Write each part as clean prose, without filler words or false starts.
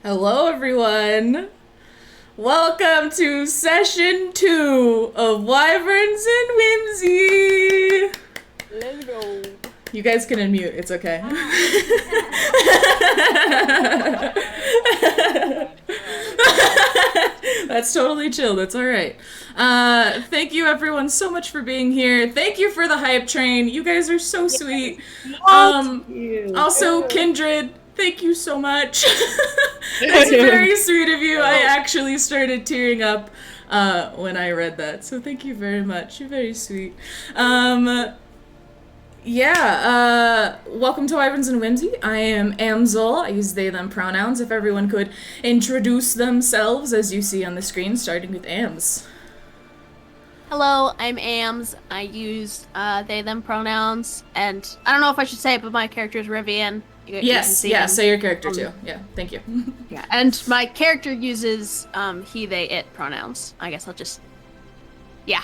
Hello, everyone. Welcome to session 2 of Wyverns and Whimsy. Let's go. You guys can unmute. It's okay. That's totally chill. That's all right. Thank you, everyone, so much for being here. Thank you for the hype train. You guys are so sweet. Also, Kindred, thank you so much. That's very sweet of you. I actually started tearing up when I read that. So thank you very much. You're very sweet. Welcome to Wyverns and Whimsy. I am Amzel. I use they, them pronouns. If everyone could introduce themselves as you see on the screen, starting with Ams. Hello, I'm Ams. I use they, them pronouns, and I don't know if I should say it, but my character is Rivian. Say your character too. Yeah, thank you. Yeah, and my character uses he, they, it pronouns. I guess I'll just, yeah.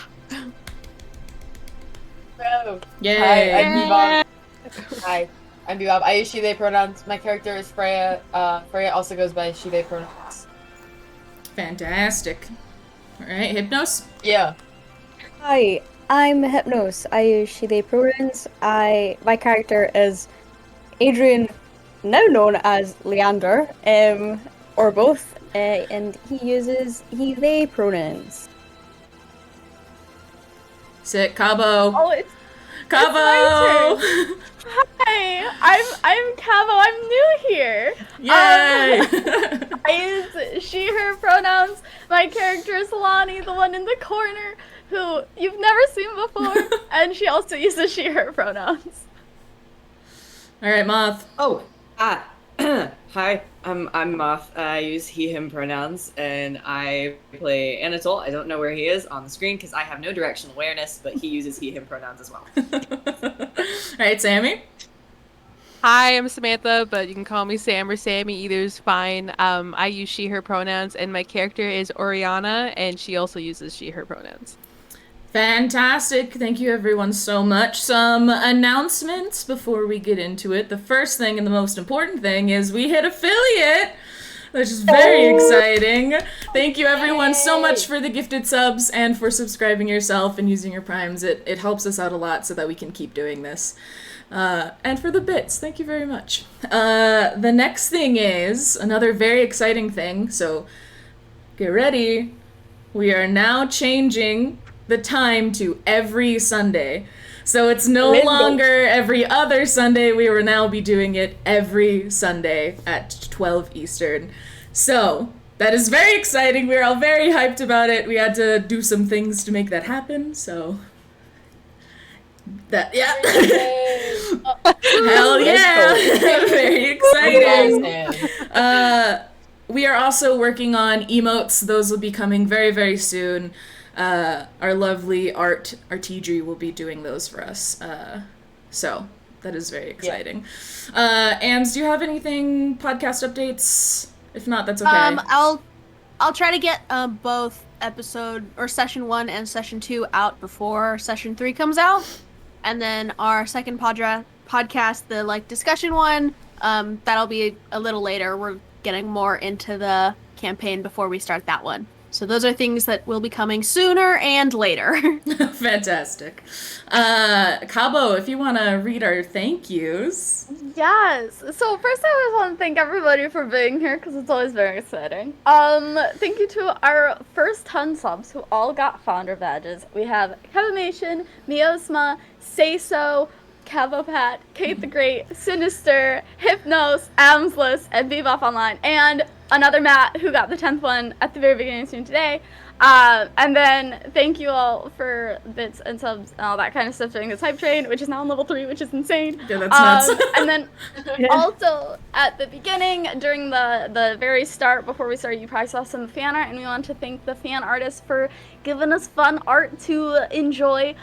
Hello. Yay! Hi, I'm Bebop. Hi, I'm Bebop. I use she, they pronouns. My character is Freya. Freya also goes by she, they pronouns. Fantastic. All right, Hypnos. Yeah. Hi, I'm Hypnos. I use she, they pronouns. My character is Adrian, now known as Leander, or both, and he uses he, they pronouns. Sick. Cabo. Oh, it's Cabo. my turn. Hi, I'm Cabo. I'm new here. Yay! I use she, her pronouns. My character is Lonnie, the one in the corner, who you've never seen before, and she also uses she, her pronouns. All right, Moth. Hi, I'm Moth. I use he, him pronouns, and I play Anatole. I don't know where he is on the screen because I have no directional awareness, but he uses he, him pronouns as well. All right, Sammy. Hi, I'm Samantha, but you can call me Sam or Sammy. Either is fine. I use she, her pronouns, and my character is Oriana, and she also uses she, her pronouns. Fantastic. Thank you, everyone, so much. Some announcements before we get into it. The first thing and the most important thing is we hit affiliate, which is very exciting. Thank you, everyone, so much for the gifted subs and for subscribing yourself and using your primes. It helps us out a lot so that we can keep doing this. And for the bits, thank you very much. The next thing is another very exciting thing, so get ready. We are now changing the time to every Sunday. So it's no longer every other Sunday. We will now be doing it every Sunday at 12 Eastern. So that is very exciting. We're all very hyped about it. We had to do some things to make that happen. So that, yeah. Hell yeah. Very exciting. We are also working on emotes. Those will be coming very, very soon. Our lovely Artidri will be doing those for us. So that is very exciting. Yeah. Ams, do you have anything podcast updates? If not, that's okay. I'll try to get both episode or session 1 and session 2 out before session 3 comes out, and then our second podcast, the discussion one, that'll be a little later. We're getting more into the campaign before we start that one. So those are things that will be coming sooner and later. Fantastic. Cabo, if you want to read our thank yous. Yes. So first I just want to thank everybody for being here because it's always very exciting. Thank you to our first 10 subs who all got founder badges. We have Kevimation, Miosma, Sayso, Cavopat, Kate the Great, Sinister, Hypnos, Amsless, and Bebop Online, and another Matt who got the 10th one at the very beginning of stream today. And then thank you all for bits and subs and all that kind of stuff during this hype train, which is now on level 3, which is insane. Yeah, that's nuts. And then also at the beginning, during the very start, before we started, you probably saw some fan art, and we want to thank the fan artists for giving us fun art to enjoy.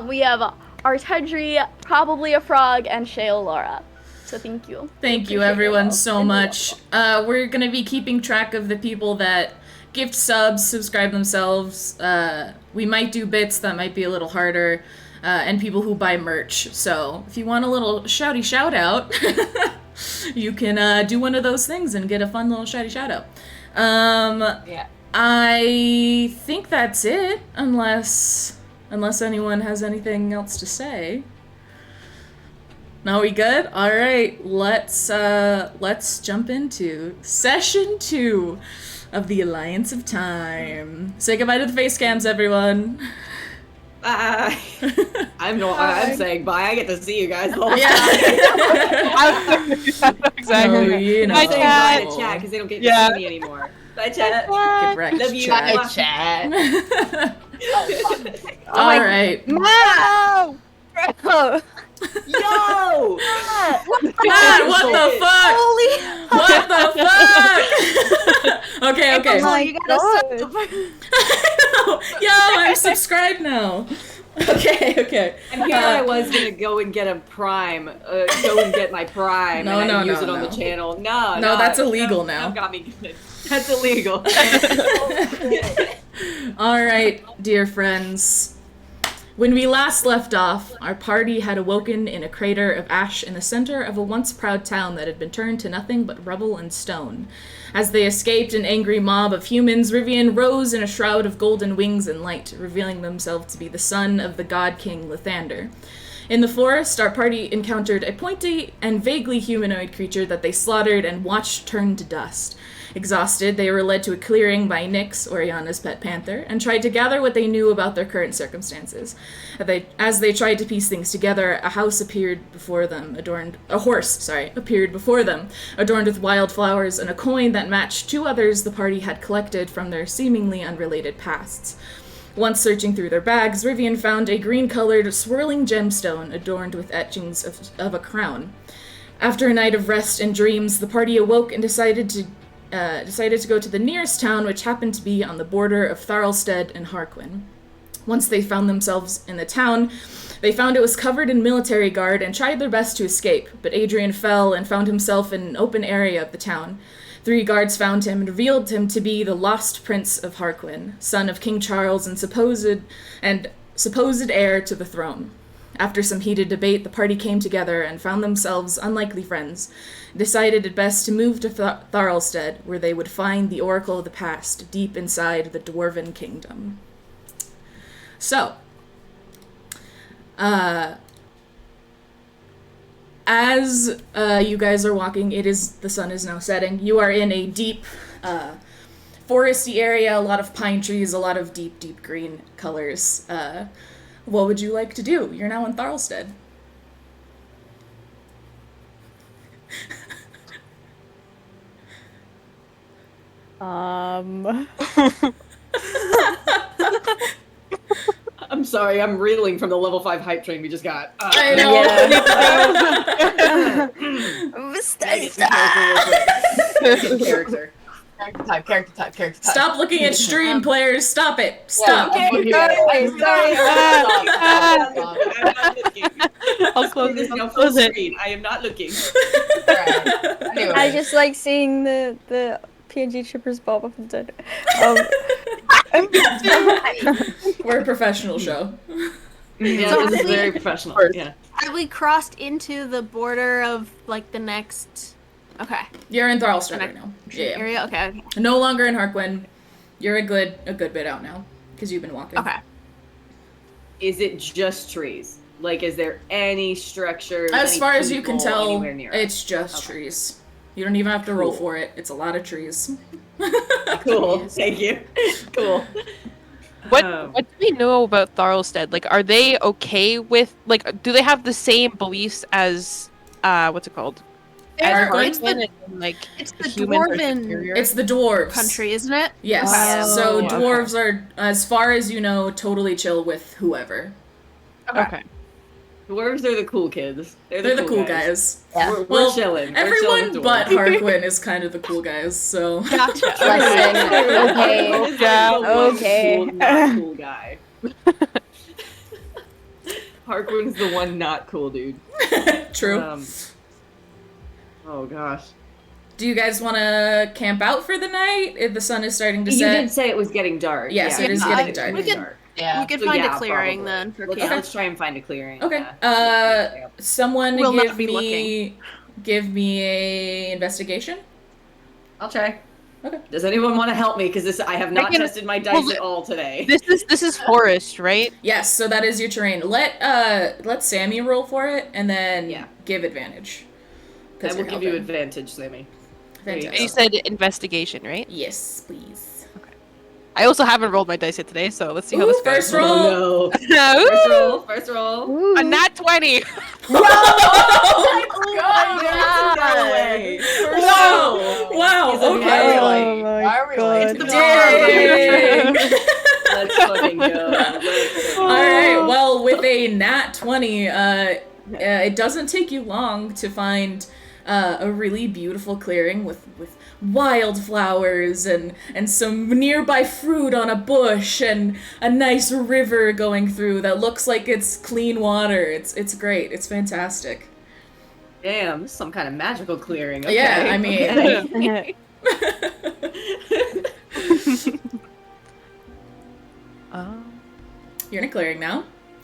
We have Artedry, Probably a Frog, and Shale Laura. So thank you. Thank you, everyone, so much. We're going to be keeping track of the people that gift subs, subscribe themselves. We might do bits that might be a little harder, and people who buy merch. So if you want a little shouty shout out, you can do one of those things and get a fun little shiny shadow. Yeah. I think that's it, unless anyone has anything else to say. No, we good? All right, let's jump into session 2 of the Alliance of Time. Say goodbye to the face cams, everyone. Bye. I'm saying bye. I get to see you guys the whole time. Exactly. No, you know. I'm saying bye Chat. to chat because they don't get to see me anymore. Bye, chat. Get wrecked, Love you. chat. Hi, chat. All right. No! Bro! Yo! Matt, what the fuck? Holy What the fuck? Okay. Oh, my you gotta God. Yo, I'm subscribed now. Okay. And here I was gonna go and get a Prime, go and get my Prime, No, and no, use no, it on no. the channel. No, that's illegal that now. got me good. That's illegal. All right, dear friends. When we last left off, our party had awoken in a crater of ash in the center of a once proud town that had been turned to nothing but rubble and stone. As they escaped an angry mob of humans, Rivian rose in a shroud of golden wings and light, revealing themselves to be the son of the god king Lathander. In the forest, our party encountered a pointy and vaguely humanoid creature that they slaughtered and watched turn to dust. Exhausted, they were led to a clearing by Nyx, Oriana's pet panther, and tried to gather what they knew about their current circumstances. As they tried to piece things together, a horse appeared before them, adorned with wildflowers and a coin that matched 2 others the party had collected from their seemingly unrelated pasts. Once searching through their bags, Rivian found a green-colored, swirling gemstone adorned with etchings of a crown. After a night of rest and dreams, the party awoke and decided to go to the nearest town, which happened to be on the border of Tharlstead and Harquin. Once they found themselves in the town, they found it was covered in military guard and tried their best to escape, but Adrian fell and found himself in an open area of the town. 3 guards found him and revealed him to be the lost prince of Harquin, son of King Charles and supposed heir to the throne. After some heated debate, the party came together and found themselves unlikely friends, decided it best to move to Tharlstead, where they would find the Oracle of the Past deep inside the Dwarven Kingdom. So, as you guys are walking, the sun is now setting. You are in a deep, foresty area, a lot of pine trees, a lot of deep, deep green colors. What would you like to do? You're now in Tharlstead. I'm sorry, I'm reeling from the level 5 hype train we just got. I know. Character. Character type. Stop looking at stream, players. Stop it. Stop. I'm not looking. I'll close this. Now I'll full close it. screen. I am not looking. Alright. Anyway. I just like seeing the PNG chippers bob up and down. We're a professional show. Yeah, So this is I very think- professional. Yeah. Have we crossed into the border of like the next? Okay. You're in Tharlstead right now. Yeah. Area. Okay. No longer in Harquin. You're a good bit out now because you've been walking. Okay. Is it just trees? Like, is there any structure? As far as you can tell, anywhere near it's just trees. You don't even have to roll for it. It's a lot of trees. Cool. Thank you. Cool. What do we know about Tharlstead? Like, are they okay with, like, do they have the same beliefs as, what's it called? They're- Harquin? it's the Like, it's the humans are dwarven superior? It's the dwarves. country, isn't it? Yes. Wow. So Okay. dwarves are, as far as you know, totally chill with whoever. Okay. Dwarves are the cool kids. They're the cool guys. Yeah. We're Well, chilling. Everyone We're but chilling with Harquin is kind of the cool guys, so. Gotcha. Listen, okay. dwarves. Yeah, Harquin's the one okay. not cool guy. Harquin's the one not cool dude. True. Oh gosh. Do you guys want to camp out for the night? If the sun is starting to You set. did say it was getting dark. Yes, yeah, it is it's getting getting dark. We could- Yeah. We could So, find yeah, a clearing probably. then for Let's, camp. let's try and find a clearing. Okay. Yeah. Someone We'll give not be me give me a investigation. I'll try. Okay. Does anyone want to help me? Because I have not tested my dice at all today. This is forest, right? Yes, so that is your terrain. Let Sammy roll for it, and then give advantage. I will give you advantage, Sammy. Fantastic. You said investigation, right? Yes, please. I also haven't rolled my dice yet today, so let's see how this goes. First roll. Oh, no. First roll. Ooh. A nat 20. No way. Wow. He's Okay. Oh my god. Dang. Let's fucking go. All right. Well, with a nat 20, it doesn't take you long to find a really beautiful clearing with wildflowers and some nearby fruit on a bush and a nice river going through that looks like it's clean water. It's great. It's fantastic. Damn, this is some kind of magical clearing. Okay. Yeah, I mean. Okay. You're in a clearing now.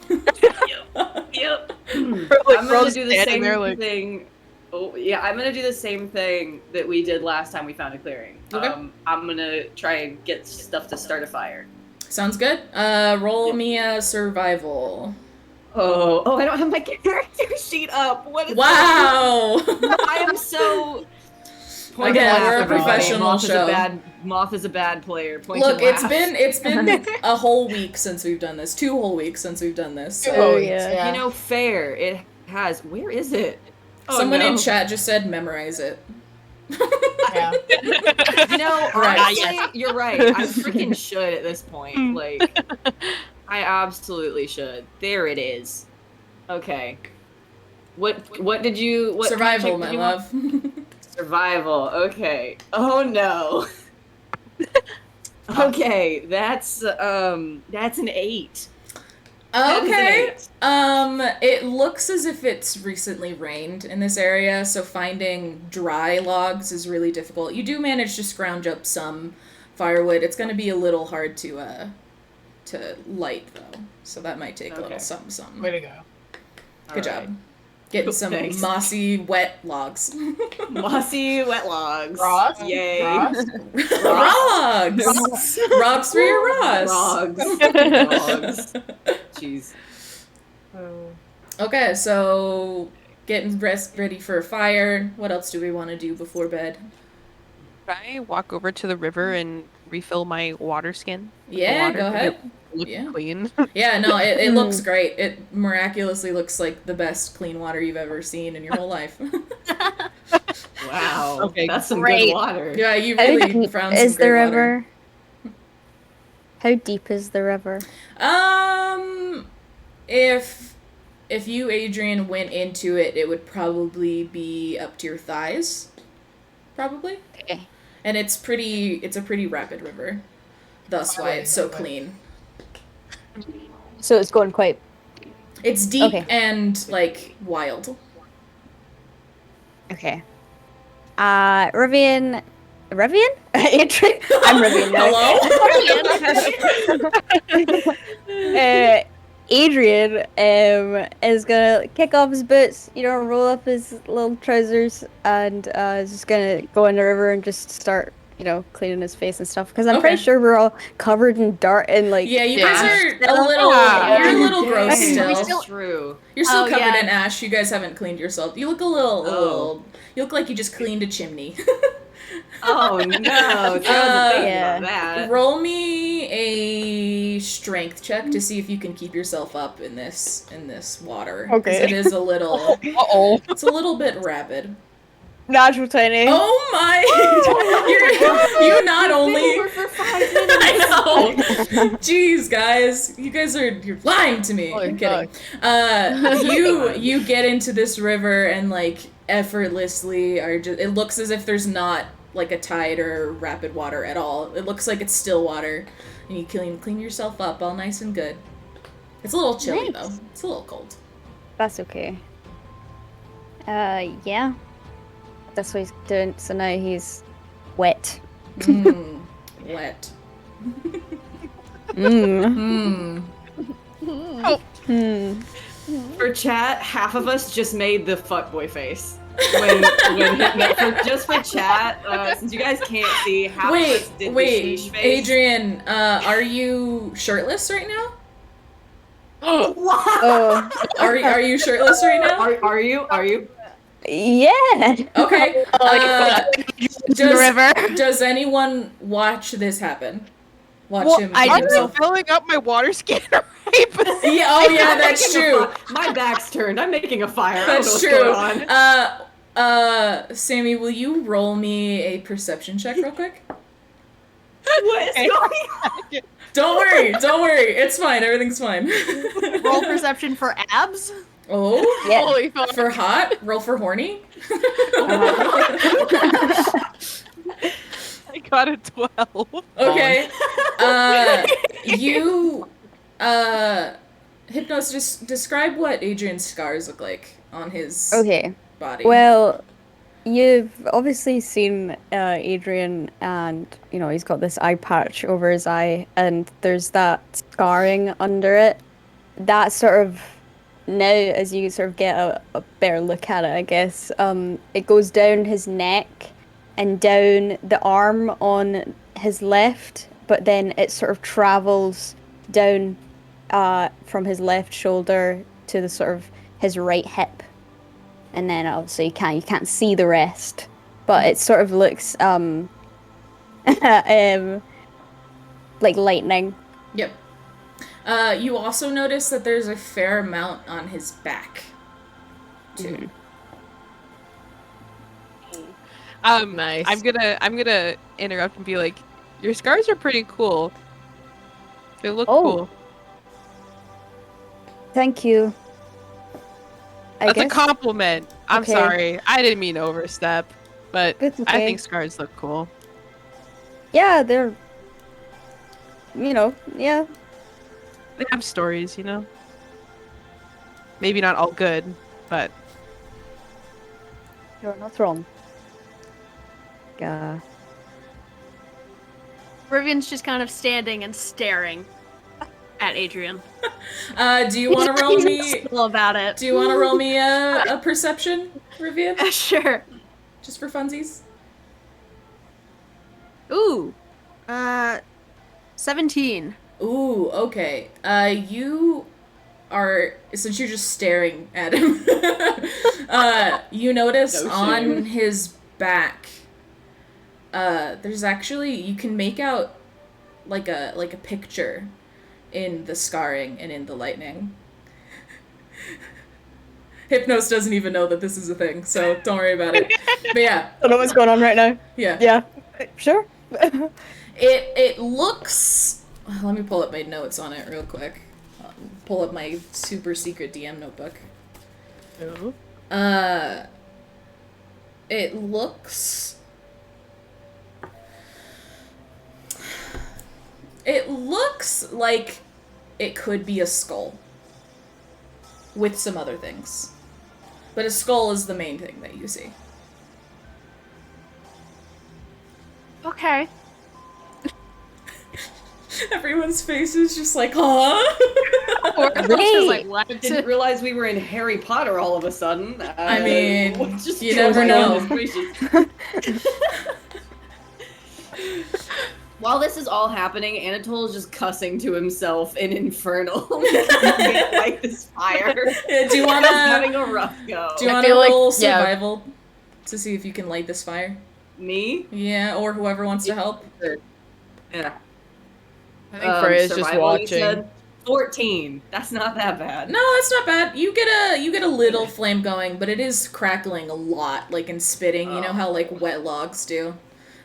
Yep. I'm Like, gonna do the standing same there, like- thing. Oh yeah, I'm gonna do the same thing that we did last time we found a clearing. Okay. I'm gonna try and get stuff to start a fire. Sounds good. Roll me a survival. Oh, I don't have my character sheet up. What is Wow. I am so. Point Again, and laugh, we're a everybody. professional Moth show. Moth is a bad player. Point Look, and it's laugh. been a whole week since we've done this. 2 whole weeks since we've done this. Oh, yeah. You know, fair. It has. Where is it? Oh, Someone no. in chat just said memorize it. Yeah. You know, Right. honestly, you're right. I freaking should at this point. Like, I absolutely should. There it is. Okay. What did you? What Survival, kind of check my did you want? love. Survival. Okay. Oh no. Okay, that's an 8. That is an Okay. 8. It looks as if it's recently rained in this area, so finding dry logs is really difficult. You do manage to scrounge up some firewood. It's going to be a little hard to light though, so that might take a little something. Way to go. Good job. Getting some Thanks. mossy, wet logs. Mossy wet logs. Ross? Yay. Ross? Rogs! Rogs for your Ross! Rogs. Rogs. Jeez. Okay, so getting ready for a fire. What else do we want to do before bed? Can I walk over to the river and refill my water skin? with the Yeah, water? go ahead. Look Yeah. clean. Yeah, no, it looks great. It miraculously looks like the best clean water you've ever seen in your whole life. Wow. Okay, That's some great. good water. Yeah, you How really deep found some is the great water. river? How deep is the river? If you, Adrian, went into it, it would probably be up to your thighs. Probably. Okay. And it's a pretty rapid river. Thus why it's so clean. So it's going quite. It's deep Okay. and, like, wild. Okay. Rivian? Adrian? I'm Rivian now. Hello? Adrian is gonna kick off his boots, roll up his little trousers, and is just gonna go in the river and just start, cleaning his face and stuff. Because I'm pretty Okay. sure we're all covered in dirt and like. Yeah, you guys are a little. Yeah. You're a little gross Dang, still. That's true. You're still Oh, covered yeah. in ash. You guys haven't cleaned yourself. You look a little. Oh. You look like you just cleaned a chimney. Oh no! I wasn't thinking Yeah. about that. Roll me a strength check to see if you can keep yourself up in this water. 'Cause Okay. It is a little. Uh-oh. It's a little bit rapid. Natural 20. Oh my! you not only. For 5 minutes. I know. Jeez, guys, you're lying to me. Oh, I'm kidding. You get into this river and like effortlessly are just. It looks as if there's not like a tide or rapid water at all. It looks like it's still water, and you clean yourself up all nice and good. It's a little chilly Nice. though. It's a little cold. That's okay. Yeah. That's what he's doing. So now he's wet. Wet. Mm. Mm. Hmm. For chat, half of us just made the fuckboy face. just for chat, since you guys can't see, half of us did the sheesh face. Adrian, are you shirtless right now? Oh, Are you shirtless right now? Are you? yeah. Okay. river. Does anyone watch this happen? Watch Well, him. I kill did. himself? filling up my water scanner right beside Yeah, oh yeah, that's true. My back's turned. I'm making a fire. That's I don't know what's true. going on. Sammy, will you roll me a perception check real quick? What is going on? Don't worry. It's fine. Everything's fine. Roll perception for abs. Oh, Yeah. Holy fuck. for hot. Roll for horny. I got a 12. Okay. You, Hypnos, just describe what Adrian's scars look like on his Okay. body. Well, you've obviously seen Adrian, and he's got this eye patch over his eye, and there's that scarring under it. That sort of now, as you sort of get a better look at it, I guess, it goes down his neck and down the arm on his left, but then it sort of travels down from his left shoulder to the sort of his right hip. And then obviously you can't see the rest, but it sort of looks like lightning. Yep. You also notice that there's a fair amount on his back, too. Nice. I'm gonna interrupt and be like, your scars are pretty cool. They look cool. Thank you. That's a compliment. I'm Okay. sorry. I didn't mean to overstep, but It's I okay. think scars look cool. Yeah, they're. Yeah. They have stories, Maybe not all good, but You're not wrong. Rivian's just kind of standing and staring at Adrian. Do you want to roll me? Still about it. Do you want to roll me a perception, Rivian? Sure. Just for funsies? Ooh. 17. Ooh, okay. You are, since you're just staring at him, you notice No on shame. his back, there's actually, you can make out like a picture in the scarring and in the lightning. Hypnos doesn't even know that this is a thing, so don't worry about it. But yeah, I don't know what's going on right now. yeah. Yeah. Sure. It looks. Let me pull up my notes on it real quick. Pull up my super secret DM notebook. Ooh. It looks. It looks like it could be a skull. With some other things. But a skull is the main thing that you see. Okay. Everyone's face is just like, huh? Or Hey. like, what? Didn't realize we were in Harry Potter all of a sudden. I mean, what's just you going never on? know. Gracious. While this is all happening, Anatole is just cussing to himself in Infernal. He can't light this fire. Yeah, do you He's wanna having a rough go. do you I wanna feel like- roll yeah. survival to see if you can light this fire? Me? Yeah, or whoever wants to help. Yeah. I think Freya's just survival, you watching. said? 14. That's not that bad. No, that's not bad. You get a little flame going, but it is crackling a lot, like in spitting. You know how like wet logs do.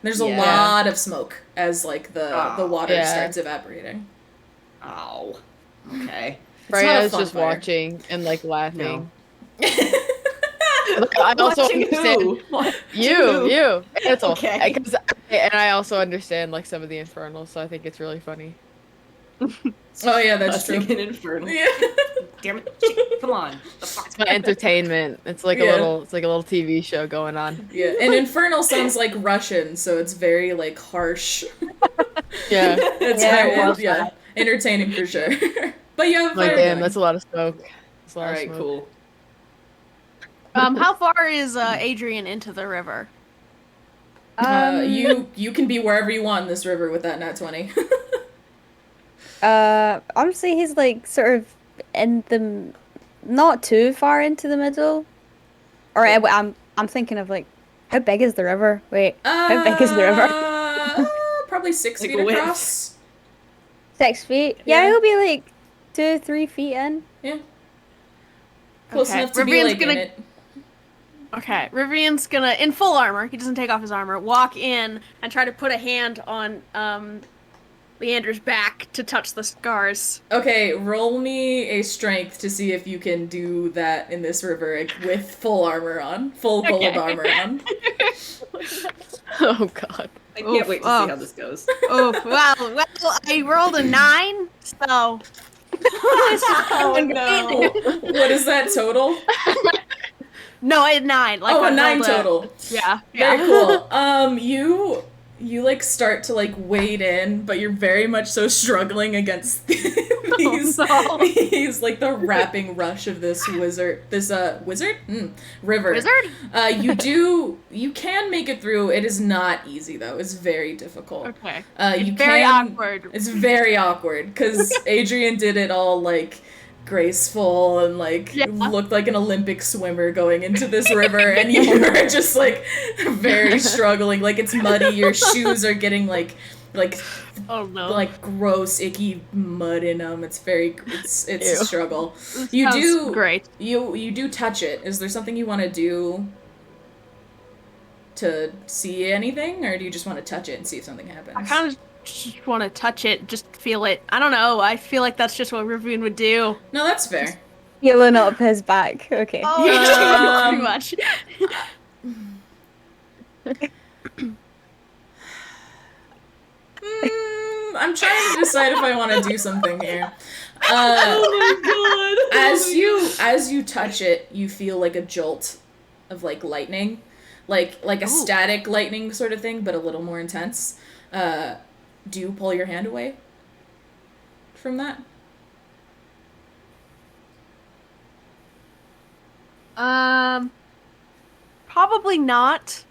There's a Yeah. lot of smoke as like the water Yeah. starts evaporating. Ow. Okay. not a Freya's fun just fire. watching and like laughing. No. Look, I also Watching understand who? you. It's all Okay. and I also understand like some of the infernals, so I think it's really funny. Oh yeah, that's true. Cussing in Infernal. Yeah. Damn it. Shit, come on. The fuck? It's my entertainment. It's like Yeah. a little TV show going on. Yeah, and Infernal sounds like Russian, so it's very like harsh. Yeah. It's Yeah, very I love yeah, entertaining for sure. But you have Like fire damn, going. that's a lot of smoke. That's a lot of Alright, smoke. cool. How far is Adrian into the river? You can be wherever you want in this river with that nat 20. Honestly, he's like sort of in the not too far into the middle. Or I'm thinking of like, how big is the river? Wait, how big is the river? Probably 6 Like feet a width. across. 6 feet? Yeah, Yeah. he'll be like 2-3 feet in. Yeah. Close Okay, enough to be Rivian's like in gonna- it. Okay, Rivian's gonna, in full armor, he doesn't take off his armor, walk in and try to put a hand on Leander's back to touch the scars. Okay, roll me a strength to see if you can do that in this river with full armor on. Full gold Okay. armor on. Oh god. I can't wait to oh. see how this goes. Oh, well, I rolled a 9, so... Oh no. What is that total? No, a 9. Like Oh, I a 9 rolled total. Yeah, Very yeah. cool. You like start to like wade in, but you're very much so struggling against these no. these like the wrapping rush of this river. Wizard? You can make it through. It is not easy though. It's very difficult. Okay. You Very can, awkward. It's very awkward because Adrian did it all like graceful and like Yeah. looked like an Olympic swimmer going into this river, and you were just like very struggling. Like it's muddy. Your shoes are getting like Oh no. like gross, icky mud in them. It's a Ew. struggle. This You sounds do great. You do touch it. Is there something you want to do to see anything, or do you just want to touch it and see if something happens? I kind of just want to touch it, just feel it. I don't know. I feel like that's just what Rivian would do. No, that's fair. Healing up his back. Okay. Oh, pretty much. I'm trying to decide if I want to do something here. Oh my god! As you touch it, you feel like a jolt of like lightning, like a static lightning sort of thing, but a little more intense. Do you pull your hand away from that? Probably not.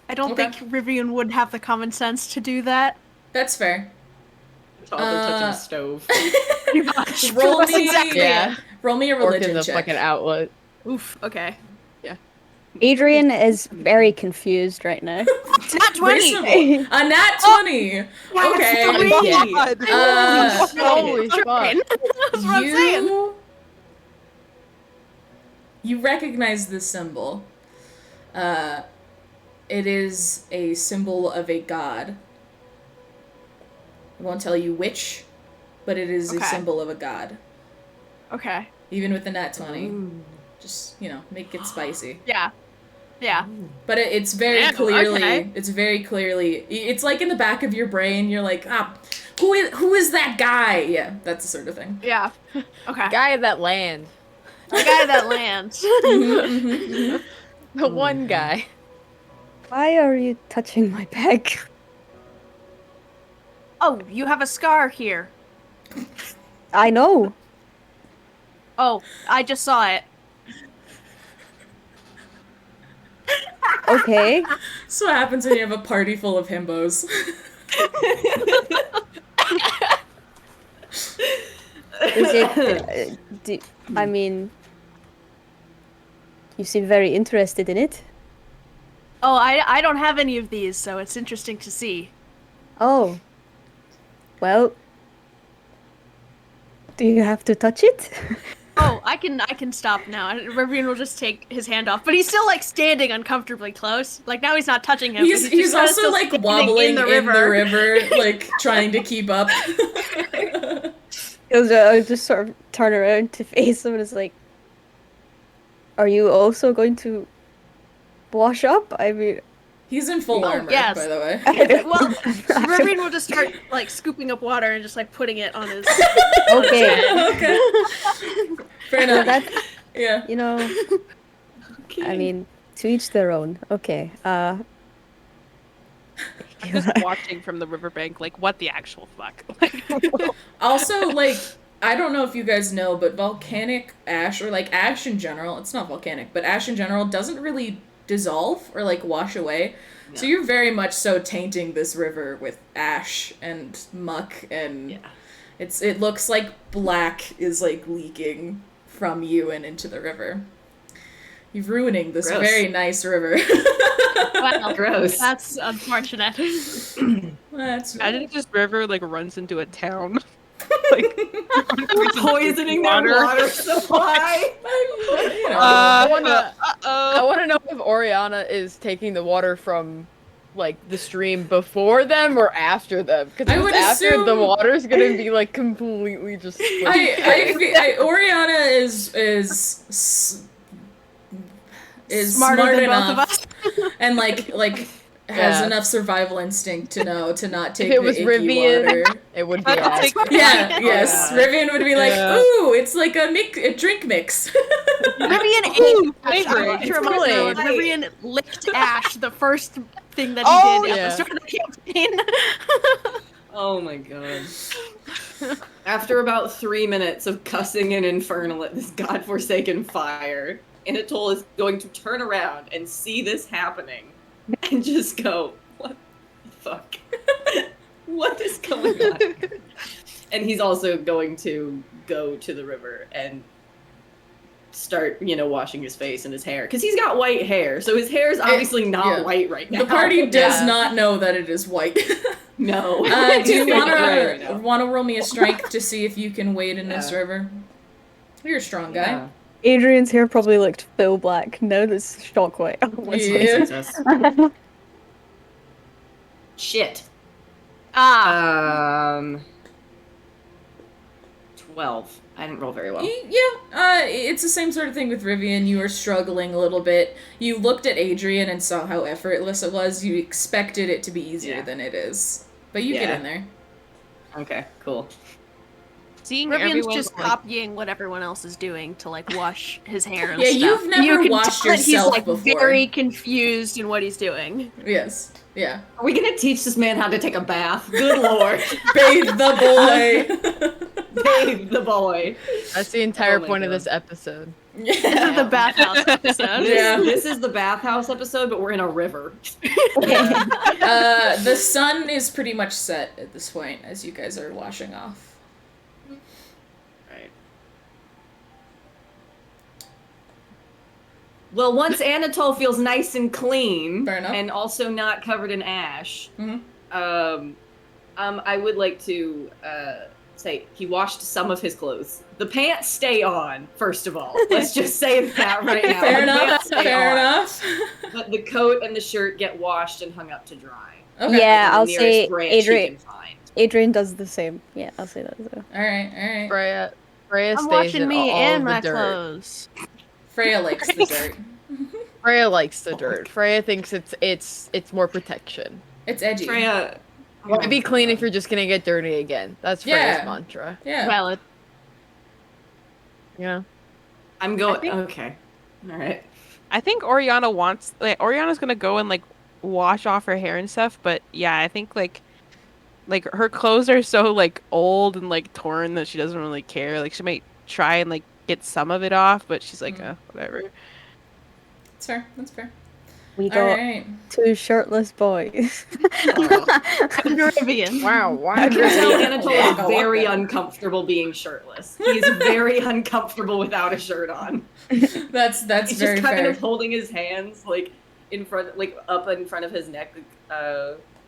I don't Okay. think Rivian would have the common sense to do that. That's fair. Toddler touching a stove. Pretty much. Roll That's me, exactly Yeah. roll me a Work in religion the check. fucking outlet. Oof. Okay. Adrian is very confused right now. Not 20. Reasonable. A nat 20. Okay. Holy fuck. That's what I'm saying. You recognize this symbol. It is a symbol of a god. I won't tell you which, but it is a Okay. symbol of a god. Okay. Even with the nat 20. Just, make it spicy. Yeah. Yeah. But it's very Damn, clearly, okay. it's like in the back of your brain, you're like, who is that guy? Yeah, that's the sort of thing. Yeah. Okay. Guy of that land. The guy that lands. The one guy. Why are you touching my back? Oh, you have a scar here. I know. Oh, I just saw it. Okay. So what happens when you have a party full of himbos? Is it? I mean, you seem very interested in it. Oh, I don't have any of these, so it's interesting to see. Oh. Well. Do you have to touch it? Oh, I can stop now. Rivian will just take his hand off, but he's still like standing uncomfortably close. Like now he's not touching him. but He's just kinda also still like standing wobbling in the river, like trying to keep up. I'll just sort of turn around to face him and it's like, are you also going to wash up? I mean, He's in full armor, yes. by the way. Well, Rivian will just start like scooping up water and just like putting it on his. okay. Okay. Fair Well, enough. that's, Yeah. I mean, to each their own. Okay. I'm just watching from the riverbank, like, what the actual fuck? Also, like, I don't know if you guys know, but volcanic ash, or like ash in general, it's not volcanic, but ash in general doesn't really dissolve or like wash away. No. So you're very much so tainting this river with ash and muck, and Yeah. it looks like black is like leaking from you and into the river. You're ruining this Gross. very nice river. Wow, Gross. that's unfortunate. That's Imagine if this river like runs into a town. Like Poisoning their water supply. you know. I wanna uh-oh. know if Oriana is taking the water from like the stream before them or after them. Because I would after the assume- water's gonna be like completely just. Oriana is Smarter smart than enough both of us. and like has Yeah. enough survival instinct to know to not take If it the was icky Rivian, water. it would be. I'll take Yeah, yes. Yeah. Rivian would be like, Yeah. ooh, it's like a drink mix. Rivian Ooh, ate Ash. I want it's to remind everyone, Kool-Aid. Rivian licked Ash the first thing that he Oh, did at yeah. the start of the campaign. Oh my god. After about 3 minutes of cussing and infernal at this godforsaken fire, Anatole is going to turn around and see this happening and just go, what the fuck? What is going on? And he's also going to go to the river and start, washing his face and his hair. Because he's got white hair, so his hair is obviously not yeah. white right now. The party does Yeah. not know that it is white. No. Do you He's wanna gray right now. wanna roll me a strength to see if you can wade in this Yeah. river? You're a strong guy. Yeah. Adrian's hair probably looked full black. Now that's shock white. Oh my Yeah. Success. Shit. Ah, 12. I didn't roll very well. It's the same sort of thing with Rivian. You were struggling a little bit. You looked at Adrian and saw how effortless it was. You expected it to be easier Yeah. than it is. But you get Yeah. in there. Okay, cool. Seeing Rivian's everyone just like, copying what everyone else is doing to like wash his hair and Yeah, stuff. you've never you can washed tell that he's yourself like before. very confused in what he's doing. Yes. Yeah. Are we gonna teach this man how to take a bath? Good lord. Bathe the boy. Bathe the boy. That's the entire Oh my point of God. this episode. This yeah. is the bathhouse episode. Yeah. This is the bathhouse episode, but we're in a river. The sun is pretty much set at this point as you guys are washing off. Right. Well, once Anatole feels nice and clean, Fair enough. and also not covered in ash, Mhm. I would like to say he washed some of his clothes. The pants stay on, first of all. Let's just say that right now. Fair The enough. pants stay Fair on. enough. But the coat and the shirt get washed and hung up to dry. Okay. Yeah, The I'll nearest say branch he Adrian. can find. Adrian does the same. Yeah, I'll say that as well. All right. All right. Freya I'm stays washing in me all and of my the dirt. clothes. Freya likes the dirt. Freya likes the dirt. Freya thinks it's more protection. It's edgy. Freya. Why be clean if you're just gonna get dirty again? That's Freya's Yeah. mantra. Yeah. Valid. Yeah. I'm going. think- Okay. All right. I think Oriana's gonna go and like wash off her hair and stuff, but yeah, I think like her clothes are so like old and like torn that she doesn't really care. Like she might try and like get some of it off, but she's like, whatever. That's fair. That's fair. We All got right. 2 shirtless boys. Under Rivian. Wow. Why? I can tell Anatole is Yeah. very uncomfortable being shirtless. He's very uncomfortable without a shirt on. That's He's very just kind fair. of holding his hands like in front, like up in front of his neck,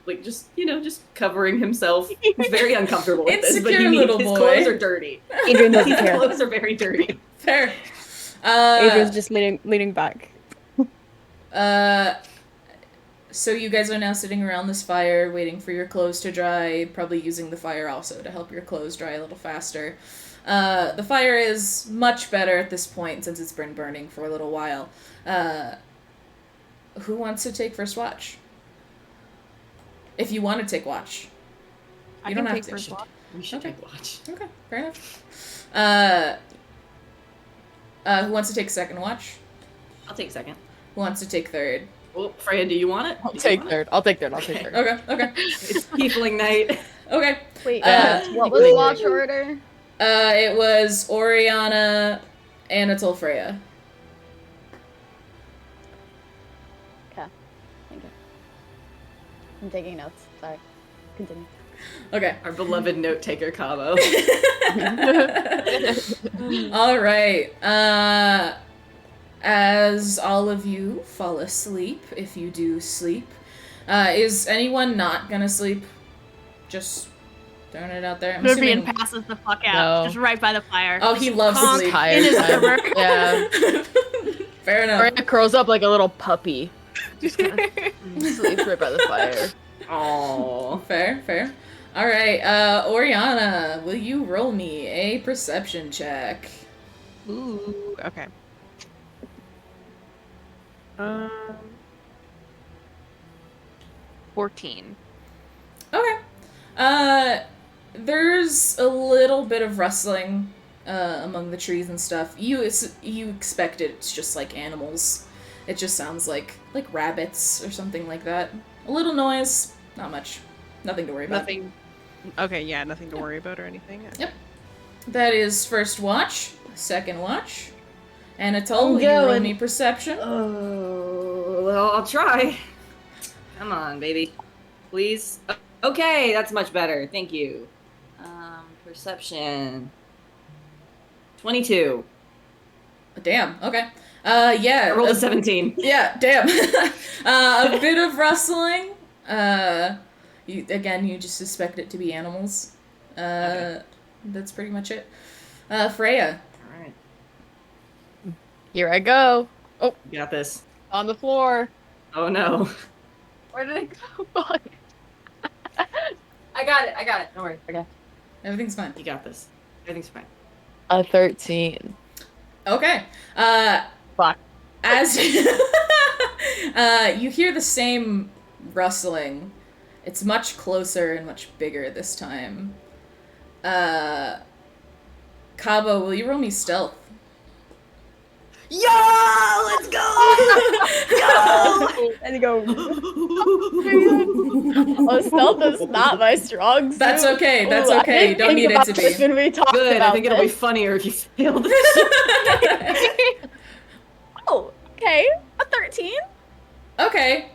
like just just covering himself. He's very uncomfortable with this, but Insecure little his boy. clothes are dirty. Adrian doesn't His care. clothes are very dirty. Fair. Adrian's just leaning back. So you guys are now sitting around this fire, waiting for your clothes to dry, probably using the fire also to help your clothes dry a little faster. The fire is much better at this point since it's been burning for a little while. Who wants to take first watch? If you want to take watch. I You can don't have take to. first watch. We should Okay. take watch. Okay, fair enough. Who wants to take second watch? I'll take second. Who wants to take third? Well, Freya, do you want it? I'll Do you take want it? third. I'll take third. I'll take third. Okay, okay, It's Tiefling night. okay. Wait, Uh, what was watch order? It was Oriana, Anatole, Freya. Okay. Thank you. I'm taking notes. Sorry. Continue. Okay. Our beloved note taker Cabo. All right. As all of you fall asleep, if you do sleep, is anyone not gonna sleep? Just throwing it out there. I'm Vivian assuming. passes the fuck out, No. just right by the fire. Oh, Just he loves conk sleep. Tired in his time. armor. Yeah. Fair enough. Freya curls up like a little puppy. Just kind of sleeps right by the fire. Aww. Fair. All right, Oriana, will you roll me a perception check? Ooh, okay. 14. Okay. There's a little bit of rustling among the trees and stuff. You expect it's just like animals. It just sounds like rabbits or something like that. A little noise, not much. Nothing to worry about. Nothing. Okay, yeah, nothing to worry about or anything. Yep. That is first watch. Second watch. Anatole, I'm will you roll going. me perception? Oh, well, I'll try. Come on, baby. Please. Okay, that's much better. Thank you. Perception. 22. Damn. Okay. Yeah. I rolled a 17. Yeah. Damn. A bit of rustling. You just suspect it to be animals. Okay. That's pretty much it. Freya. All right. Here I go. You got this. On the floor. Oh no. Where did it go? I got it. Don't worry. Okay. Everything's fine. You got this. Everything's fine. A 13. Okay. Fuck. As you hear the same rustling, it's much closer and much bigger this time. Cabo, will you roll me stealth? Yeah, let's go! And go. Oh, stealth is not my strong suit. That's okay. That's Ooh, I okay. didn't Don't think need it about to this be. When we talked Good. about I think it'll be this. funnier if you failed. Oh, okay. A 13? Okay.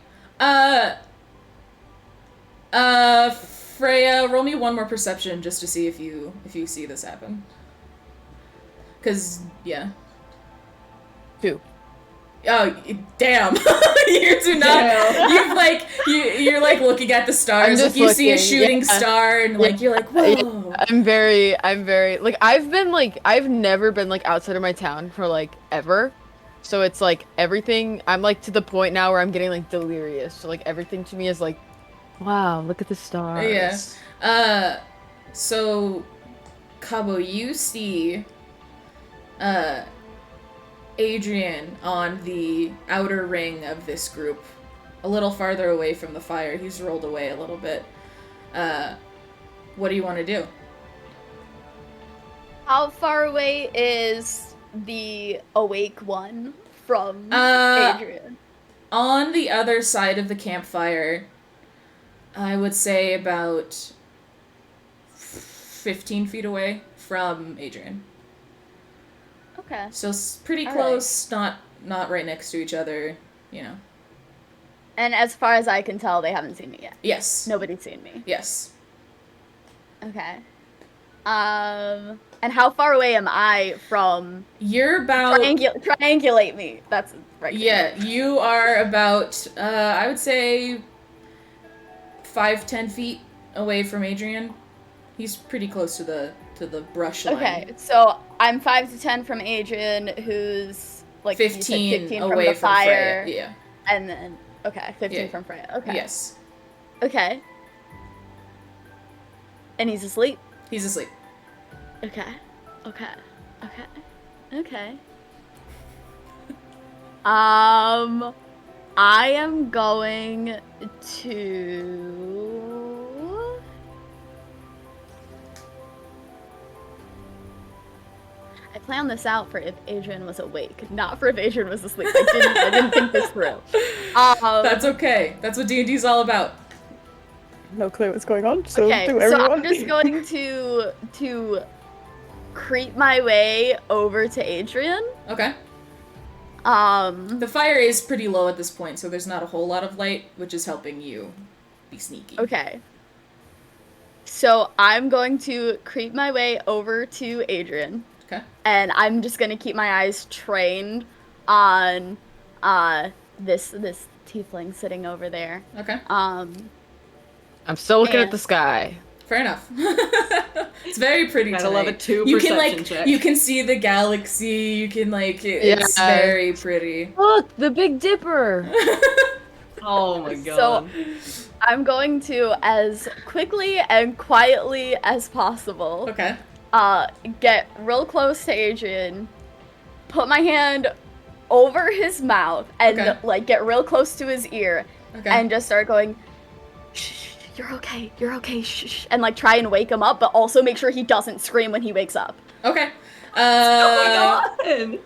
Freya, roll me one more perception just to see if you see this happen. 'Cause yeah. 2. Oh, damn! You do not. You're like looking at the stars. I'm Like just you see a looking, shooting yeah. star, and like you're like, whoa. I'm very like I've never been like outside of my town for like ever. So it's like everything I'm like to the point now where I'm getting like delirious. So like everything to me is like, wow, look at the stars. Yeah. So Cabo, you see Adrian on the outer ring of this group, a little farther away from the fire. He's rolled away a little bit. What do you want to do? How far away is the awake one from Uh, Adrian? On the other side of the campfire, I would say about 15 feet away from Adrian. Okay. So pretty All close, not right next to each other, you know. And as far as I can tell, they haven't seen me yet. Yes. Nobody's seen me. Yes. Okay. And how far away am I from You're about triangulate me? That's right. Yeah, you are about I would say 5-10 feet away from Adrian. He's pretty close to the brush line. Okay, so I'm 5 to 10 from Adrian, who's like you said 15 from away the fire, Freya. Yeah. and then 15 Yeah. from Freya. Okay. Yes. Okay. And he's asleep. He's asleep. Okay. Okay. Okay. Okay. I am going to. I planned this out for if Adrian was awake, not for if Adrian was asleep. I didn't think this through. That's okay. That's what D&D's all about. No clue what's going on, so Okay, do so everyone. I'm just going to creep my way over to Adrian. Okay. Um, The fire is pretty low at this point, so there's not a whole lot of light, which is helping you be sneaky. okay. So I'm going to creep my way over to Adrian. Okay. And I'm just gonna keep my eyes trained on this tiefling sitting over there. Okay. I'm still looking at the sky. Fair enough. It's very pretty Gotta tonight. love a 2 You can perception like check. you can see the galaxy. You can like it's Yeah. very pretty. Look, the Big Dipper. Oh my god. So I'm going to, as quickly and quietly as possible, Okay. get real close to Adrian, put my hand over his mouth, and Okay. like get real close to his ear, Okay. and just start going, shh, you're okay, shh, and like try and wake him up, but also make sure he doesn't scream when he wakes up. Okay. Oh my god.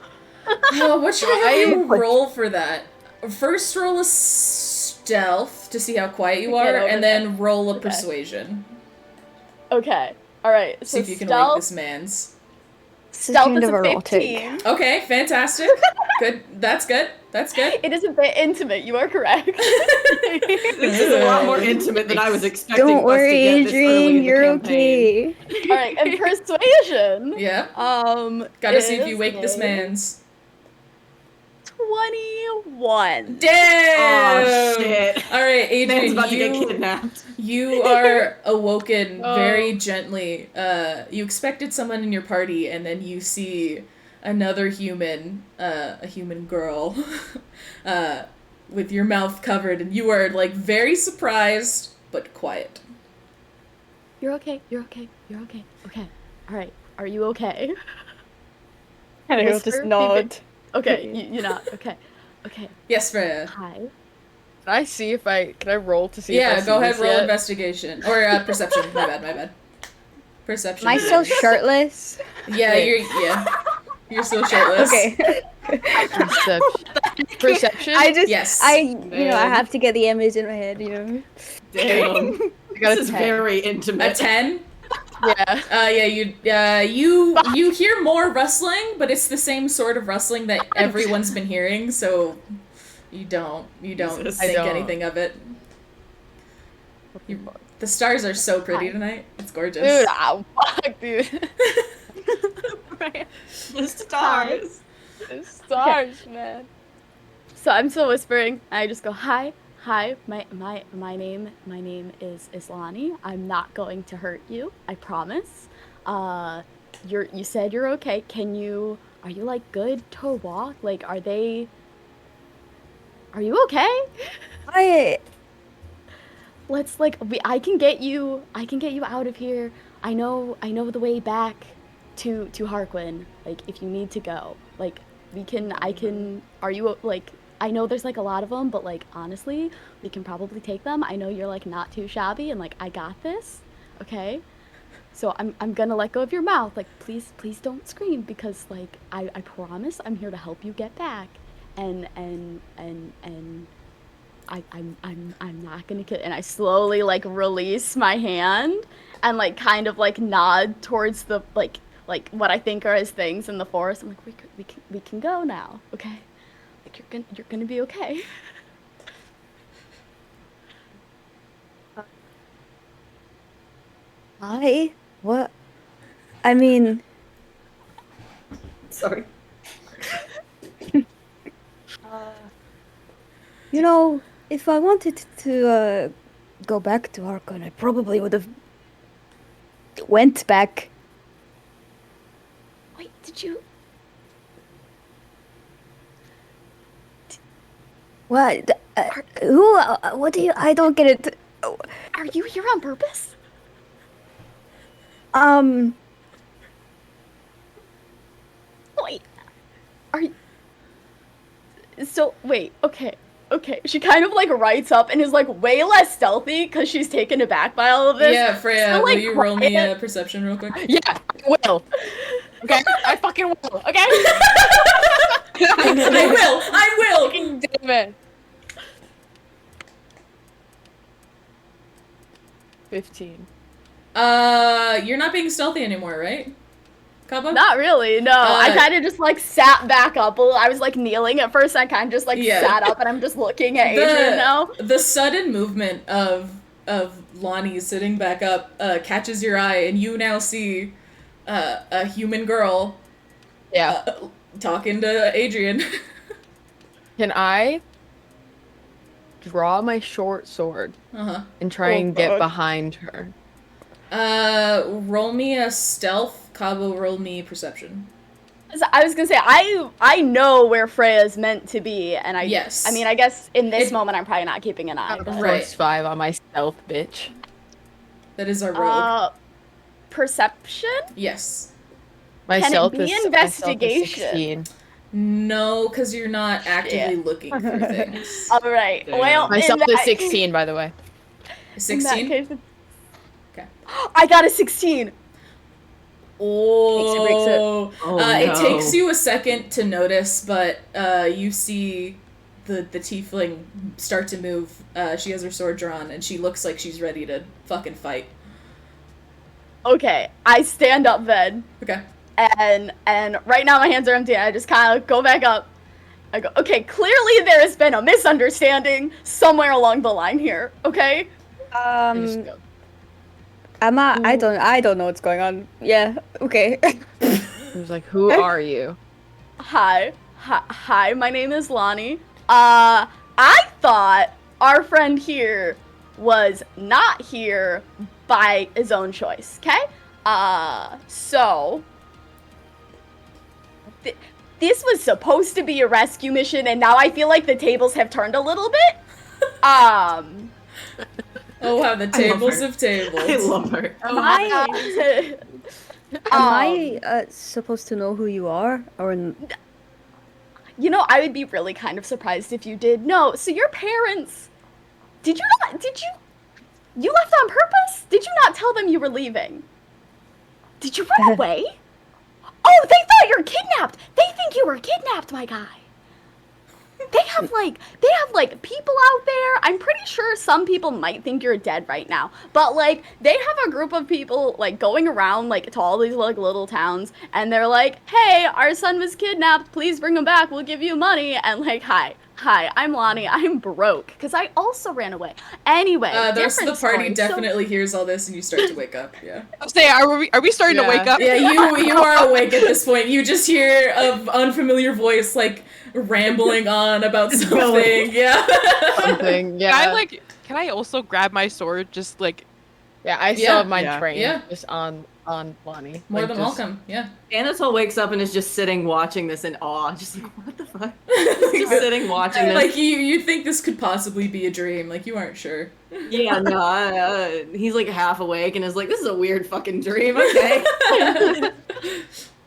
Oh, what should I have you roll for that? First, roll a stealth to see how quiet you Get are, over and then roll a Okay. persuasion. Okay, all right. See So if you can wake stealth, this man's. stealth kind is of a erotic. 15. Okay, fantastic. Good. That's good. That's good. It is a bit intimate. You are correct. This is a lot more intimate than I was expecting. Don't us worry, to get this early Adrian, in the you're campaign. okay. All right, and persuasion. Yeah. Gotta see if you wake this man's. 21. Damn! Oh shit. Alright, Adrian, Man's about to get kidnapped. you are awoken Oh. very gently. You expected someone in your party, and then you see another human, a human girl, with your mouth covered, and you are, like, very surprised, but quiet. You're okay. Okay. All right. Are you okay? And I will Whisper, just beep, nod. Okay. You're not. Okay. Yes, Freya. Hi. Can I see if I can I roll to see if I Yeah, see go ahead, this roll yet? investigation. Or, perception. My bad. Perception. Am I still shirtless? Yeah, you're still shirtless. Okay. Perception? I just, Yes. I Man. have to get the image in my head, you know. Damn. I got This is 10. very intimate. A 10? Yeah. You hear more rustling, but it's the same sort of rustling that everyone's been hearing, so you don't Jesus. I think don't. anything of it. The stars are so pretty Hi. tonight. It's gorgeous. Dude, fuck, dude. The stars. The stars, man. So I'm still whispering. I just go, hi. My name is Lonnie. I'm not going to hurt you. I promise. You said you're okay. Are you like good to walk? Like, are you okay? I can get you out of here. I know the way back to Harquin. Like, if you need to go, like, are you, like, I know there's like a lot of them, but like, honestly, we can probably take them. I know you're like not too shabby, and like, I got this, okay? So I'm gonna let go of your mouth. Like, please don't scream, because like, I promise I'm here to help you get back, and I'm not gonna kill. And I slowly like release my hand and like kind of like nod towards the like what I think are his things in the forest. I'm like, we can go now, okay? Like, you're gonna be okay. What? I mean, Sorry. you know, if I wanted to go back to Harkon, I probably would have went back. Wait, did you? What? Who? What do you? I don't get it. Are you here on purpose? Wait, are you? So wait, okay. She kind of like writes up and is like way less stealthy because she's taken aback by all of this. Yeah, Freya, So, will like, you roll me quiet. a perception real quick? Yeah, I will. Okay, I fucking will. Okay. I will! Fucking damn it. 15. You're not being stealthy anymore, right? Cabo? Not really, no. I kind of just like sat back up. I was like kneeling at first. I kind of just like sat up and I'm just looking at Adrian now. The sudden movement of Lonnie sitting back up catches your eye, and you now see a human girl talking to Adrian. Can I draw my short sword and try and get behind her? Roll me a stealth. Cabo, roll me perception. I was gonna say I know where Freya's meant to be, and I mean, I guess in this moment I'm probably not keeping an eye. Right. +5 on my stealth, bitch. That is our rogue. Perception? Yes. My Can stealth it be is investigation? 16. No, because you're not actively looking for things. All right. Damn. Well, My stealth is 16, by the way. 16? Okay. I got a 16. Oh, no. It takes you a second to notice, but you see the tiefling start to move. She has her sword drawn, and she looks like she's ready to fucking fight. Okay, I stand up then. Okay. And right now my hands are empty, and I just kind of go back up. I go, okay, clearly there has been a misunderstanding somewhere along the line here, okay? I don't know what's going on. Yeah, okay. I was like, who are you? Hi, my name is Lonnie. I thought our friend here was not here by his own choice, okay? So this was supposed to be a rescue mission, and now I feel like the tables have turned a little bit. Oh wow, the tables of tables. I love her. Am I supposed to know who you are, or? You know, I would be really kind of surprised if you did. No, so your parents, you left on purpose? Did you not tell them you were leaving? Did you run away? Oh, they thought you were kidnapped. They think you were kidnapped, my guy. They have like people out there. I'm pretty sure some people might think you're dead right now. But like they have a group of people like going around like to all these like little towns, and they're like, "Hey, our son was kidnapped. Please bring him back. We'll give you money." And like, "Hi, I'm Lonnie. I'm broke because I also ran away." Anyway, the rest of the party story. definitely hears all this, and you start to wake up. Yeah. I was saying, are we starting to wake up? Yeah, you are awake at this point. You just hear an unfamiliar voice like rambling on about something. Yeah. Something, yeah. Can I also grab my sword? Just like, yeah, I still have mine trained just on Lonnie. More like, than just... welcome. Yeah. Anatole wakes up and is just sitting watching this in awe, just like, what the fuck? Just sitting watching this. Like you think this could possibly be a dream? Like you aren't sure. Yeah, no. He's like half awake and is like, this is a weird fucking dream. Okay.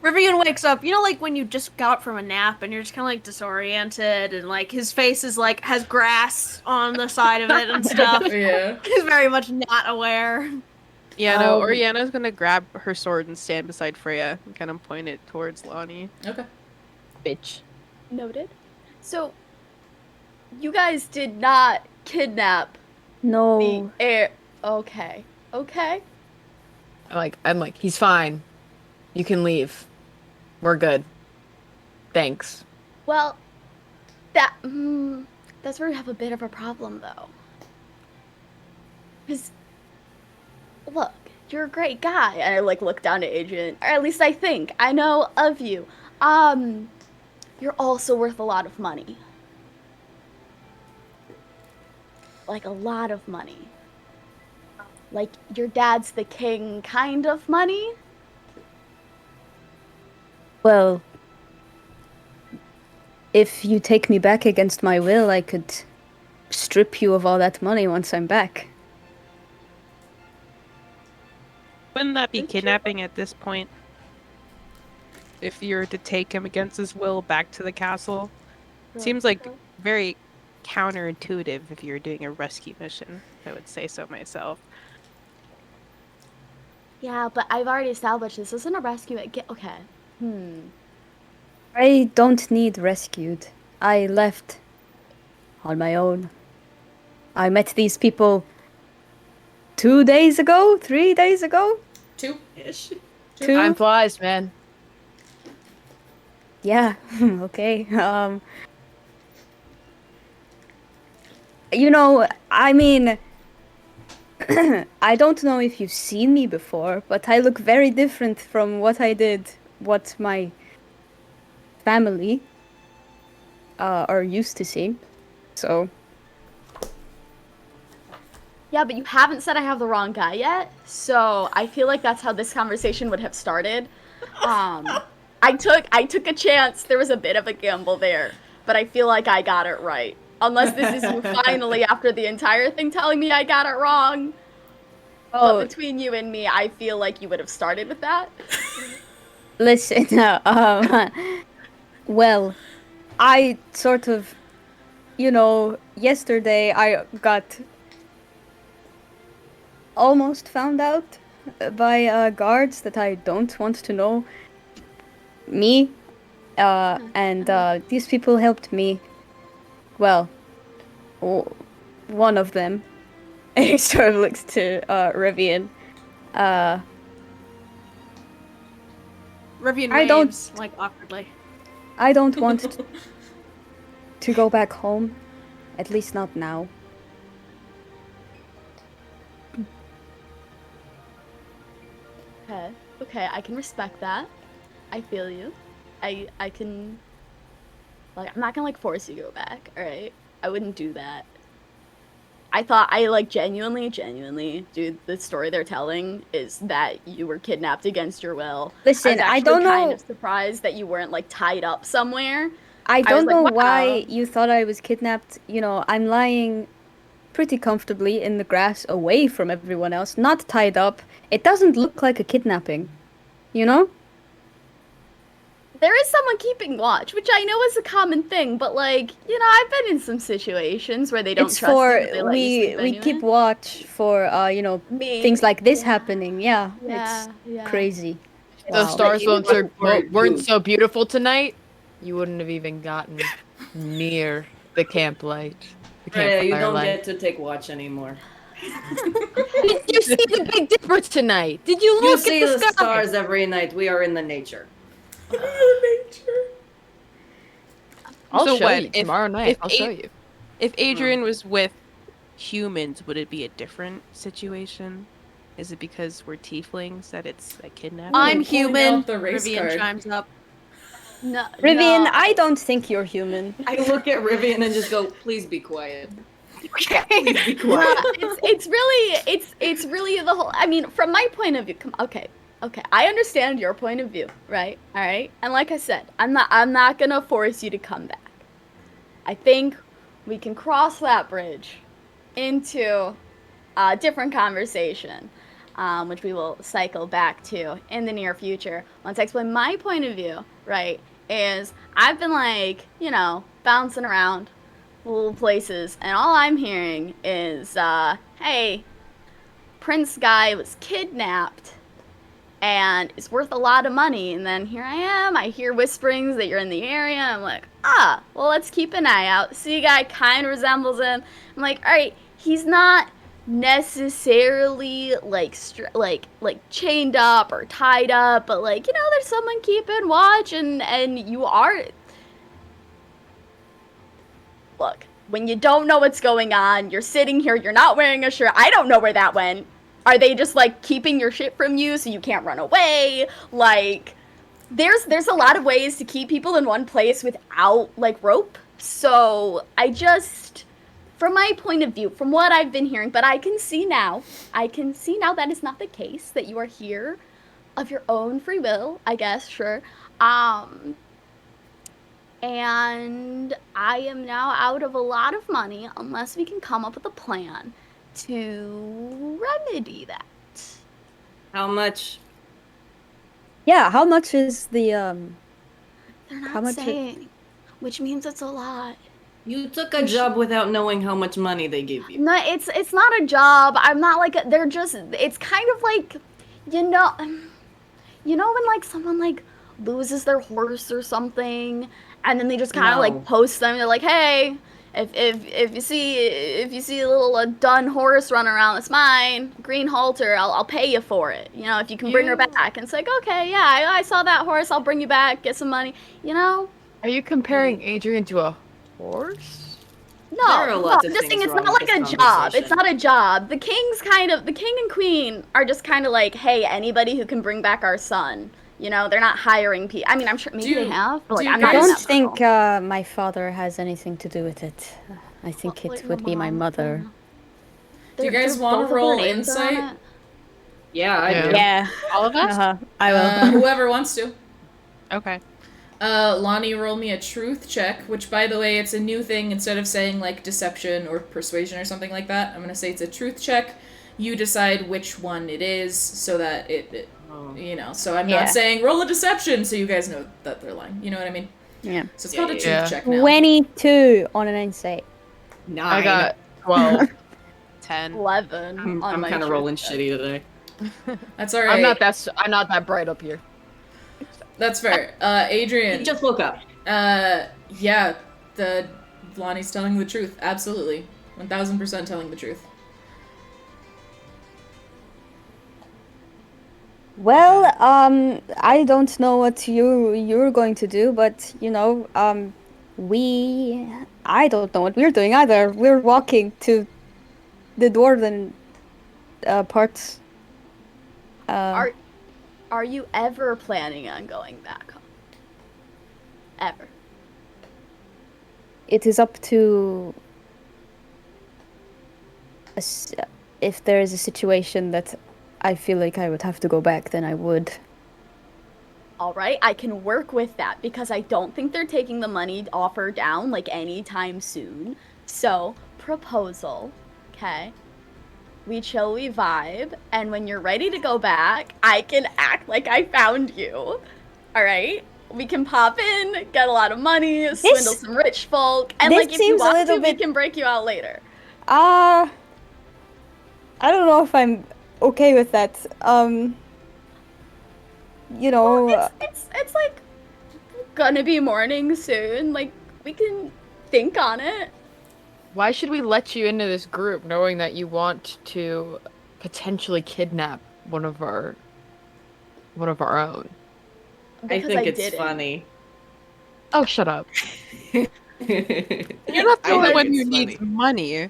Rivian wakes up, you know, like when you just got up from a nap and you're just kind of like disoriented, and like his face is like has grass on the side of it and stuff. Yeah. He's very much not aware. yeah, no. Oriana's gonna grab her sword and stand beside Freya and kind of point it towards Lonnie. Okay. Bitch. Noted. So, you guys did not kidnap No. the heir. Okay. I'm like, he's fine. You can leave. We're good. Thanks. Well, that's where we have a bit of a problem, though. Because, look, you're a great guy. And I, like, look down to Adrian. Or at least I think. I know of you. You're also worth a lot of money. Like, a lot of money. Like, your dad's the king kind of money. Well, if you take me back against my will, I could strip you of all that money once I'm back. Wouldn't that be kidnapping at this point? If you were to take him against his will back to the castle? Seems like very counterintuitive if you're doing a rescue mission. I would say so myself. Yeah, but I've already established this isn't a rescue. Okay. I don't need rescued. I left on my own. I met these people 2 days ago? 3 days ago? 2-ish. Two? Time flies, man. Yeah, okay. You know, I mean, I don't know if you've seen me before, but I look very different from what my family are used to seeing. So, Yeah, but you haven't said I have the wrong guy yet, so I feel like that's how this conversation would have started. I took a chance. There was a bit of a gamble there, but I feel like I got it right. Unless this is you finally, after the entire thing, telling me I got it wrong. But oh, between you and me, I feel like you would have started with that. listen, well, I sort of, yesterday I got almost found out by guards that I don't want to know me, and these people helped me. Well, one of them. He sort of looks to Rivian. Rivian I don't- waves, like, awkwardly. I don't want to go back home, at least not now. Okay, I can respect that. I feel you. I can, like, I'm not gonna, like, force you to go back, alright? I wouldn't do that. I like, genuinely, dude, the story they're telling is that you were kidnapped against your will. Listen, I I was don't actually kind know. of surprised that you weren't, like, tied up somewhere. I was don't like, know wow. why you thought I was kidnapped. I'm lying pretty comfortably in the grass away from everyone else, not tied up. It doesn't look like a kidnapping, you know? There is someone keeping watch, which I know is a common thing, but, like, I've been in some situations where they don't It's trust for you, but they let you sleep we anyway. keep watch for Me. things like this Yeah. happening. Yeah, Yeah, it's yeah. crazy. The Wow. stars But even weren't you- so beautiful tonight, you wouldn't have even gotten near the camp light. The Freya, you campfire don't light. get to take watch anymore. Did you see the Big Dipper tonight? Did you You look see at the, the sky? stars every night. We are in the nature. I'll So show what, you if- tomorrow night. if I'll eight- show you. If Adrian was with humans, would it be a different situation? Is it because we're tieflings that it's a kidnapping? I'm Point human. out the race Rivian card. chimes up. No, Rivian, no. I don't think you're human. I look at Rivian and just go, please be quiet. Okay. Please be No, quiet. it's really the whole. I mean, from my point of view, okay. I understand your point of view, right? All right. And like I said, I'm not gonna force you to come back. I think we can cross that bridge into a different conversation, which we will cycle back to in the near future. Once I explain my point of view, right, is I've been like, bouncing around little places, and all I'm hearing is, hey, Prince guy was kidnapped and is worth a lot of money. And then here I am, I hear whisperings that you're in the area. I'm like, well, let's keep an eye out. See, guy kind of resembles him. I'm like, all right, he's not necessarily like chained up or tied up, but like, there's someone keeping watch, and you are. Look, when you don't know what's going on, you're sitting here, you're not wearing a shirt. I don't know where that went. Are they just like keeping your shit from you so you can't run away? Like, there's a lot of ways to keep people in one place without like rope. So I just, from my point of view, from what I've been hearing, but I can see now that is not the case, that you are here of your own free will, I guess, sure. And I am now out of a lot of money unless we can come up with a plan to remedy that. How much? Yeah, how much is the They're How not much saying, which means it's a lot. You took a job without knowing how much money they give you. No, it's not a job. I'm not like they're just. It's kind of like, you know when like someone like loses their horse or something, and then they just kind of No. like post them. They're like, hey, if you see a little dun horse run around, it's mine. Green halter, I'll pay you for it. You know, if you can bring her back. And it's like, okay, yeah, I saw that horse. I'll bring you back. Get some money. You know. Are you comparing Adrian to a horse? No, There are a lot I'm of just saying things it's wrong not with like a this job. It's conversation. not a job. The king and queen are just kind of like, hey, anybody who can bring back our son. You know, they're not hiring people. I mean, I'm sure maybe they have, but like, do you I'm not I in guys- don't that think circle. my father has anything to do with it. I think Well, it your would be my mom, mother. yeah. Do you They're- guys they're want both to of their roll names are on insight? it. Yeah, I Yeah. do. Yeah. All of us? I will. Whoever wants to. Okay. Lonnie, roll me a truth check, which, by the way, it's a new thing. Instead of saying, like, deception or persuasion or something like that, I'm going to say it's a truth check. You decide which one it is so that it you know, so I'm Yeah. not saying roll a deception so you guys know that they're lying. You know what I mean? Yeah. So it's called a truth Yeah. check now. 22 on an insight. 9. I got 12. 10. 11 on I'm my kind of truth rolling check. shitty today. That's alright. I'm not that bright up here. That's fair. Adrian. He just woke up. Yeah, Lonnie's telling the truth. Absolutely. 1000% telling the truth. Well, I don't know what you're going to do, but you know, I don't know what we're doing either. We're walking to the dwarven parts. Are you ever planning on going back home? Ever? It is up to if there is a situation that I feel like I would have to go back, then I would. All right, I can work with that because I don't think they're taking the money offer down like anytime soon. So, proposal, okay? We chill, we vibe, and when you're ready to go back, I can act like I found you. All right? We can pop in, get a lot of money, swindle some rich folk, and this like if you seems a want little to, we bit- can break you out later. I don't know if I'm okay with that. You know, Well, it's like gonna be morning soon. Like we can think on it. Why should we let you into this group knowing that you want to potentially kidnap one of our own? I Because think it's didn't. funny. Oh, shut up. You're not the only one who needs money.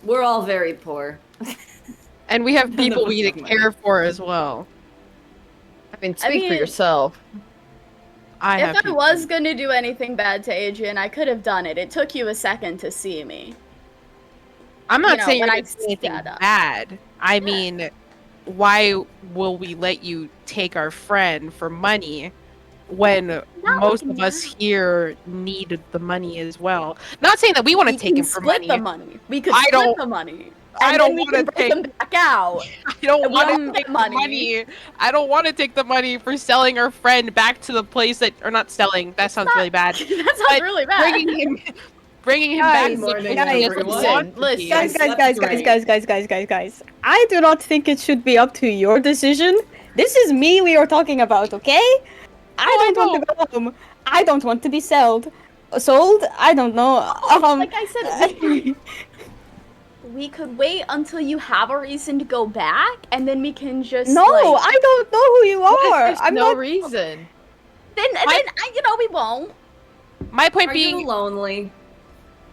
We're all very poor. And we have None people of us we need have to money. care for as well. I mean, speak for mean- yourself. If I was gonna do anything bad to Adrian, I could have done it. It took you a second to see me. I'm not you know, saying when you're I doing anything set up. bad. I mean, why will we let you take our friend for money when most looking of us here need the money as well? Not saying that we want to We take can him for split money. the money. We could I split don't- the money. I And don't then we wanna can break take- them back out. I don't We want all to get take the money. money. I don't want to take the money for selling our friend back to the place that, or not selling. That sounds really bad. that sounds But really bad. bringing him back Guys, to the morning, place that he everyone. doesn't want to Listen, be. Guys, guys. I do not think it should be up to your decision. This is me we are talking about, okay? I don't want to go home. I don't want to be sold. I don't know. Like I said, we could wait until you have a reason to go back, and then we can just no, like, I don't know who you are. There's I'm no not. reason. then you know we won't. My point Are being, you lonely?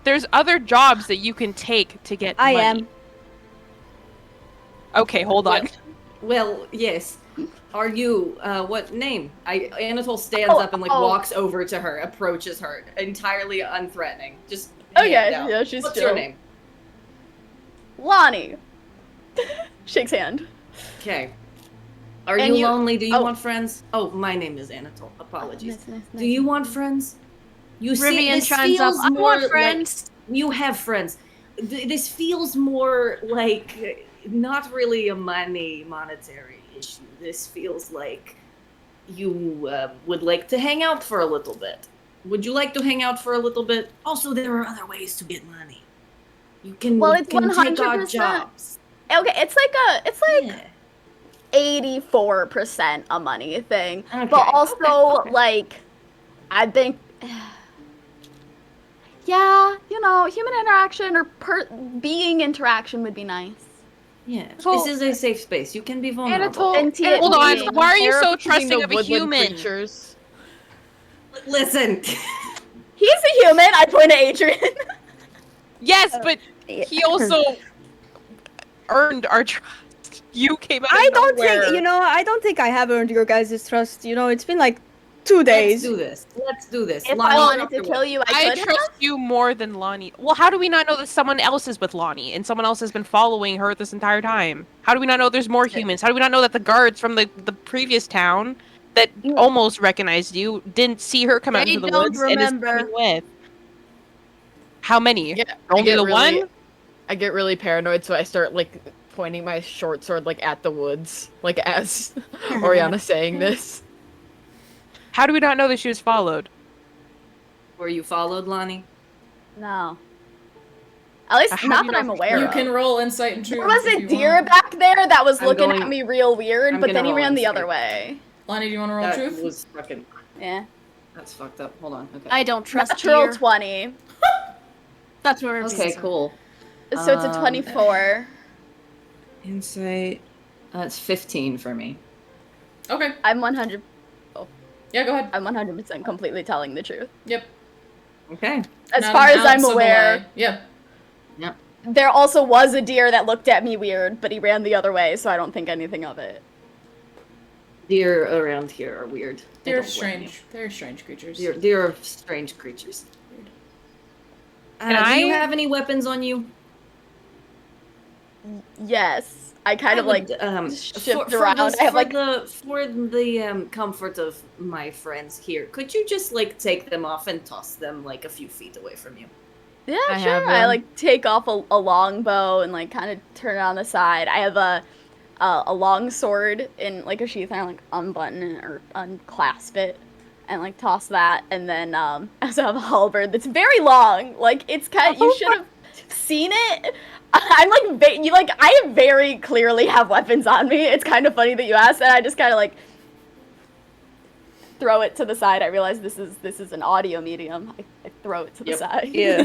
there's other jobs that you can take to get I money. am. Okay, hold on. Well, yes. Are you, what name? Anatole stands up and, like, walks over to her, approaches her, entirely unthreatening. Just Okay, hand out. yeah, she's What's chill. your name? Lonnie. Shakes hand. Okay. Are And you you- lonely? Do you oh. want friends? Oh, my name is Anatole. Apologies. Nice. Do you want friends? You see, Rivian this chimes up. feels I more want like friends. you have friends. This feels more like not really a monetary issue. This feels like you would like to hang out for a little bit. Would you like to hang out for a little bit? Also, there are other ways to get money. You can, Well, it's take odd 100%. jobs. Okay, it's like Yeah. 84% a money thing, Okay, but also okay. like I think Yeah, human interaction or being interaction would be nice. Yeah, Well- this is a safe space. You can be vulnerable. Anatole, Sentient Anatole, Hold on, being. why are you so terrorizing trusting the of a woodland human? creatures. Listen, He's a human. I point at Adrian. Yes, but Yeah. he also earned our trust. You came out of I don't nowhere. think, I don't think I have earned your guys' trust. It's been like 2 let's days. do this. Let's do this. If Lonnie, I wanted to after kill what? you, I I could trust you more than Lonnie. Well, how do we not know that someone else is with Lonnie and someone else has been following her this entire time? How do we not know there's more humans? How do we not know that the guards from the previous town that almost recognized you didn't see her come out They into the don't woods and is remember. coming with? How many? Yeah, Only the one? I get really paranoid, so I start like pointing my short sword like at the woods, like as Oriana's saying this. How do we not know that she was followed? Were you followed, Lonnie? No. At least How do not you that I'm know- aware You of. can roll insight and truth. There was if a you deer want. back there that was I'm looking going- at me real weird, I'm but then gonna he roll ran the insight. other way. Lonnie, do you want to roll That truth? was fucking. Yeah. That's fucked up. Hold on. Okay. I don't trust Natural deer. 20. That's where it's Okay, cool. So it's a 24. Insight. That's 15 for me. Okay. I'm 100. Yeah, go ahead. I'm 100% completely telling the truth. Yep. Okay. As Not far an as I'm ounce of a aware, lie. Yep. there also was a deer that looked at me weird, but he ran the other way, so I don't think anything of it. Deer around here are weird. I They're don't blame strange. They're strange creatures. you. Deer are strange creatures. Can Do you I- have any weapons on you? Yes. I kind of like shift for around. the- I have for like the comfort of my friends here, could you just like take them off and toss them like a few feet away from you? yeah, I sure. have I one. like take off a long bow and like kind of turn it on the side. I have a long sword in like a sheath, and I like unbutton it or unclasp it and like toss that, and then I also have a halberd that's very long. Like it's kind of, you should have seen it. I'm like I very clearly have weapons on me. It's kind of funny that you asked, and I just kind of like throw it to the side. I realize this is an audio medium. I throw it to the Yep. side. Yeah.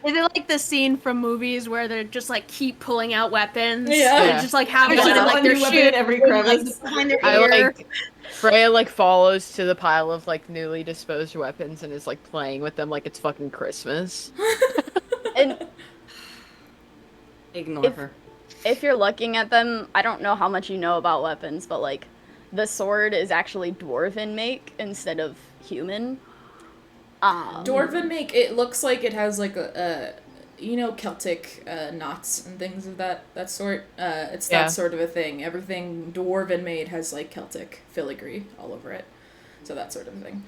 Is it like the scene from movies where they're just like keep pulling out weapons? Yeah. They just like have There's one just and like one they're new weapon shooting in every like, crevice. behind their I ear. like Freya like follows to the pile of like newly disposed weapons and is like playing with them like it's fucking Christmas. And Ignore her. if you're looking at them, I don't know how much you know about weapons, but like the sword is actually dwarven make instead of human. Dwarven make, it looks like it has like a Celtic knots and things of that sort. It's Yeah. that sort of a thing. Everything dwarven made has like Celtic filigree all over it. So that sort of thing.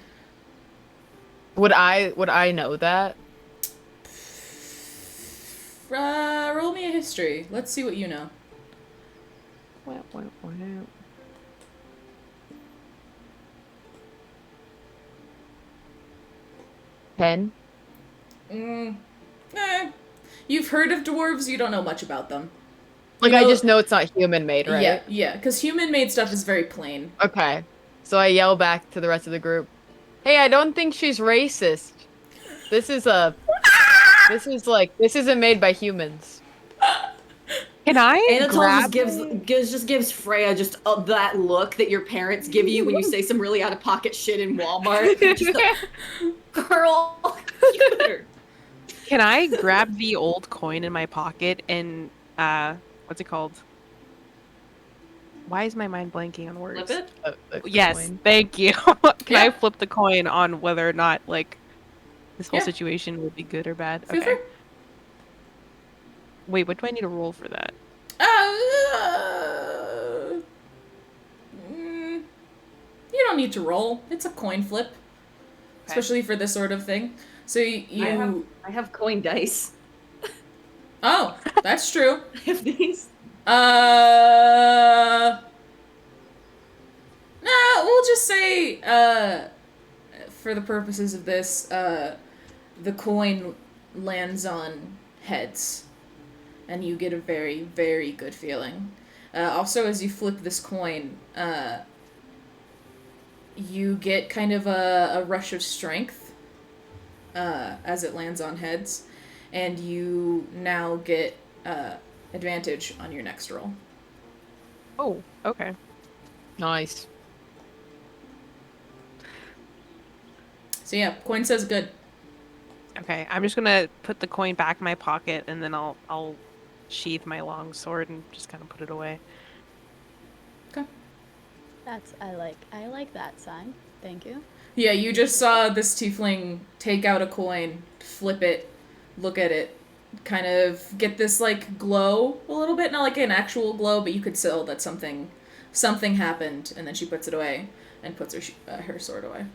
Would I know that? Roll me a history. Let's see what you know. 10? You've heard of dwarves, you don't know much about them. Like You I know- just know it's not human made, right? Yeah, because human-made stuff is very plain. Okay. So I yell back to the rest of the group, "Hey, I don't think she's racist. This isn't made by humans." Can I Anatole grab? just gives Freya just that look that your parents give you when you say some really out of pocket shit in Walmart. Just like, girl, Can I grab the old coin in my pocket and what's it called? Why is my mind blanking on words? flip it. Yes, Coin. thank you. Can Yeah. I flip the coin on whether or not like this whole Yeah. situation will be good or bad? Feel Okay. free. Wait, what do I need to roll for that? You don't need to roll. It's a coin flip. Especially for this sort of thing. So you... I have coin dice. Oh, that's true. I have these. Nah, we'll just say, for the purposes of this, the coin lands on heads. And you get a very, very good feeling. Also, as you flip this coin, you get kind of a rush of strength. as it lands on heads, and you now get advantage on your next roll. Oh, okay. Nice. So yeah, coin says good. Okay, I'm just gonna put the coin back in my pocket, and then I'll sheath my long sword and just kind of put it away. Okay. I like that sign. Thank you. Yeah, you just saw this tiefling take out a coin, flip it, look at it, kind of get this like glow a little bit, not like an actual glow, but you could tell that something happened, and then she puts it away and puts her sword away.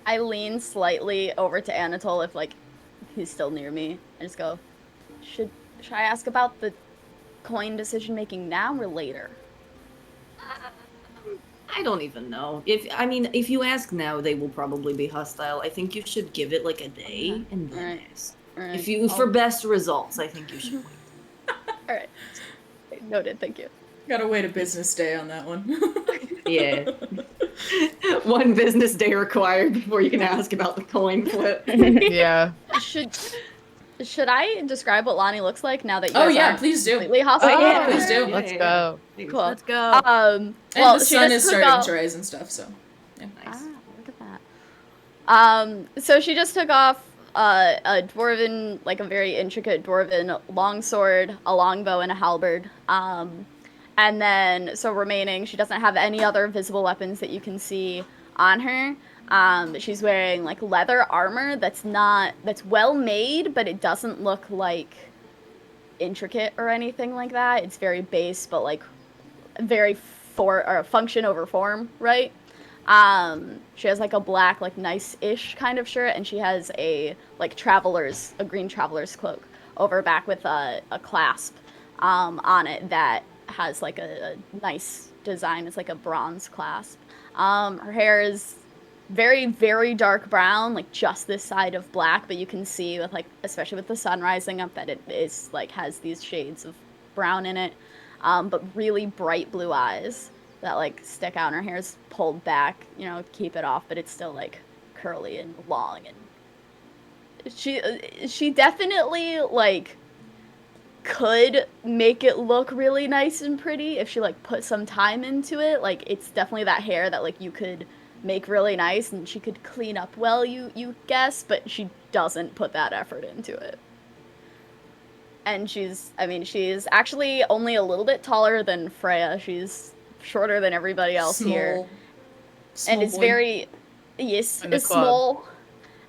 I lean slightly over to Anatole if like he's still near me. I just go, should I ask about the coin decision making now or later? I don't even know. If you ask now, they will probably be hostile. I think you should give it like a day and then ask. Alright. For best results, I think you should wait. Alright. Noted, thank you. Gotta wait a business day on that one. Yeah. 1 business day required before you can ask about the coin flip. Yeah. Should I describe what Lonnie looks like now that you Oh guys yeah, are please do. completely hostile? Oh, yeah, please do. Let's go. Cool. Let's go. And Well, the she sun just is took starting off- to rise and stuff, so yeah. Nice. Look at that. So she just took off a dwarven, like a very intricate dwarven longsword, a longbow, and a halberd. And then, so remaining, she doesn't have any other visible weapons that you can see on her. She's wearing like leather armor that's well made, but it doesn't look like intricate or anything like that. It's very base, but like very function over form, right? She has like a black, like nice-ish kind of shirt, and she has a like a green traveler's cloak over her back with a clasp on it that has like a nice design. It's like a bronze clasp. Her hair is very, very dark brown, like just this side of black, but you can see with like, especially with the sun rising up, that it is like has these shades of brown in it. But really bright blue eyes that like stick out, and her hair is pulled back, keep it off, but it's still like curly and long, and she definitely like could make it look really nice and pretty if she like put some time into it. Like it's definitely that hair that like you could make really nice and she could clean up well, you guess, but she doesn't put that effort into it. And she's actually only a little bit taller than Freya. She's shorter than everybody else here. And it's very, yes, it's small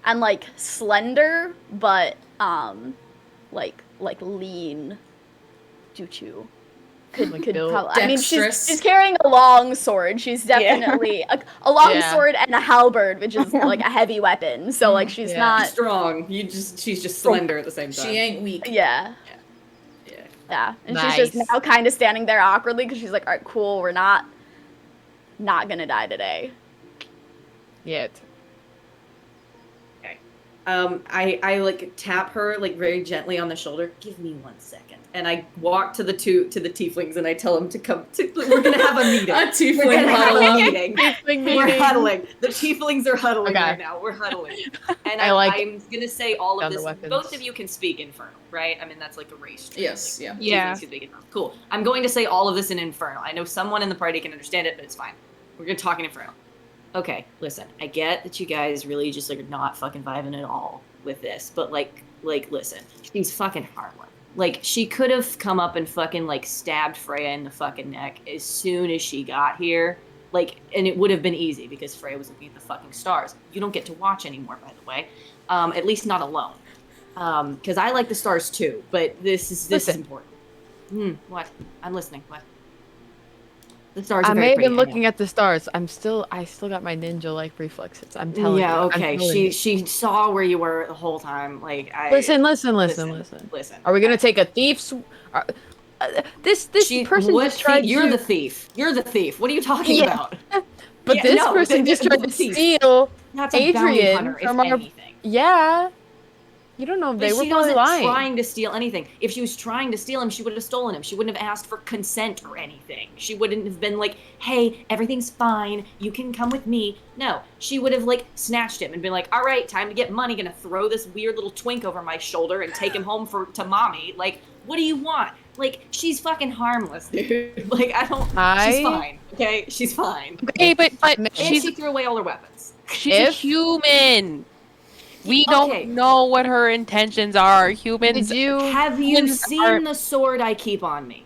and like slender, but like lean. Choo-choo. Could probably. She's carrying a long sword. She's definitely a long sword and a halberd, which is like a heavy weapon. So like she's not strong. She's just slender at the same time. She ain't weak. Yeah. And Nice. she's just now kind of standing there awkwardly because she's like, all right, cool, we're not gonna die today. Yet. Okay. I like tap her like very gently on the shoulder. Give me 1 second. And I walk to the tieflings and I tell them to come. We're gonna have a meeting. A tiefling huddling. We're huddling. The tieflings are huddling right now. We're huddling. And I'm gonna say all of this. Both of you can speak Infernal, right? I mean, that's like a race trait. Yes, like, yeah. Tieflings can speak Infernal. Cool. I'm going to say all of this in Infernal. I know someone in the party can understand it, but it's fine. We're gonna talk in Infernal. Okay, listen. I get that you guys really just like are not fucking vibing at all with this, but like listen. She's fucking Harlan. Like, she could have come up and fucking, like, stabbed Freya in the fucking neck as soon as she got here. Like, and it would have been easy because Freya was looking at the fucking stars. You don't get to watch anymore, by the way. At least not alone. Because I like the stars too, but this is important. What? I'm listening. What? The stars are I very may have pretty, been looking at the stars. I still got my ninja-like reflexes. I'm telling you. Yeah, okay. I'm telling you. She saw where you were the whole time. Like, Listen. Listen. Are we gonna take a thief's? This person just tried. You're the thief. You're the thief. What are you talking about? But this person just tried to steal That's a bounty Adrian hunter, if from our. anything. Yeah. You don't know if But they were she probably wasn't lying. trying to steal anything. If she was trying to steal him, she would have stolen him. She wouldn't have asked for consent or anything. She wouldn't have been like, hey, everything's fine. You can come with me. No, she would have like snatched him and been like, all right, time to get money. Gonna throw this weird little twink over my shoulder and take him home to mommy. Like, what do you want? Like, she's fucking harmless, dude. Like, she's fine. Okay, she's fine. Okay, but And she threw away all her weapons. she's a human. We don't know what her intentions are. Humans. Have you seen the sword I keep on me?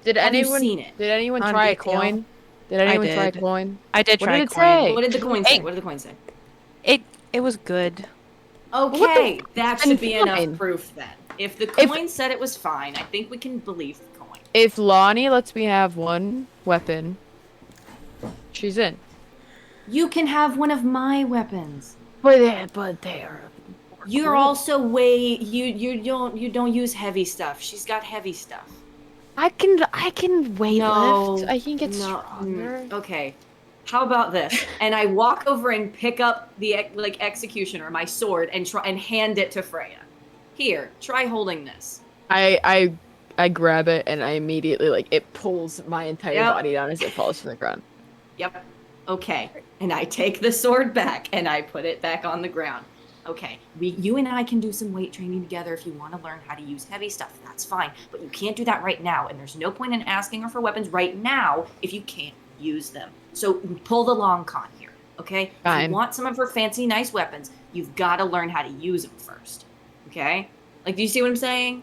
Did Have you anyone seen it? Did anyone On try a detail? coin? Did anyone try a did. coin? I did What try did it coin. say? What did the coin say? What did the coin say? It was good. Okay, that then should be fine. enough proof then. If the coin said it was fine, I think we can believe the coin. If Lonnie lets me have one weapon, she's in. You can have one of my weapons. But they're. You're also you don't use heavy stuff. She's got heavy stuff. I can weightlift. No, I can get no, stronger. Okay. How about this? And I walk over and pick up the executioner, my sword, and try and hand it to Freya. Here, try holding this. I grab it and I immediately it pulls my entire body down as it falls to the ground. Yep. Okay. And I take the sword back and I put it back on the ground. Okay, you and I can do some weight training together if you want to learn how to use heavy stuff. That's fine, but you can't do that right now, and there's no point in asking her for weapons right now if you can't use them. So pull the long con here, okay? If you want some of her fancy, nice weapons, you've got to learn how to use them first, okay? Like, do you see what I'm saying?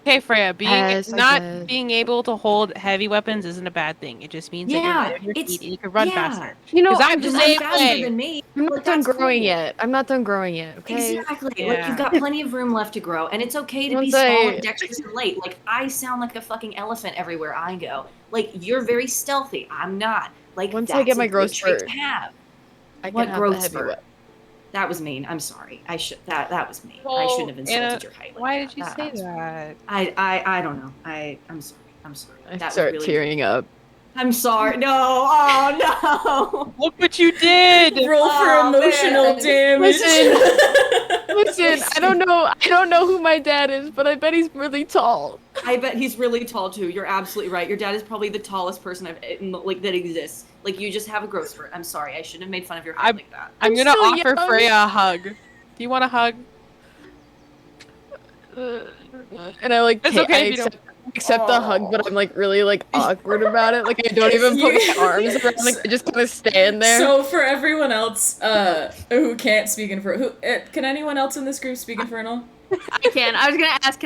Okay, Freya, Yes, not being able to hold heavy weapons isn't a bad thing. It just means that you're light on your feet and you can run faster. You know, Because I'm the same faster way. than me. I'm not done growing yet. I'm not done growing yet. Okay. Exactly. Yeah. Like, you've got plenty of room left to grow, and it's okay to be Once small I- and dexterous and late. Like, I sound like a fucking elephant everywhere I go. Like, you're very stealthy. I'm not. Like, Once I that's get my a growth good trait spurt, to have. I can What have growth the heavy spurt? weapon. That was mean. I'm sorry. That was mean. I Well, shouldn't have insulted Anna, your height. Like why that. did you That say was- that? I don't know. I'm sorry. I'm sorry. I That was start really tearing up. I'm sorry. No. Oh Look what you did! Roll for Oh, emotional man. damage. Listen, I don't know who my dad is, but I bet he's really tall. no. I bet he's really tall too. You're absolutely right. Your dad is probably the tallest person that exists. Like, you just have a growth spurt. I'm sorry. I shouldn't have made fun of your height like that. I'm gonna so offer young. Freya a hug. Do you want a hug? And I It's okay if you don't. accept the hug, but I'm really awkward about it. Like I don't even put my arms around. Like I just kind of stand there. So for everyone else who can't speak Infernal, can anyone else in this group speak Infernal? I can. I was gonna ask.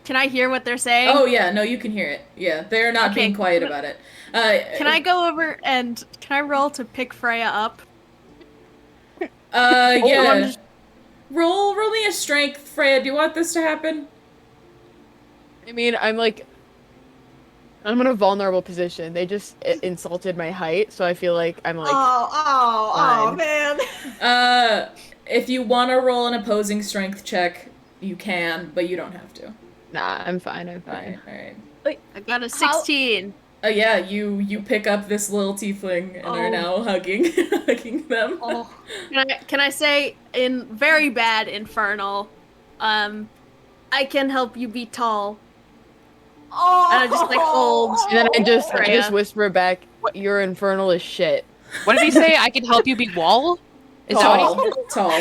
Can I hear what they're saying? Oh yeah, no, you can hear it. Yeah, they're not Okay. being quiet about it. Can I go over and can I roll to pick Freya up? Yeah. Roll me a strength, Freya. Do you want this to happen? I mean, I'm in a vulnerable position. They just insulted my height, so I feel like I'm Oh, fine. man. If you want to roll an opposing strength check, you can, but you don't have to. Nah, I'm fine. I'm fine. Alright. I got a 16. Yeah, you pick up this little tiefling and are now hugging them. Oh. Can I say in very bad Infernal, I can help you be tall. Oh. And I just hold. And then I just Freya. whisper back, "Your infernal is shit." What did he say? I can help you be wall? Is that what he Tall.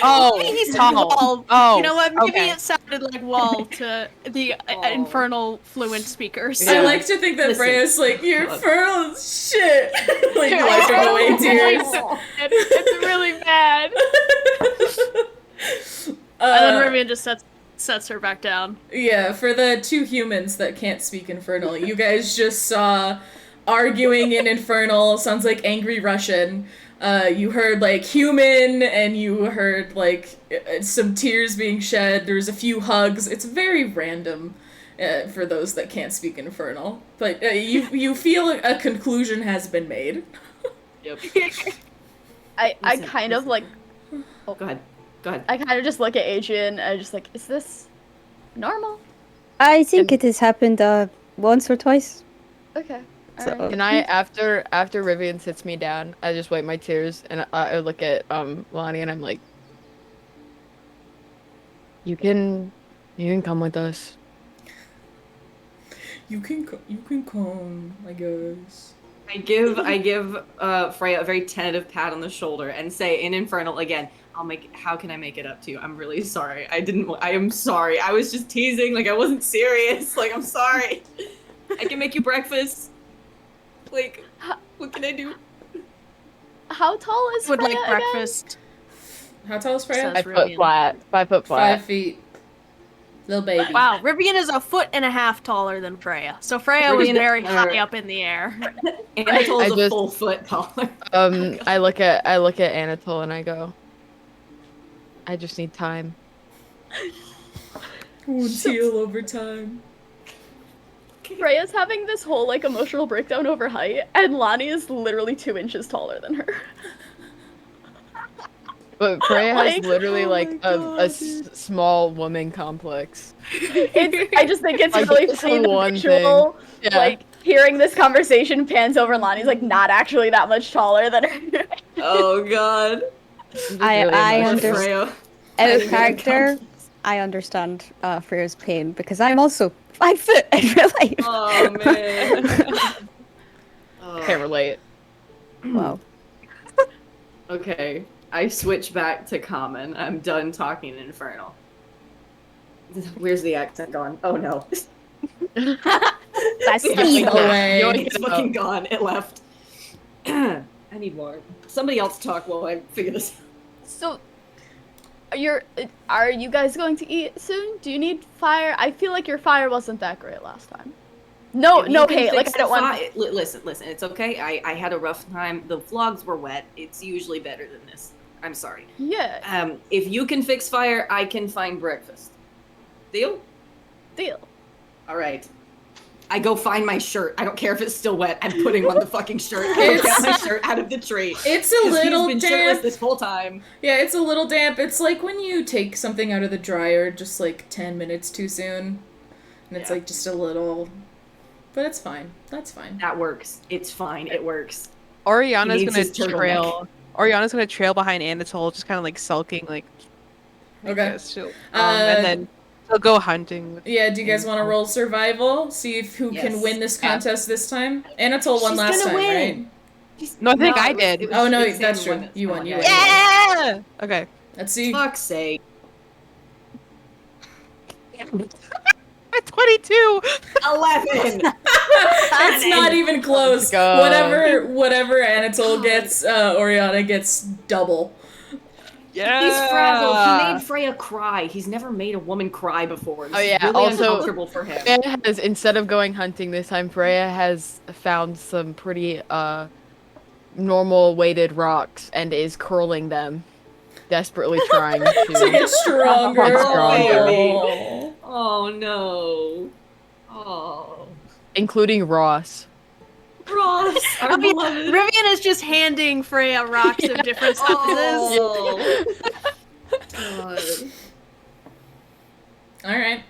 Oh, He said tall. wall. Oh, You know what? Maybe okay. it sounded like wall to the Infernal fluent speakers. I like to think that Listen. Freya's like, your infernal is shit. Like wiping away tears. It's really bad. And then Rivian just sets her back down. Yeah, for the two humans that can't speak Infernal, you guys just saw arguing in Infernal, sounds like angry Russian. You heard like human, and you heard like some tears being shed. There's a few hugs. It's very random for those that can't speak Infernal, but you feel a conclusion has been made. Yep. I kind of like. Go ahead. I kind of just look at Adrian and I'm just like, is this normal? I think it has happened once or twice. Okay. So- alright. And I, after Rivian sits me down, I just wipe my tears and I look at Lonnie and I'm like, You can come with us. You can come, I guess. I give Freya a very tentative pat on the shoulder and say in Infernal again, how can I make it up to you? I'm really sorry. I am sorry. I was just teasing, like I wasn't serious. Like I'm sorry. I can make you breakfast. Like, what can I do? How tall is Would Freya like again? breakfast. How tall is Freya? Says 5 foot Rivian. flat. 5 foot flat. 5 feet. Little baby. Wow, Rivian is 1.5 feet taller than Freya. So Freya was Rivian- very high up in the air. Anatole is I a just- full foot taller. I look at Anatole and I go, I just need time. Wounds heal over time. Freya's having this whole like emotional breakdown over height, and Lonnie is literally 2 inches taller than her. But Freya has Like, literally oh like my a God, small woman complex. I just think it's Like, really it's funny the the one visual, Yeah. like hearing this conversation pans over and Lonnie's like not actually that much taller than her. Oh god. I Poor understand. Freya. Out Tiny of man character, complex. I understand Freya's pain because I'm also 5 foot in real life. Oh man. Oh. Can't relate. Wow. Okay, I switch back to common. I'm done talking in Infernal. Where's the accent gone? Oh no. That's It's the No way. It's fucking gone. It left. I need more. Somebody else talk while I figure this out. So, are you guys going to eat soon? Do you need fire? I feel like your fire wasn't that great last time. No, If you no, can hey, like fix I don't the want. fi- Listen, it's okay. I had a rough time. The vlogs were wet. It's usually better than this. I'm sorry. Yeah, If you can fix fire, I can find breakfast. Deal? deal. All right. I go find my shirt. I don't care if it's still wet. I'm putting on the fucking shirt. I go get my shirt out of the tree. It's a 'Cause little he's been shirtless damp. this whole time. Yeah, it's a little damp. It's like when you take something out of the dryer just like 10 minutes too soon. And it's Yeah. like just a little. But it's fine. That's fine. That works. It's fine. It works. Oriana's He needs his gonna turtleneck. trail. Oriana's gonna trail behind Anatole, just kind of like sulking, like. I Okay. guess she'll- Uh, and then she'll go hunting. With Yeah, do you guys want to roll survival? See if who can Yes. win this contest this time? Anatole won She's last gonna time, win. right? No, I think I it was- did. it was- Oh, no, it was that's Sam true. that You won, won, you yeah. won. Yeah. Okay. Let's see. Fuck's sake. At 22. 11! It's not even close. Let's go. Whatever Anatole gets, Oriana gets double. Yeah. He's frazzled. He made Freya cry. He's never made a woman cry before. This Oh, yeah, is really also- uncomfortable for him. Freya has, instead of going hunting this time, Freya has found some pretty normal weighted rocks and is curling them, desperately trying To to. get stronger. Get stronger. Oh. Oh no. Oh. Including Ross. Ross, our beloved. Rivian is just handing Freya rocks of different sizes. Oh. God. Alright,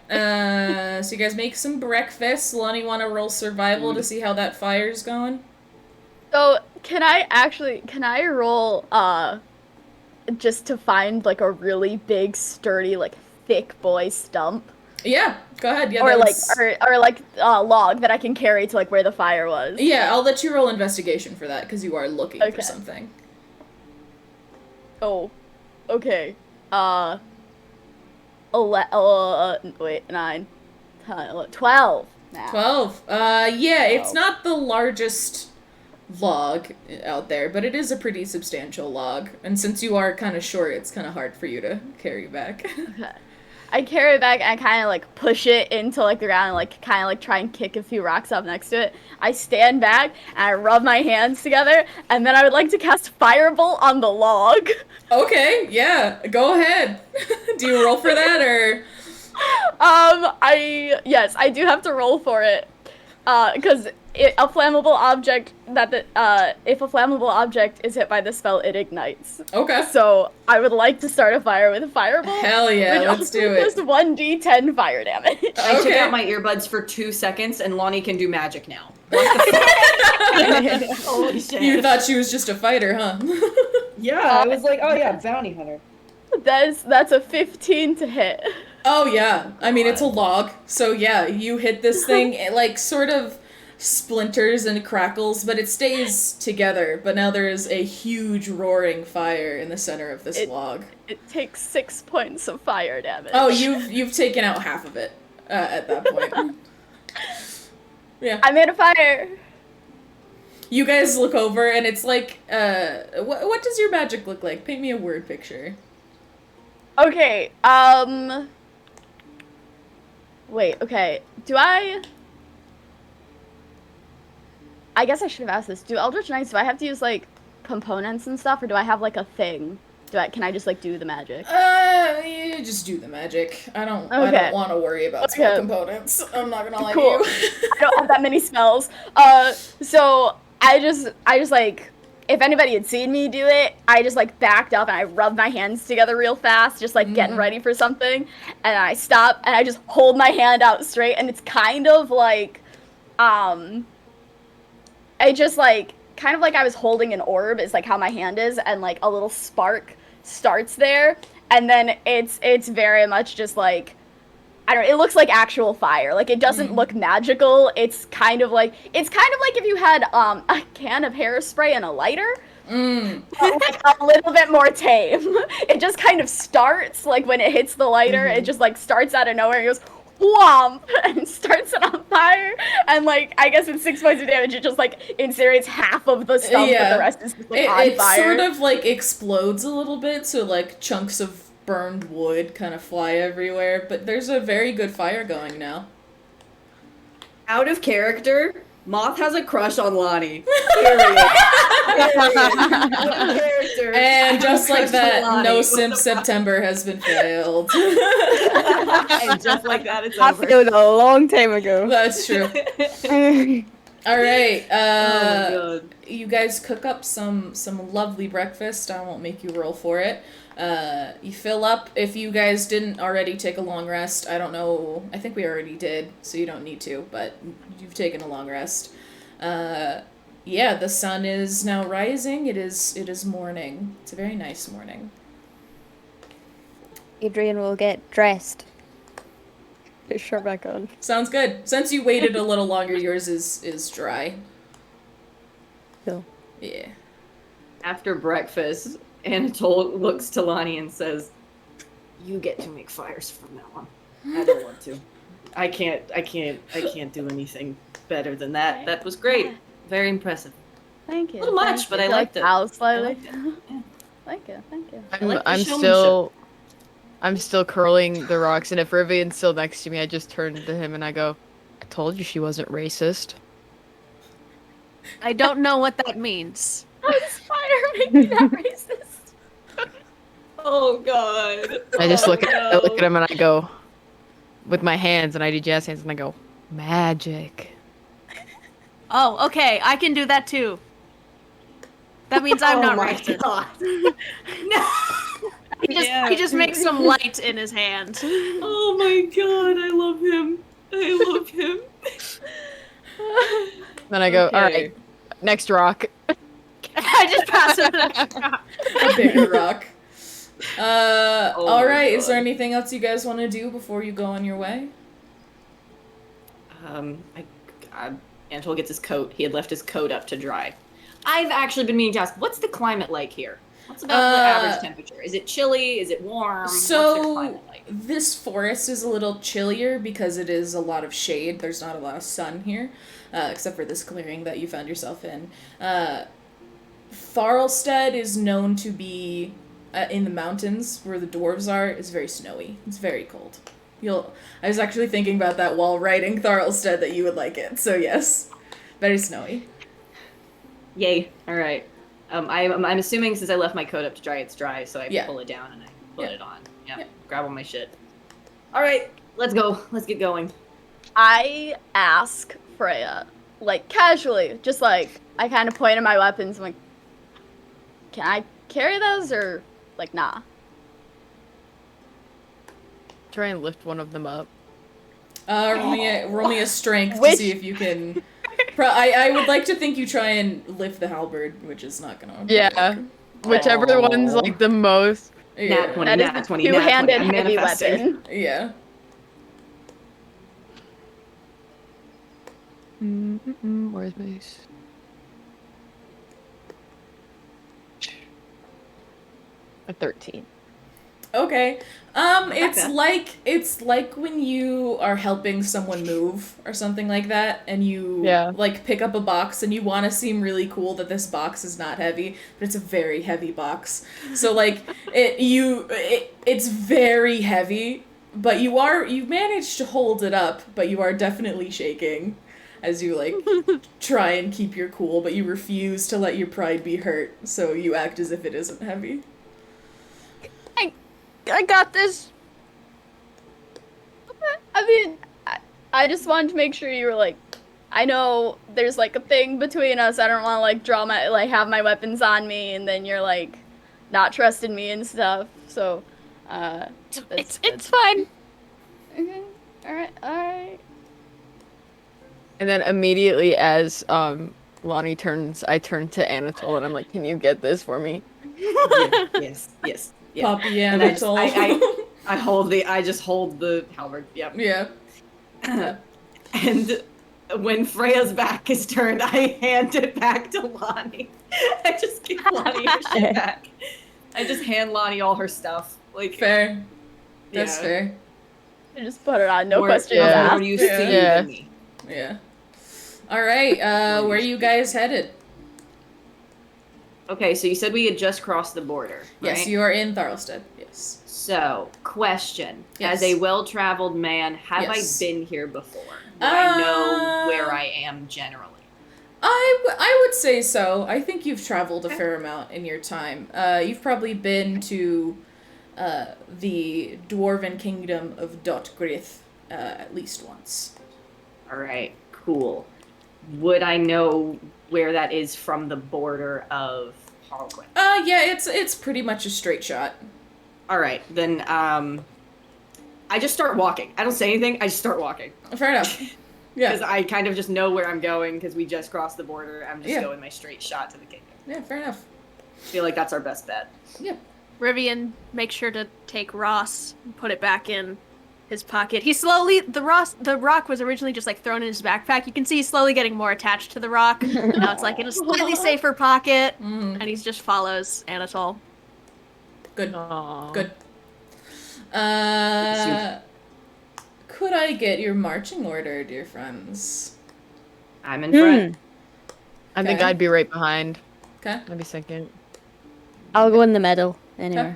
so you guys make some breakfast. Lonnie want to roll survival to see how that fire's going? So can I roll just to find like a really big, sturdy, like thick boy stump, Yeah, go ahead. Yeah, or like that's- or like log that I can carry to like where the fire was. Yeah, I'll let you roll investigation for that, because you are looking for Okay. something. Oh, okay. Wait, 9, 10, 11, 12. Now. 12. Yeah, it's not the largest log out there, but it is a pretty substantial log. And since you are kind of short, it's kind of hard for you to carry back. Okay. I carry it back and I kind of like push it into like the ground and like kind of like try and kick a few rocks up next to it. I stand back and I rub my hands together and then I would like to cast Firebolt on the log. Okay, yeah, go ahead. Do you roll for that, or? Yes, I do have to roll for it. Because if a flammable object is hit by the spell, it ignites. Okay. So I would like to start a fire with a Firebolt. Hell yeah, which let's also do it. does 1d10 fire damage. I took Okay. out my earbuds for 2 seconds, and Lonnie can do magic now. What the fuck? Holy shit. You thought she was just a fighter, huh? Yeah, I was like, oh yeah, bounty hunter. That's a 15 to hit. Oh yeah, I mean it's a log, so yeah, you hit this thing, it like sort of splinters and crackles, but it stays together. But now there is a huge roaring fire in the center of this log. It takes 6 points of fire damage. Oh, you've taken out half of it at that point. Yeah. I made a fire. You guys look over and it's like, what does your magic look like? Paint me a word picture. Okay, wait, okay. I guess I should have asked this. Do Eldritch Knights, do I have to use, like, components and stuff, or do I have, like, a thing? Can I just, like, do the magic? You just do the magic. I don't want to worry about spell components. I'm not gonna lie to you. I don't have that many spells. So I just, like, if anybody had seen me do it, I just, like, backed up and I rubbed my hands together real fast, just, like, getting ready for something. And I stop and I just hold my hand out straight, and it's kind of like, I just, like, kind of like I was holding an orb is, like, how my hand is, and, like, a little spark starts there, and then it's very much just, like, I don't know, it looks like actual fire. Like, it doesn't look magical. It's kind of like if you had, a can of hairspray and a lighter, but, like, a little bit more tame. It just kind of starts, like, when it hits the lighter, it just, like, starts out of nowhere, and goes, whomp, and starts it on fire, and, like, I guess with 6 points of damage, it just, like, incinerates half of the stuff, but the rest is just, like, on fire. It sort of, like, explodes a little bit, so, like, chunks of burned wood kind of fly everywhere, but there's a very good fire going now. Out of character, Moth has a crush on Lonnie. Period. Out of character. And just like that, no Simp September has been failed. And just like that, it's over. I failed a long time ago. That's true. Alright, oh my God. You guys cook up some lovely breakfast. I won't make you roll for it. You fill up. If you guys didn't already take a long rest, I don't know. I think we already did, so you don't need to, but you've taken a long rest. Yeah, the sun is now rising. It is morning. It's a very nice morning. Adrian will get dressed. Put his shirt back on. Sounds good. Since you waited a little longer, yours is dry. Cool. Yeah. After breakfast, Anatole looks to Lonnie and says, "You get to make fires from now on. I don't want to. I can't do anything better than that. That was great. Very impressive. Thank you. A little much, but I liked it. Bow slightly. Yeah. Thank you. I'm still curling the rocks, and if Rivian's still next to me, I just turn to him and I go, "I told you she wasn't racist." I don't know what that means. How does fire make me that racist? Oh God. I just look at him and I go, with my hands, and I do jazz hands, and I go, "Magic." Oh, okay, I can do that too. That means I'm not racist. God. No. He just makes some light in his hand. Oh my God, I love him. I love him. Then I go, "All right, next rock." I just pass him the next rock. A bigger rock. Alright, is there God. anything else you guys want to do before you go on your way? Anatole gets his coat. He had left his coat up to dry. I've actually been meaning to ask, what's the climate like here? What's about the average temperature? Is it chilly? Is it warm? What's the climate like? This forest is a little chillier because it is a lot of shade. There's not a lot of sun here, except for this clearing that you found yourself in. Tharlstead is known to be in the mountains where the dwarves are. It's very snowy. It's very cold. I was actually thinking about that while writing Tharlstead, that you would like it. So yes, very snowy. Yay! All right. I'm assuming since I left my coat up to dry, it's dry. So I pull it down and I put it on. Yeah. Grab all my shit. All right, let's go. Let's get going. I ask Freya, like, casually, just like, I kind of point at my weapons. I'm like, can I carry those, or like, nah? Try and lift one of them up. Roll me a strength Which- to see if you can. I would like to think you try and lift the halberd, which is not gonna. Yeah, whichever one's like the most. Nat 20, That is nat a 20, nat 20. two-handed I'm heavy manifesting. weapon. Yeah. Where's my... A 13. Okay. It's bad. like when you are helping someone move or something like that, and you Yeah. like pick up a box and you want to seem really cool that this box is not heavy, but it's a very heavy box. So like it's very heavy, but you manage to hold it up, but you are definitely shaking as you like try and keep your cool, but you refuse to let your pride be hurt, so you act as if it isn't heavy. I got this. I mean, I just wanted to make sure you were like, I know there's like a thing between us. I don't want to like draw my like have my weapons on me, and then you're like not trusting me and stuff. So, It's fine. okay. All right. And then immediately as Lonnie turns, I turn to Anatole and I'm like, "Can you get this for me?" Yes. Yeah. Poppy And Anatole. I just hold the halberd. Yep. Yeah. And when Freya's back is turned, I hand it back to Lonnie. I just give Lonnie her shit back. I just hand Lonnie all her stuff. Like Fair. That's yeah. fair. I just put it on. No More- questions yeah. More asked. you see Yeah. than me. Yeah. All right. Where are you guys headed? Okay, so you said we had just crossed the border, right? Yes, you are in Tharlstead. Yes. So, question. Yes. As a well-traveled man, have Yes. I been here before? Do I know where I am generally? I would say so. I think you've traveled a fair amount in your time. You've probably been to the dwarven kingdom of Dotgrith at least once. All right, cool. Would I know where that is from the border of Harlequin? Yeah, it's pretty much a straight shot. All right, then I just start walking. I don't say anything. I just start walking. Fair enough. Yeah. Because I kind of just know where I'm going because we just crossed the border. I'm just Yeah. going my straight shot to the kingdom. Yeah, fair enough. I feel like that's our best bet. Yeah. Rivian, make sure to take Ross and put it back in his pocket. He slowly the rock was originally just like thrown in his backpack. You can see he's slowly getting more attached to the rock. Now it's like in a slightly safer pocket, and he just follows Anatole. Good. Aww. Good. Could I get your marching order, dear friends? I'm in front. I think Okay. I'd be right behind. Okay. I'd be second. I'll go in the middle anyway.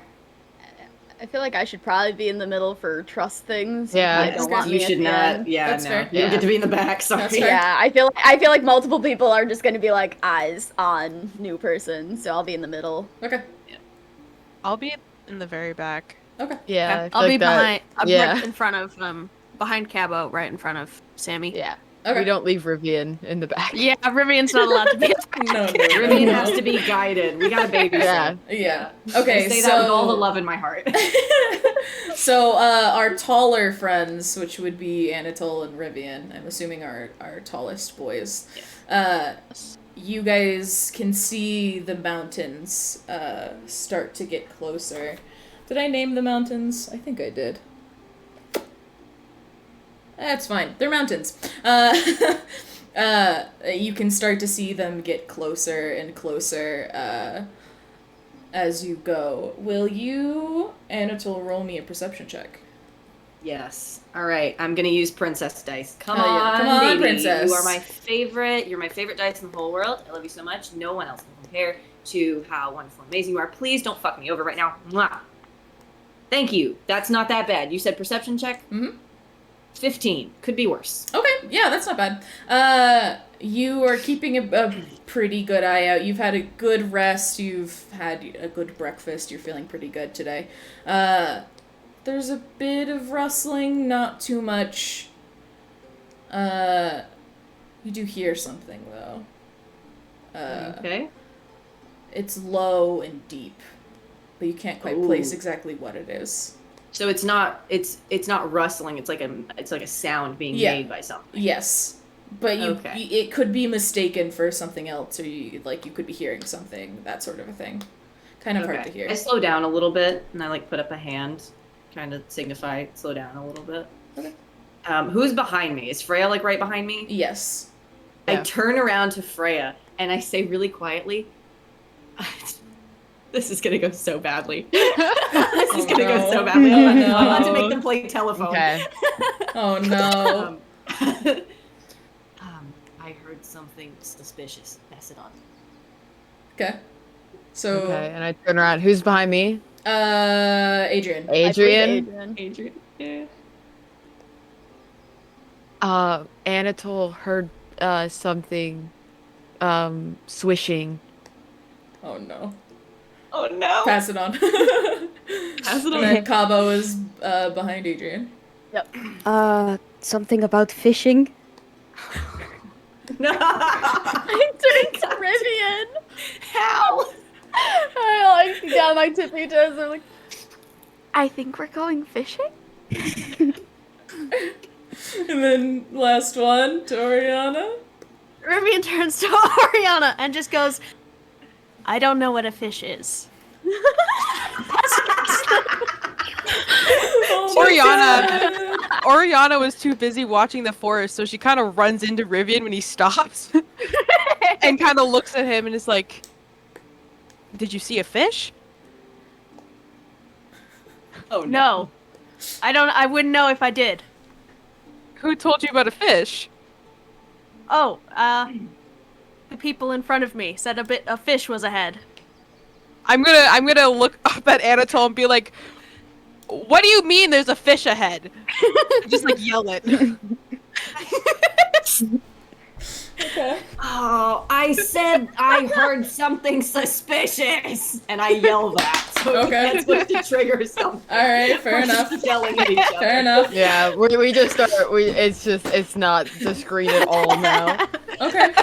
I feel like I should probably be in the middle for trust things. Yeah. I don't want You me at should the not. end. Yeah, That's no. fair. You don't Yeah. get to be in the back. Sorry. That's fair. Yeah, I feel like multiple people are just gonna be like eyes on new person, so I'll be in the middle. Okay. I'll be in the very back. Okay. Yeah. I feel I'll like be that- behind. I'm yeah. right in front of behind Cabo, right in front of Sammy. Yeah. Okay. We don't leave Rivian in the back. Yeah, Rivian's not allowed to be. No. Rivian has to be guided. We gotta babysit. Yeah. Yeah. I Okay. say so that with all the love in my heart. So our taller friends, which would be Anatole and Rivian, I'm assuming our tallest boys. You guys can see the mountains start to get closer. Did I name the mountains? I think I did. That's fine. They're mountains. You can start to see them get closer and closer as you go. Will you, Anatole, roll me a perception check? Yes. All right. I'm gonna use princess dice. Come Hell yeah. on, Come on, baby. princess. You are my favorite. You're my favorite dice in the whole world. I love you so much. No one else can compare to how wonderful and amazing you are. Please don't fuck me over right now. Mwah. Thank you. That's not that bad. You said perception check? Mm-hmm. 15. Could be worse. Okay, yeah, that's not bad. You are keeping a pretty good eye out. You've had a good rest. You've had a good breakfast. You're feeling pretty good today. There's a bit of rustling, not too much. You do hear something, though. Okay. It's low and deep, but you can't quite place exactly what it is. So it's not rustling. It's like a sound being Yeah. made by something. Yes, but Okay. it could be mistaken for something else, or you could be hearing something, that sort of a thing. Kind of hard to hear. I slow down a little bit, and I like put up a hand, trying to signify slow down a little bit. Okay. Who's behind me? Is Freya like right behind me? Yes. I Yeah. turn around to Freya and I say really quietly, "This is gonna go so badly. This is gonna go so badly. I'm about to make them play telephone." Okay. Oh no. I heard something suspicious. Pass it on. Okay. So, Okay, and I turn around. Who's behind me? Adrian. Adrian. Adrian. Yeah. Anatole heard something swishing. Oh no. Oh no. Pass it on. Pass it And on. then Cabo is behind Adrian. Something about fishing. No. I turned to Rivian. How? I like got my tippy toes. I'm like, I think we're going fishing. And then last one to Oriana. Rivian turns to Oriana and just goes, I don't know what a fish is. Oh my Oriana. God. Oriana was too busy watching the forest, so she kind of runs into Rivian when he stops and kind of looks at him and is like, "Did you see a fish?" Oh No. I wouldn't know if I did. Who told you about a fish? Oh, the people in front of me said a fish was ahead. I'm gonna look up at Anatole and be like, "What do you mean there's a fish ahead?" Just like yell it. Okay. Oh, I said I heard something suspicious, and I yell that. So Okay. that's supposed to trigger something. All right. Fair We're enough. just yelling at each other. Fair enough. Yeah, we just start. It's not discreet at all now. Okay.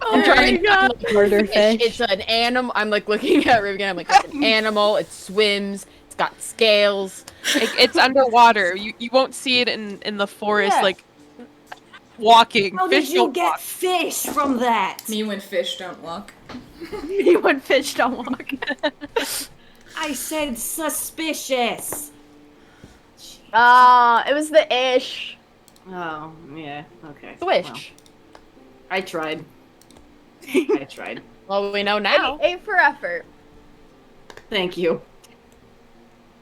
I'm trying to Murder fish. It's an animal. I'm like looking at Rivian. I'm like, it's an animal. It swims. It's got scales. It's underwater. You won't see it in the forest Yeah. like walking. How Fish did you don't get walk. fish from that? Me when fish don't walk. Me when fish don't walk. I said suspicious. It was the ish. Oh, yeah, okay. Swish. Well, I tried. I tried. Well, we know now. A for effort. Thank you.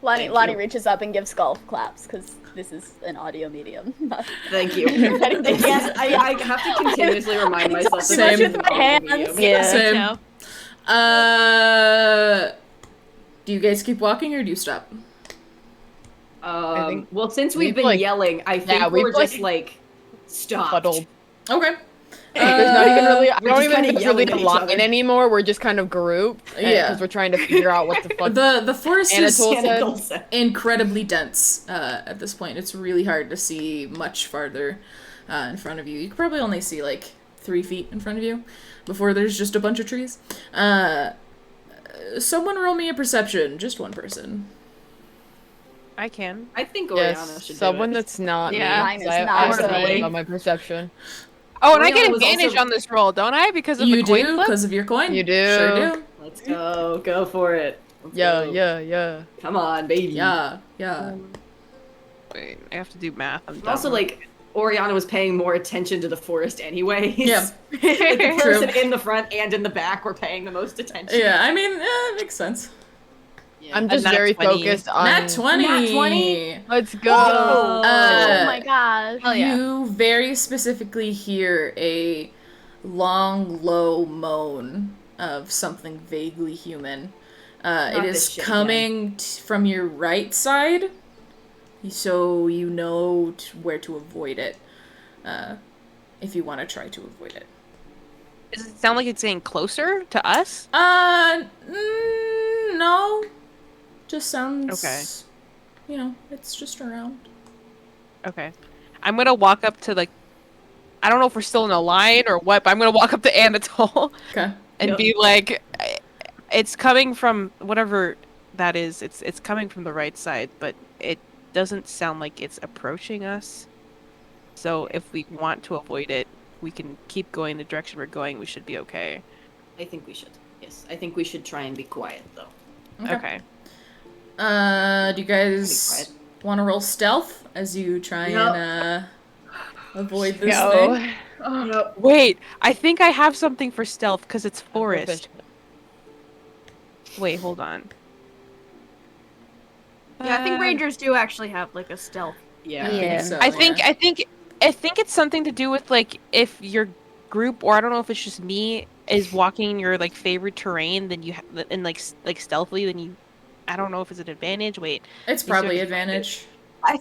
Thank Lonnie you. reaches up and gives golf claps because this is an audio medium. Thank you. Yes, I have to continuously remind myself that Same. this is With an my audio hands. medium. Same. No. Do you guys keep walking or do you stop? think Well, since we've, we've been like- yelling, I think yeah, we've, we're just like, like stopped. Huddled. Okay. There's not even really. I we're don't just even kinda think there's really yelling a at each line other. anymore. We're just kind of grouped. Yeah. Because we're trying to figure out what the fuck. The forest is Anatole said. Anatole said. incredibly dense at this point. It's really hard to see much farther in front of you. You could probably only see like 3 feet in front of you before there's just a bunch of trees. Someone roll me a perception. Just one person. I can. I think Oriana Yes, should someone do it. that's not Yeah. me. Mine is 'cause I not have me. on my perception. Oh, and I Oriana get was advantage also- on this roll, don't I? Because of You the coin do flip? because of your coin. You do. Sure do. Let's go. Go for it. Let's Yeah, go. yeah. Come on, baby. Yeah. Yeah. Wait, I have to do math. I'm And dumb. also, like, Oriana was paying more attention to the forest anyways. Yeah. Like, the True. person in the front and in the back were paying the most attention. Yeah. I mean, it makes sense. Yeah. I'm just nat very 20. focused on. Nat 20. Nat 20? Let's go. Oh my gosh. Hell yeah. You very specifically hear a long, low moan of something vaguely human. It Not is this shit coming from your right side, so you know where to avoid it. If you want to try to avoid it. Does it sound like it's getting closer to us? No. Just sounds. Okay. You know, it's just around. Okay. I'm gonna walk up to like, I don't know if we're still in a line or what, but I'm gonna walk up to Anatole Okay. and Yep. be like, it's coming from whatever that is. It's coming from the right side, but it doesn't sound like it's approaching us. So if we want to avoid it, we can keep going the direction we're going. We should be okay. I think we should. Yes, I think we should try and be quiet, though. Okay. Do you guys want to roll stealth as you try and avoid this thing? Wait, I think I have something for stealth because it's forest. Wait, hold on. Yeah, I think rangers do actually have like a stealth. Yeah. I think it's something to do with like if your group, or I don't know if it's just me, is walking your like favorite terrain, then you and like stealthily, then you. I don't know if it's an advantage. Wait, It's probably advantage. I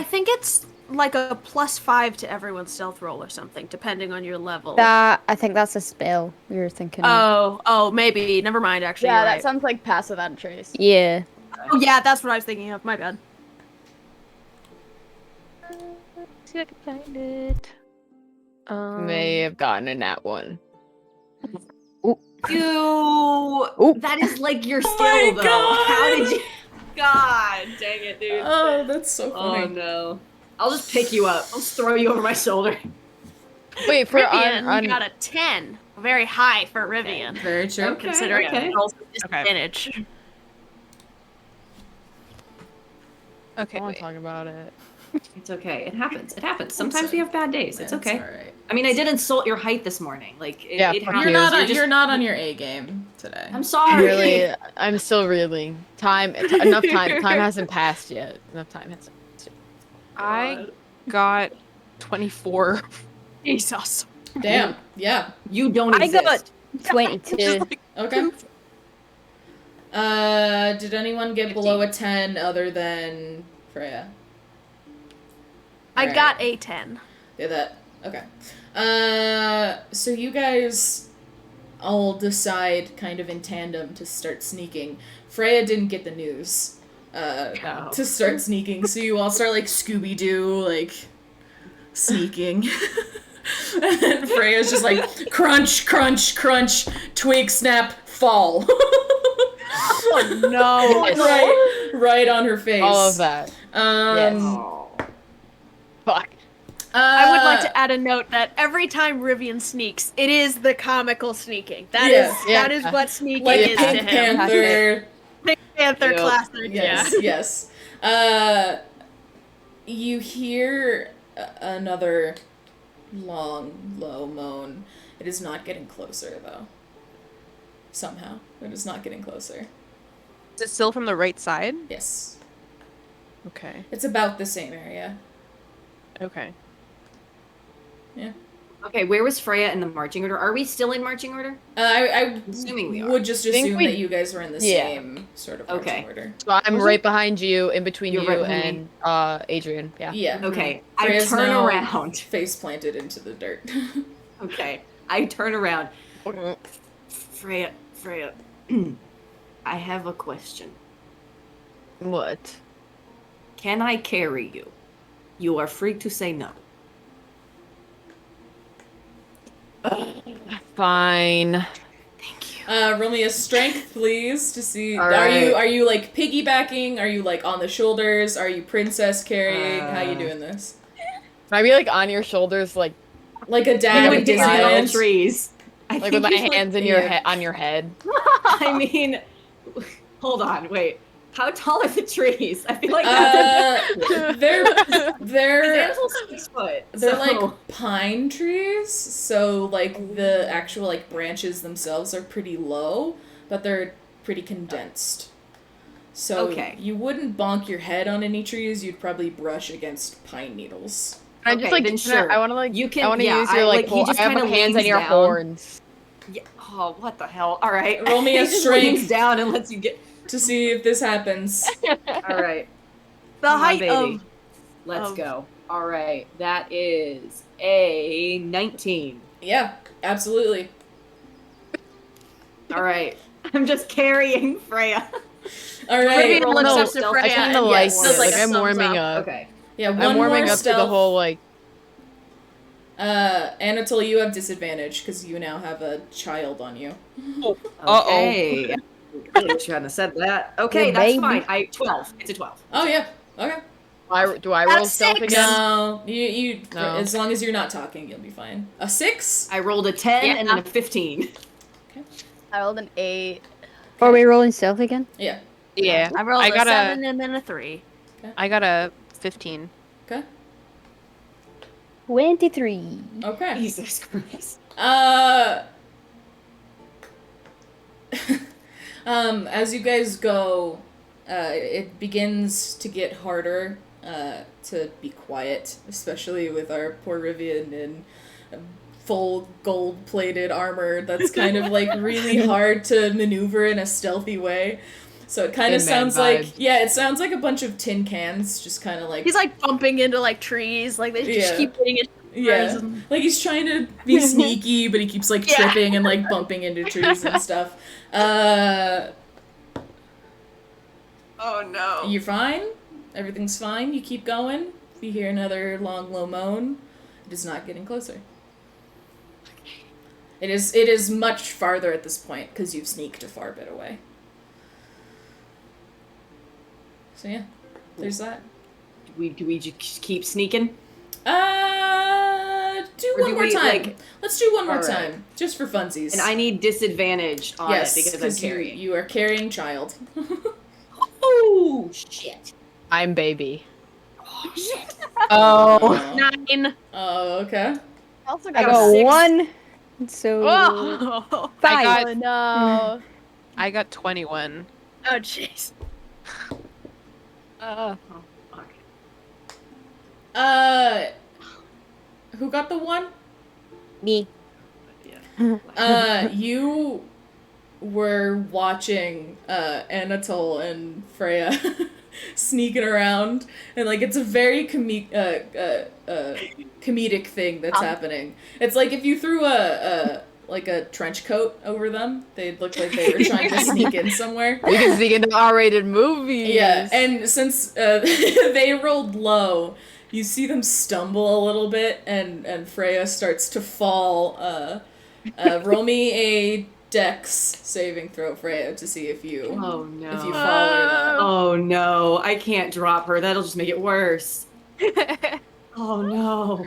think it's like a +5 to everyone's stealth roll or something, depending on your level. I think that's a spell you're thinking of. Oh, maybe. Never mind. Actually, Yeah, you're that right. sounds like pass without trace. Yeah. Oh, yeah, that's what I was thinking of. My bad. see if I can find it. May have gotten a nat 1. That is like your skill, though. God. How did you? God dang it, dude. Oh, that's so funny. Oh no. I'll just pick you up. I'll just throw you over my shoulder. Wait, for Rivian got a 10. Very high for Rivian. Very true. Okay. Considering okay. it rolls with disadvantage. I Okay, want wait. to talk about it. It's okay. It happens. It happens. Sometimes we have bad days. It's okay. All right. I mean, I did insult your height this morning. Like, it, Yeah, it fuck happens. you. You're not on your A game today. I'm sorry. Really, I'm still reeling. Enough time. Time hasn't passed yet. Enough time hasn't passed yet. I got 24. Jesus. Damn. Yeah. You don't I exist. got 22. Okay. Did anyone get below a 10 other than Freya? I Alright. got a 10. Yeah, that. Okay. So you guys all decide kind of in tandem to start sneaking. Freya didn't get the news to start sneaking, so you all start like Scooby-Doo, like sneaking. And then Freya's just like crunch, crunch, crunch, twig snap, fall. Oh no. right on her face. All of that. Yes. Oh. Fuck. I would like to add a note that every time Rivian sneaks, it is the comical sneaking. That is what sneaking like is to Pink him. Panther. Pink Panther Yep. classic. Yes. You hear another long, low moan. It is not getting closer, though. Somehow. It is not getting closer. Is it still from the right side? Yes. Okay. It's about the same area. Okay. Yeah. Okay, where was Freya in the marching order? Are we still in marching order? I Assuming we are. would just Think assume we- that you guys were in the Yeah. same sort of marching Okay. order. So I'm right behind you, in between You're you right behind and Adrian. Yeah. Yeah. Okay, Freya's I turn now around. face planted into the dirt. Okay, I turn around. Freya, I have a question. What? Can I carry you? You are free to say no. Fine. Roll me a strength, please, to see. All Are right. you like piggybacking? Are you like on the shoulders? Are you princess carrying? How you doing this? Can I be like on your shoulders, like Like a dad Like with a Disney on Disneyland? the trees. I with think my you should- hands in your yeah. head on your head? I mean, hold on, wait. How tall are the trees? I feel like that's They're Ansel's 6 foot. they're so- like pine trees, so like the actual like branches themselves are pretty low, but they're pretty condensed. So Okay. you wouldn't bonk your head on any trees. You'd probably brush against pine needles. Can I Okay, just like then can I- sure. I want to like You can- I want to yeah, use your I- like like, he whole, just I have my kinda hands on leans your down. horns. Yeah. Oh, what the hell? All right. Roll me a He just strength. leans down and lets you get. To see if this happens. All right. The Come on, height baby. of Let's of- go. All right. That is a 19. Yeah, absolutely. All right. I'm just carrying Freya. All right. Rivian looks no, up to stealth Freya I kind and of yes, like does it. like Like a I'm thumbs warming up. up. Okay. Yeah, I'm one warming more up stealth. to the whole like. Anatole, you have disadvantage because you now have a child on you. Okay. I really wish you hadn't said that. Okay, Your that's baby. fine. 12. It's a 12. Oh yeah. Okay. Do I roll That's stealth 6. again? No, you No. as long as you're not talking, you'll be fine. A 6? I rolled a 10 Yeah. and then a 15. I rolled an 8. Are we rolling stealth again? Yeah. Yeah. I rolled I a got 7 and then a 3. I got a 15. Okay. 23. Okay. Jesus Christ. As you guys go, it begins to get harder to be quiet, especially with our poor Rivian in full gold-plated armor. That's kind of like really hard to maneuver in a stealthy way. So it kind of Tin Man sounds like, vibes. yeah, it sounds like a bunch of tin cans, just kind of like, He's like bumping into like trees, like they just Yeah. keep hitting his yeah, shoulders and- like he's trying to be sneaky, but he keeps like Yeah. tripping and like bumping into trees and stuff. Oh no. You're fine. Everything's fine. You keep going. If you hear another long, low moan, it is not getting closer. It is much farther at this point because you've sneaked a far bit away. So yeah, there's that. Do we just keep sneaking? Do Or one do more we, time. like- Let's do one more Alright. time, just for funsies. And I need disadvantage on yes, it because I'm you, carrying. you are carrying child. Oh shit. I'm baby. Oh shit. Oh. 9. Oh, okay. I also I got, got a 6. 1. So Oh, 5. Oh no. I got 21. oh jeez. Oh fuck. Who got the one? Me. You were watching Anatole and Freya sneaking around, and like it's a very comedic thing that's happening. It's like if you threw a trench coat over them, they'd look like they were trying to sneak in somewhere. We can sneak into R-rated movies. Yeah, and since they rolled low, you see them stumble a little bit, and Freya starts to fall. Roll me a Dex saving throw, Freya, to see if you Oh no. if you fall or not. Oh no, I can't drop her. That'll just make it worse. Oh no.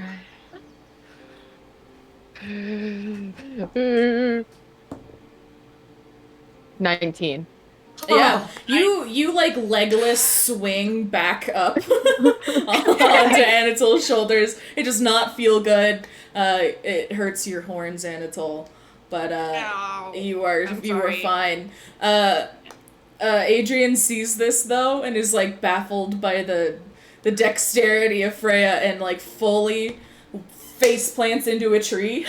Mm. 19. Yeah, you like legless swing back up onto Anatole's shoulders. It does not feel good. It hurts your horns, Anatole, but you are fine. Adrian sees this though and is like baffled by the dexterity of Freya and like fully face plants into a tree.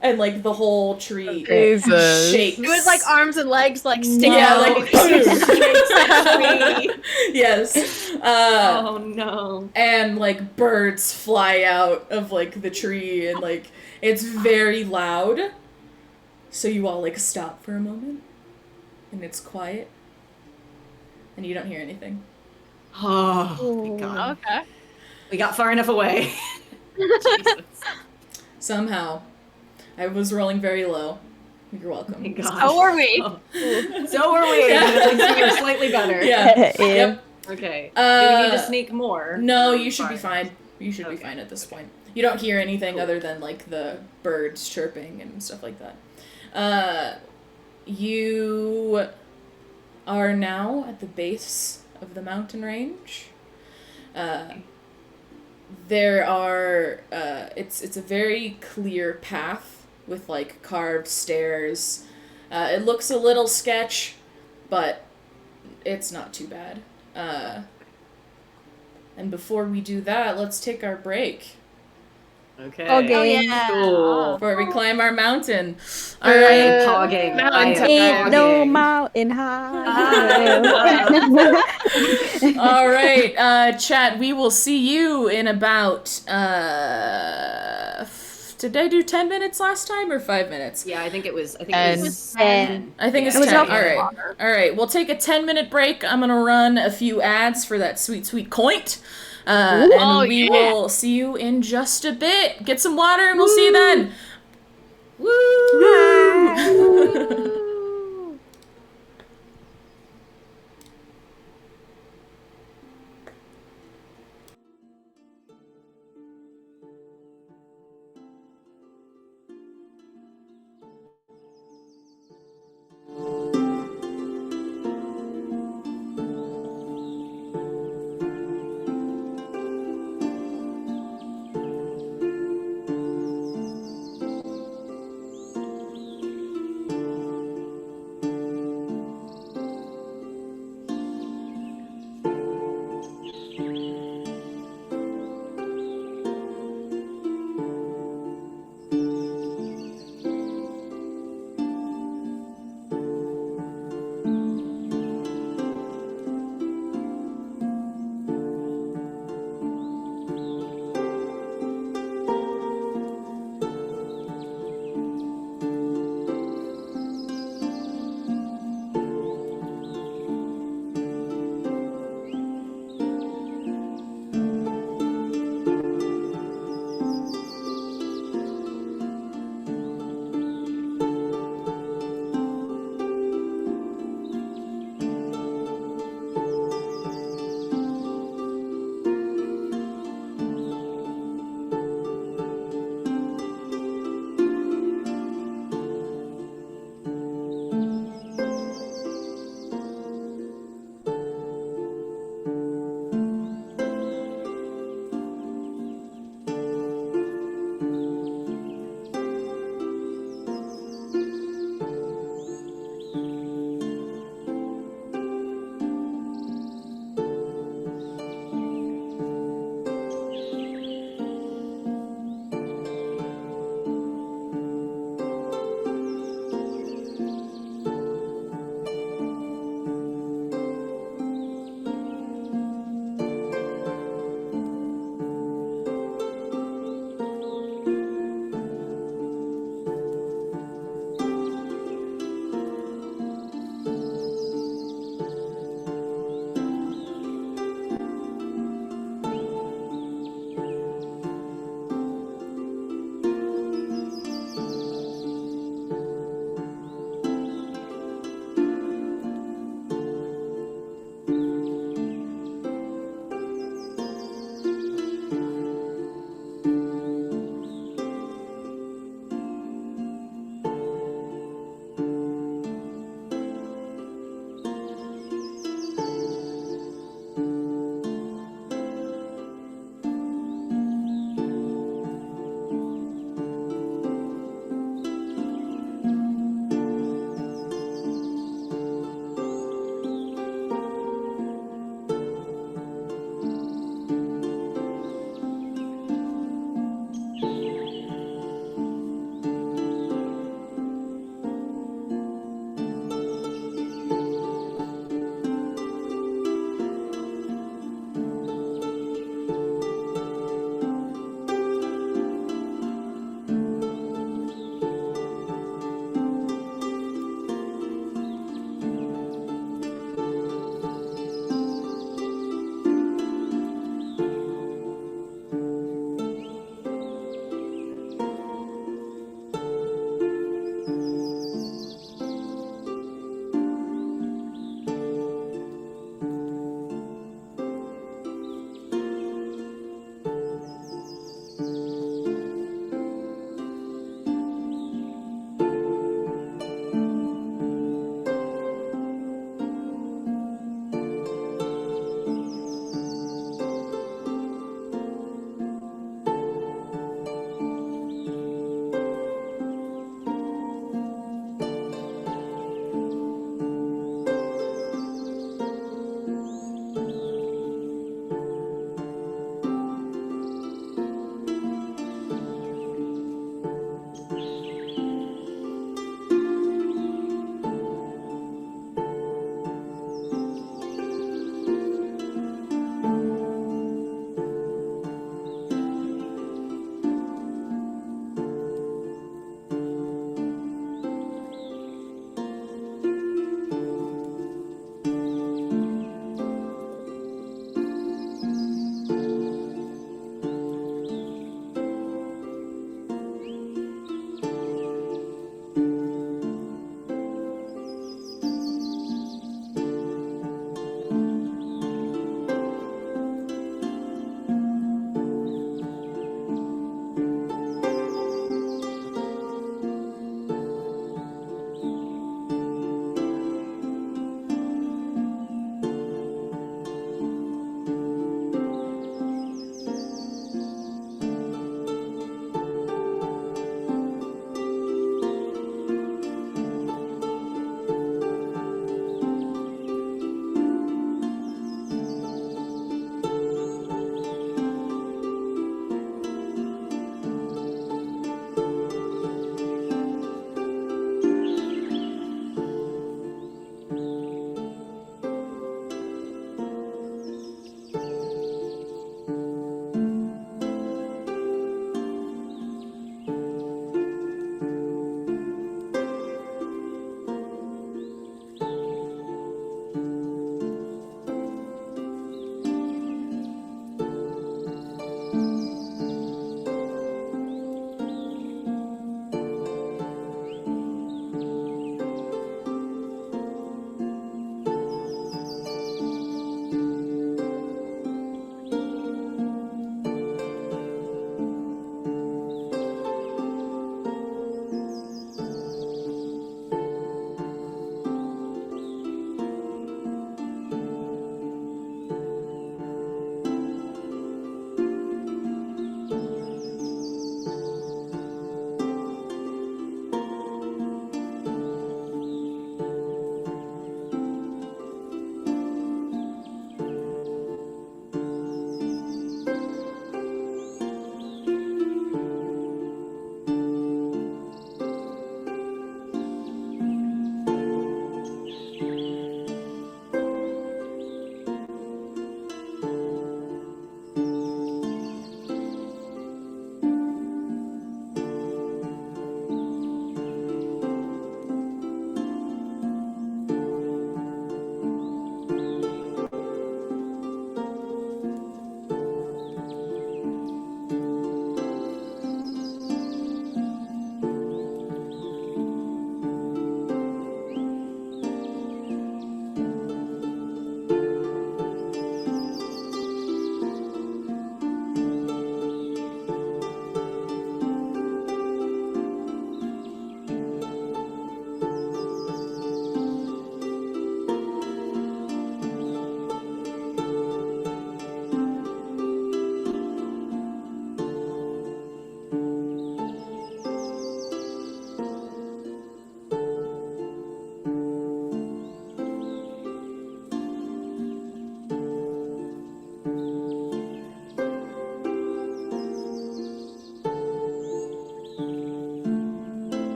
And like the whole tree Jesus. shakes. It was like arms and legs like sticking Yeah, out. like yes. Oh no. And like birds fly out of like the tree and like it's very loud. So you all like stop for a moment and it's quiet. And you don't hear anything. Oh thank God. Okay. We got far enough away. Jesus. Somehow. I was rolling very low. You're welcome. Thank God. So are we. Oh. So are we. Yeah. At least we were slightly better. Yeah. Yep. Okay. Do we need to Uh, sneak more? No, you should be Fine. fine. You should be Okay. fine at this point. You don't hear anything Cool. other than like the birds chirping and stuff like that. You are now at the base of the mountain range. There are it's a very clear path with like carved stairs. It looks a little sketch, but it's not too bad. And before we do that, let's take our break. Okay. Okay. Oh yeah. Cool. Before we climb our mountain. I Alright. am pogging. I am Ain't no pogging. mountain high. Alright, chat, we will see you in about, did I do 10 minutes last time or 5 minutes? Yeah, I think it was. And- 10. I think Yeah. it's It was 10. up. Alright, we'll take a 10-minute break. I'm gonna run a few ads for that sweet, sweet coint. And Oh, we yeah. will see you in just a bit. Get some water and we'll see you then. Woo!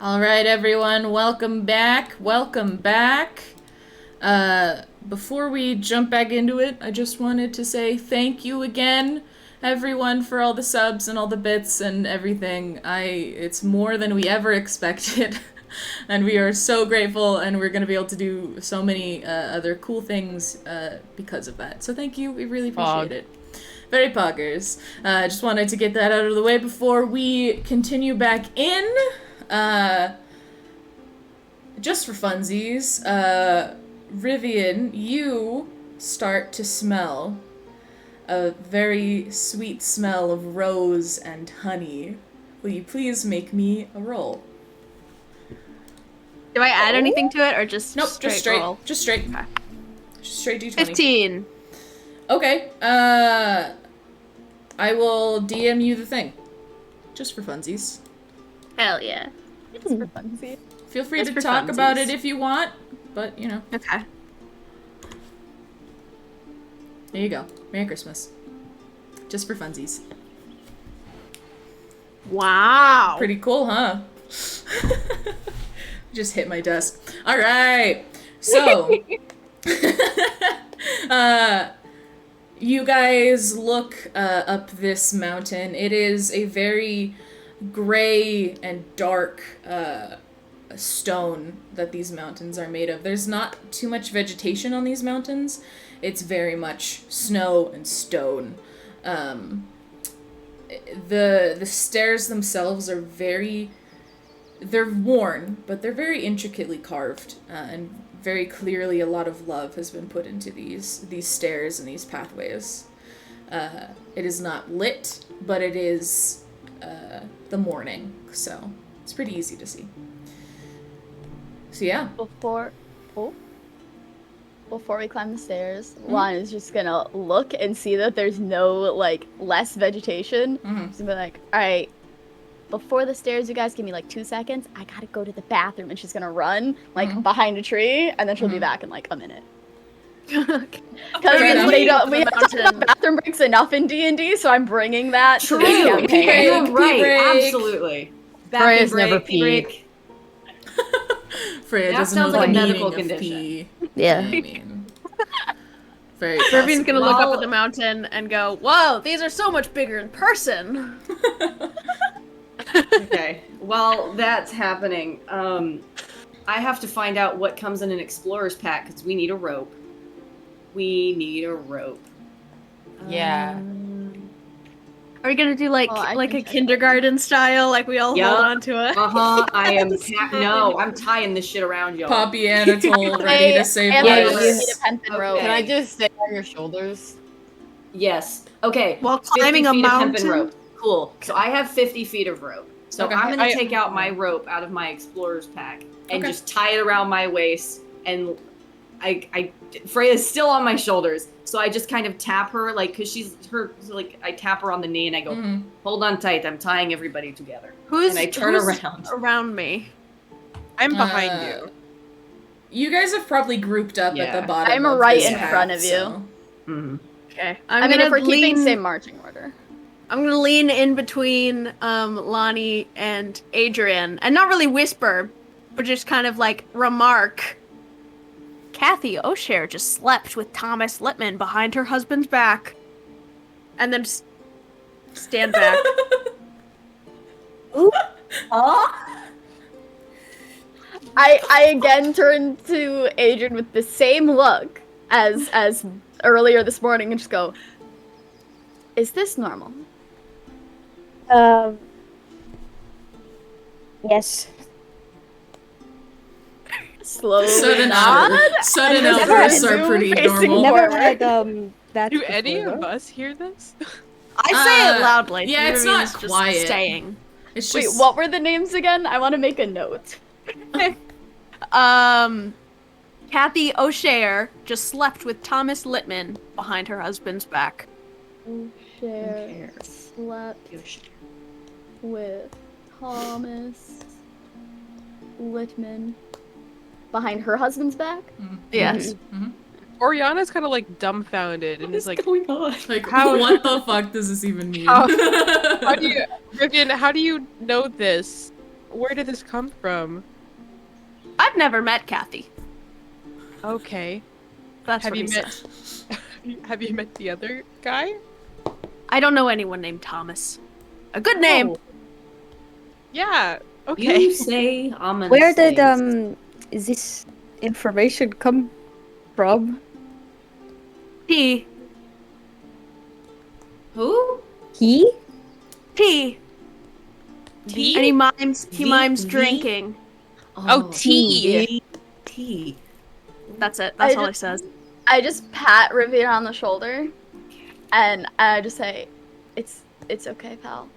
All right, everyone, welcome back. Welcome back. Before we jump back into it, I just wanted to say thank you again, everyone, for all the subs and all the bits and everything. It's more than we ever expected. And we are so grateful, and we're going to be able to do so many other cool things because of that. So thank you. We really appreciate it. Very poggers. Just wanted to get that out of the way before we continue back in. Just for funsies, Rivian, you start to smell a very sweet smell of rose and honey. Will you please make me a roll? Do I add anything to it, or just Nope, straight just straight. roll? Just straight. Okay. Just straight D20. 15. Okay, I will DM you the thing. Just for funsies. Hell yeah. It's for funsies. Feel free Just to for talk about funsies. it if you want, but, you know. Okay. There you go. Merry Christmas. Just for funsies. Wow. Pretty cool, huh? Just hit my desk. All right. So, you guys look up this mountain. It is a very gray and dark stone that these mountains are made of. There's not too much vegetation on these mountains. It's very much snow and stone. The stairs themselves are they're worn, but they're very intricately carved, and very clearly a lot of love has been put into these stairs and these pathways. It is not lit, but it is the morning, so it's pretty easy to see. So yeah. Before we climb the stairs, Lon is just gonna look and see that there's no, like, less vegetation. She's gonna be like, alright, before the stairs, you guys give me, like, 2 seconds. I gotta go to the bathroom. And she's gonna run, like, behind a tree, and then she'll be back in, like, a minute. Because we have to bathroom breaks enough in D&D, so I'm bringing that to this campaign. You're right. break. Absolutely. Freya's never peed. Freya That doesn't know sounds the like a meaning medical of condition. pee. Yeah. I mean, very Rivian's gonna look up Well- at the mountain and go, whoa, these are so much bigger in person. Okay. While that's happening, I have to find out what comes in an explorer's pack because we need a rope. Yeah. Are we gonna do like Well, I like can a check kindergarten style, like we all Yup. hold on to it? I am. I'm tying this shit around y'all. Poppy Anatole ready to save And lives. I lives. need a hempen rope. Okay. Can I just stay on your shoulders? Yes. Okay. While 50 climbing a feet of hempen mountain? rope. Cool. So I have 50 feet of rope. So Okay. I'm gonna take out my rope out of my explorer's pack and Okay. just tie it around my waist. And Freya's still on my shoulders, so I just kind of tap her, like, cause I tap her on the knee and I go, Mhm. hold on tight. I'm tying everybody together. Who's And I turn who's around. around me? I'm behind you. You guys have probably grouped up at Yeah. the bottom. I'm of right this in path, front of you. so- Mhm. Okay. I mean, if we're keeping same marching order. I'm gonna lean in between Lonnie and Adrian, and not really whisper, but just kind of like remark. Kathy O'Share just slept with Thomas Littman behind her husband's back, and then just stand back. I again turn to Adrian with the same look as earlier this morning and just go, is this normal? Yes. Slowly Sudden nod. Sudden and just outbursts are resume pretty facing normal. Never forward. had that. Do any before, of though. us hear this? I say it loudly. yeah, it's not Rivian's just quiet. Staying. It's Wait, just what were the names again? I want to make a note. Kathy O'Share just slept with Thomas Littman behind her husband's back. O'Share slept with Thomas Littman behind her husband's back. Yes. Oriana's kind of like dumbfounded and is like, going on? like, How- what the fuck does this even mean? How do you, Rivian, how do you know this? where did this come from? I've never met Kathy. Okay. That's Have what you he met? says. Have you met the other guy? I don't know anyone named Thomas. A good name. Oh. Yeah. Okay. You say ominous Where did things. this information come from? P. Who? He? P. Tea? And he mimes V? drinking. Oh, tea. Tea. That's it. That's I all he just- says. I just pat Rivian on the shoulder, and I just say, "It's okay, pal.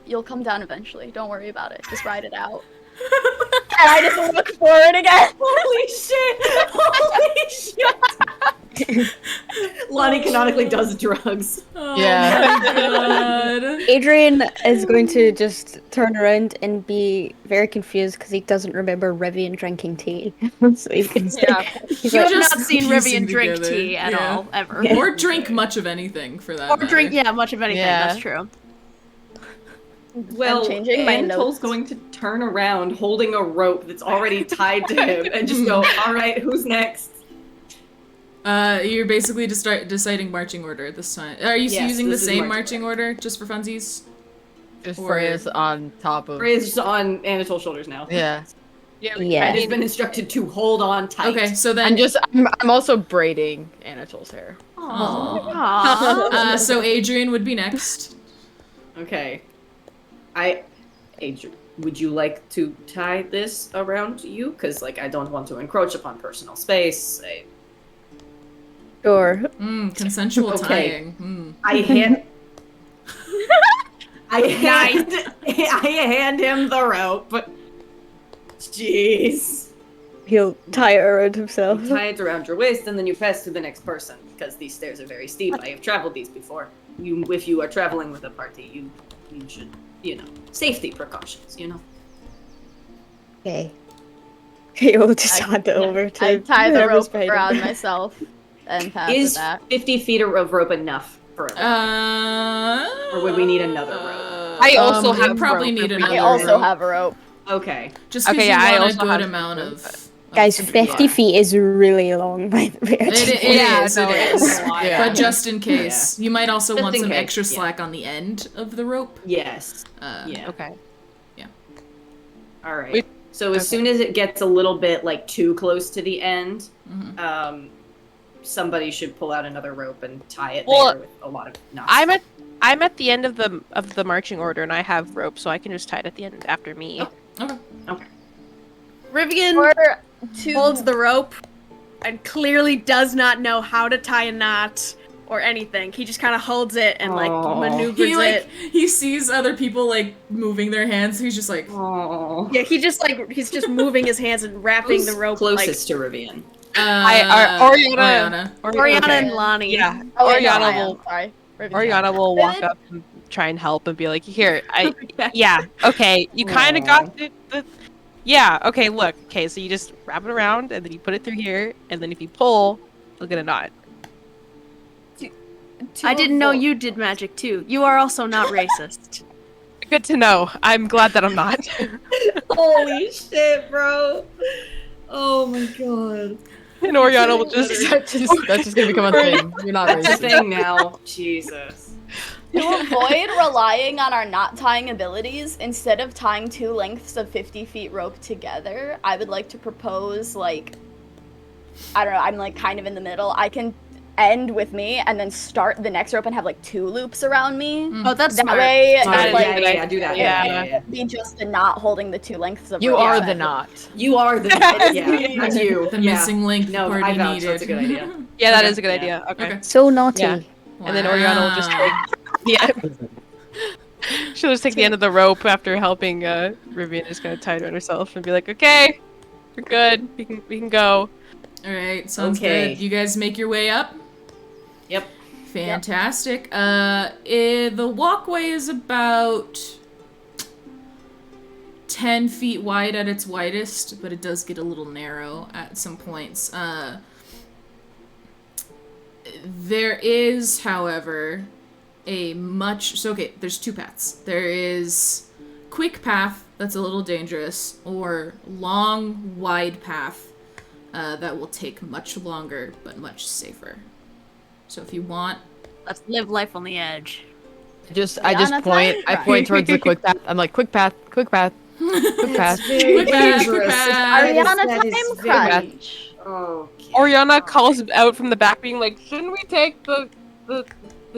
You'll come down eventually. Don't worry about it. Just ride it out." And I just look forward again. Holy shit! Holy shit! Lonnie canonically does drugs. Oh Yeah. my god. Adrian is going to just turn around and be very confused because he doesn't remember Rivian drinking tea. So he can say, Yeah. he's You like, have just not seen piecing Rivian drink together. tea at Yeah. all, ever. Yeah. Or drink much of anything for that Or matter. drink, yeah, much of anything. Yeah. That's true. Well, changing my Anatol's notes. going to turn around holding a rope that's already tied to him and just go, alright, who's next? You're basically just deciding marching order this time. Are you Yes, using the this is same marching marching order just for funsies? Just Or- Freya's on top of. Freya's on Anatol's shoulders now. Yeah. Yeah. Yeah. And has been instructed to hold on tight. Okay, so then I'm also braiding Anatol's hair. Aw. Aww. So Adrian would be next. Okay. Adrian, would you like to tie this around you? Because, like, I don't want to encroach upon personal space. sure. Consensual Okay. tying. I hand... I hand him the rope. Jeez. He'll tie it around himself. You tie it around your waist and then you pass to the next person because these stairs are very steep. I have traveled these before. If you are traveling with a party, you should, safety precautions, Okay. He'll just hand it over to I tie the whoever's rope behind him. around myself and pass it Is back. 50 feet of rope enough for it? Or would we need another rope? I also you have probably rope need if we another I also rope. have a rope. Okay. Just because Okay, yeah, I you want a also good have amount rope. of Guys, of 50 feet is really long, by the way. It Yeah, is, no, it it's is. a lot. Yeah. But just in case, you might also Just want in some case, extra yeah. slack on the end of the rope. Yes. Uh, Yeah. Okay. All right. Wait, So as okay. soon as it gets a little bit like too close to the end, Mhm. somebody should pull out another rope and tie it Well, there with a lot of knots. I'm at the end of the marching order and I have rope, so I can just tie it at the end after me. Okay. Rivian Or to holds the rope and clearly does not know how to tie a knot or anything. He just kind of holds it and like Aw. maneuvers He like it. he sees other people like moving their hands. So he's just like, Oh. Yeah, he's just moving his hands and wrapping Who's the rope closest to Rivian? Oriana. like Oriana Okay. and Lonnie. Yeah. Oh, wait, no, Oriana I am. will Sorry. Rivian. Oriana will walk Rivet? up and try and help and be like, "Here, yeah, okay, you kind of got the yeah, okay, look, okay, so you just wrap it around and then you put it through here, and then if you pull, you'll get a knot." To I didn't know avoid- you did magic too. You are also not racist. Good to know. I'm glad that I'm not. Holy shit, bro! Oh my god. And Oriana will just That's just gonna become a thing. You're not That's a racist. thing now. Jesus. To avoid relying on our knot tying abilities, instead of tying two lengths of 50 feet rope together, I would like to propose, like, I don't know, I'm like kind of in the middle. I can end with me and then start the next rope and have like two loops around me. Oh, that's That smart. way, Smart. I'd, like, yeah, do that. Yeah. be just a knot holding the two lengths of You rope. are Yeah. the knot. You are the yeah, that's you. the Yeah. missing link the No, party I vouch. needed. That's a good idea. Yeah, that Okay. is a good Yeah. idea. Okay. Okay. So naughty. Yeah. And then Oriana will just Wow. Yeah. She'll just take the end of the rope after helping Rivian, just kind of tie it around herself and be like, "Okay, we're good. We can go." All right, sounds Okay. good. You guys make your way up. Yep. Fantastic. The walkway is about 10 feet wide at its widest, but it does get a little narrow at some points. There is, however, there's two paths. There is quick path that's a little dangerous, or long, wide path that will take much longer but much safer. So if you want... Let's live life on the edge. I just point towards the quick path. I'm like, quick path, quick path, quick path. Quick path, quick path. Ariana That is time very- crunch. Okay. Oriana calls out from the back, being like, "Shouldn't we take the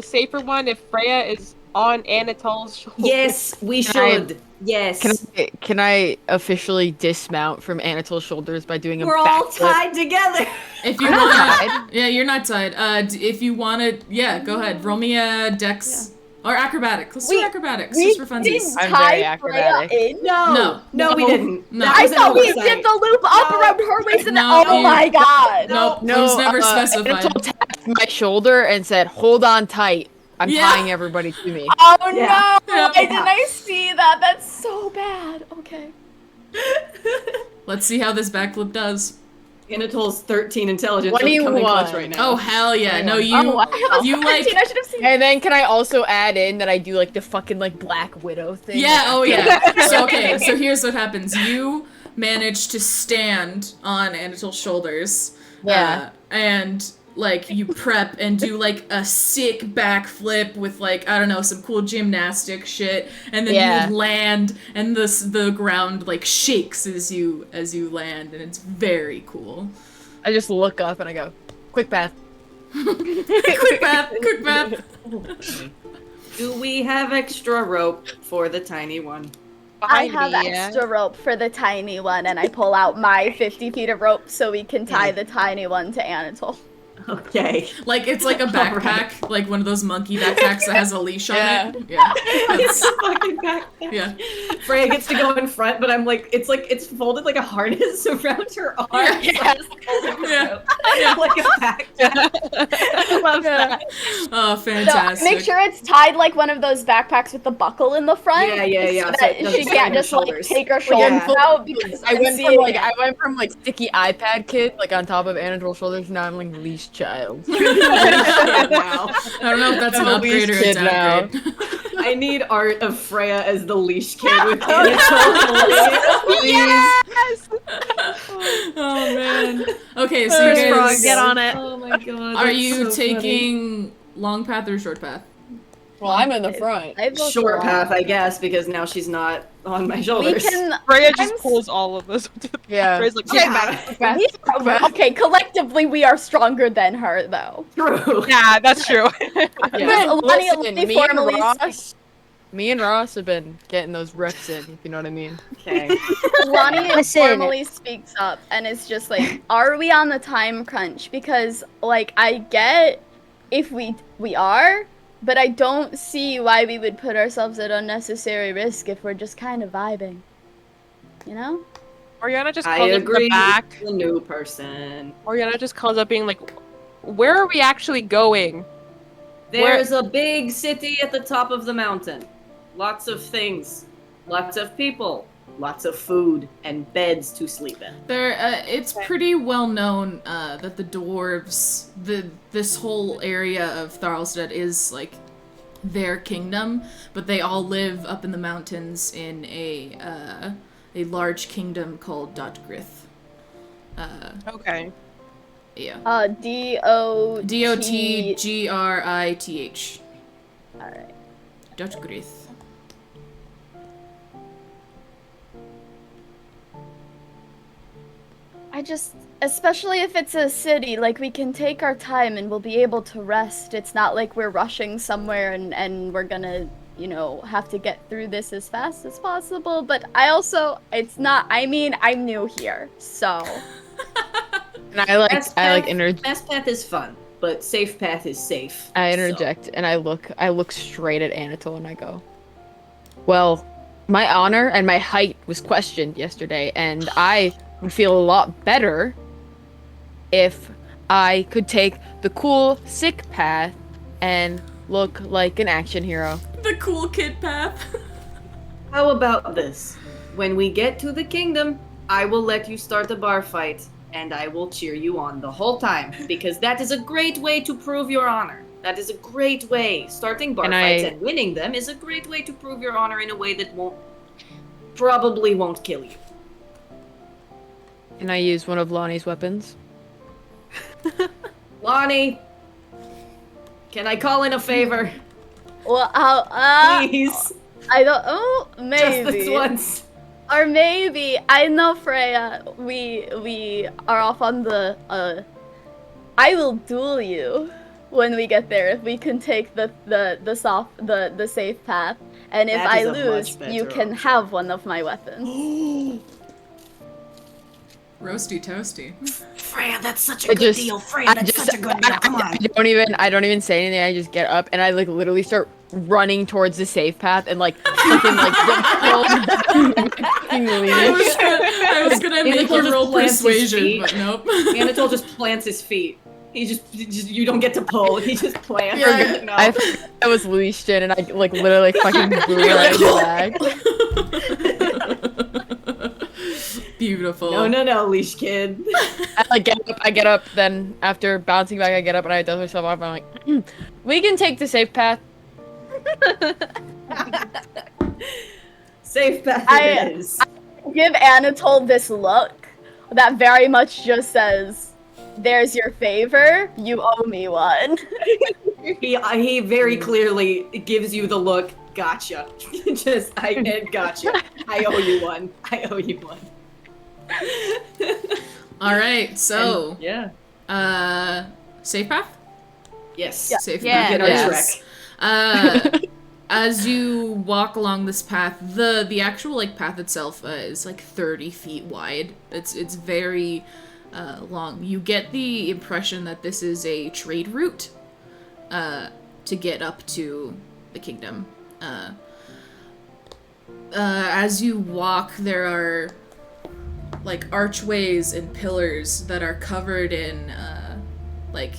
safer one if Freya is on Anatol's shoulder?" Yes, we should. Yes. Can I officially dismount from Anatol's shoulders by doing a We're all backflip? tied together. If you want to... Yeah, you're not tied. If you want to... Yeah, go ahead. Roll me a dex... Or acrobatics. Let's do acrobatics, just for funsies. I'm very acrobatic. No, we didn't. No. That I was an thought we oversight. did the loop up No. around her waist and No, oh you- my god. Nope, No, it was never specified. Anatol tapped my shoulder and said, "Hold on tight. I'm Yeah. tying everybody to me." Oh Yeah. no! Yeah. Didn't I see that? That's so bad. Okay. Let's see how this backflip does. Anatol's 13 intelligence. So becoming 21. clutch right now. Oh, hell yeah. No, you... Oh, wow. You, like... 13, I should have seen And then can I also add in that I do like the fucking like Black Widow thing? Yeah, oh yeah. So, okay, so here's what happens. You manage to stand on Anatol's shoulders. Yeah. And, like, you prep and do, like, a sick backflip with, like, I don't know, some cool gymnastic shit. And then Yeah. you land, and the ground, like, shakes as you land, and it's very cool. I just look up and I go, "Quick path." Quick math, quick math. Do we have extra rope for the tiny one? I Behind have me, yeah. extra rope for the tiny one, and I pull out my 50 feet of rope so we can tie the tiny one to Anatol. Okay. Like, it's like a backpack, like one of those monkey backpacks that has a leash on it. Yeah. It's a fucking backpack. Yeah. Freya gets to go in front, but I'm like, it's folded like a harness around her arm. Yeah. Yeah. Like a backpack. I love that. Oh, So fantastic. make sure it's tied like one of those backpacks with the buckle in the front. Yeah. So So that it doesn't she stand can't on just your like shoulders. take her Yeah. shoulders out because I I'm went seeing it. from like sticky iPad kid like on top of Anatol's shoulders. Now I'm like leash child. Now. I don't know if that's an I'm a upgrade or leash a kid downgrade. I need art of Freya as the leash kid with Yes! Oh man. Okay, so you guys, Get on it. Oh my god. are you taking long path or short path? Well, I'm in the front. I vote Short for path, I all. guess, because now she's not on my We shoulders. can. Freya just I'm pulls all of us. Yeah. Freya's like, Yeah. Okay, collectively we are stronger than her, though. True. yeah, that's true. Because Lonnie formally Me and Ross have been getting those reps in, if you know what I mean. Okay. Lonnie Listen. formally speaks up and is just like, "Are we on the time crunch?" Because like I get if we are, but I don't see why we would put ourselves at unnecessary risk if we're just kind of vibing. You know? Oriana just I calls up from agree. the back. The new person. Oriana just calls up, being like, "Where are we actually going?" There's a big city at the top of the mountain. Lots of things. Lots of people. Lots of food and beds to sleep in. It's pretty well known that the dwarves, this whole area of Tharlstead is like their kingdom, but they all live up in the mountains in a large kingdom called Dotgrith. Okay. Yeah. D-O-T... Dotgrith. Alright. Dotgrith. I just, especially if it's a city, like we can take our time and we'll be able to rest. It's not like we're rushing somewhere and we're gonna, you know, have to get through this as fast as possible. But I also, it's not, I mean, I'm new here, so. And I Fast path is fun, but safe path is safe. I interject and I look straight at Anatol and I go, "Well, my honor and my height was questioned yesterday, and I would feel a lot better if I could take the cool, sick path and look like an action hero." The cool kid path. How about this? When we get to the kingdom, I will let you start a bar fight, and I will cheer you on the whole time, because that is a great way to prove your honor. That is a great way. Starting bar fights and winning them is a great way to prove your honor in a way that won't probably won't kill you. Can I use one of Lonnie's weapons? Lonnie, can I call in a favor? Well, Please. I don't. Oh, maybe. Just this once. Or maybe I know Freya. We are off on the. I will duel you when we get there if we can take the safe path. And if That I is a much lose, better you can have one of my weapons. Roasty toasty. Freya, that's such I a good just- deal. Freya, I that's just- such a good deal. Come on. I don't even say anything. I just get up and I like literally start running towards the safe path and like fucking like I was gonna make Anatole you just roll plants his persuasion, feet. but nope. Anatole just plants his feet. He just you don't get to pull. He just plants. Yeah. No. I forgot I was leashed in and I like literally like, fucking blew her out of the bag. Beautiful. No, leash kid. I get up, then after bouncing back I get up and I dust myself off, I'm like, we can take the safe path. Safe path I- it is. Give Anatole this look that very much just says, "There's your favor. You owe me one." He very clearly gives you the look. Gotcha. Gotcha. I owe you one. I owe you one. All right, so And, yeah. safe path. Yes. Yeah. Safe Yeah. path. Get our Yes. Shrek. As you walk along this path, the actual like path itself is like 30 feet wide. It's very long. You get the impression that this is a trade route to get up to the kingdom. As you walk, there are like archways and pillars that are covered in like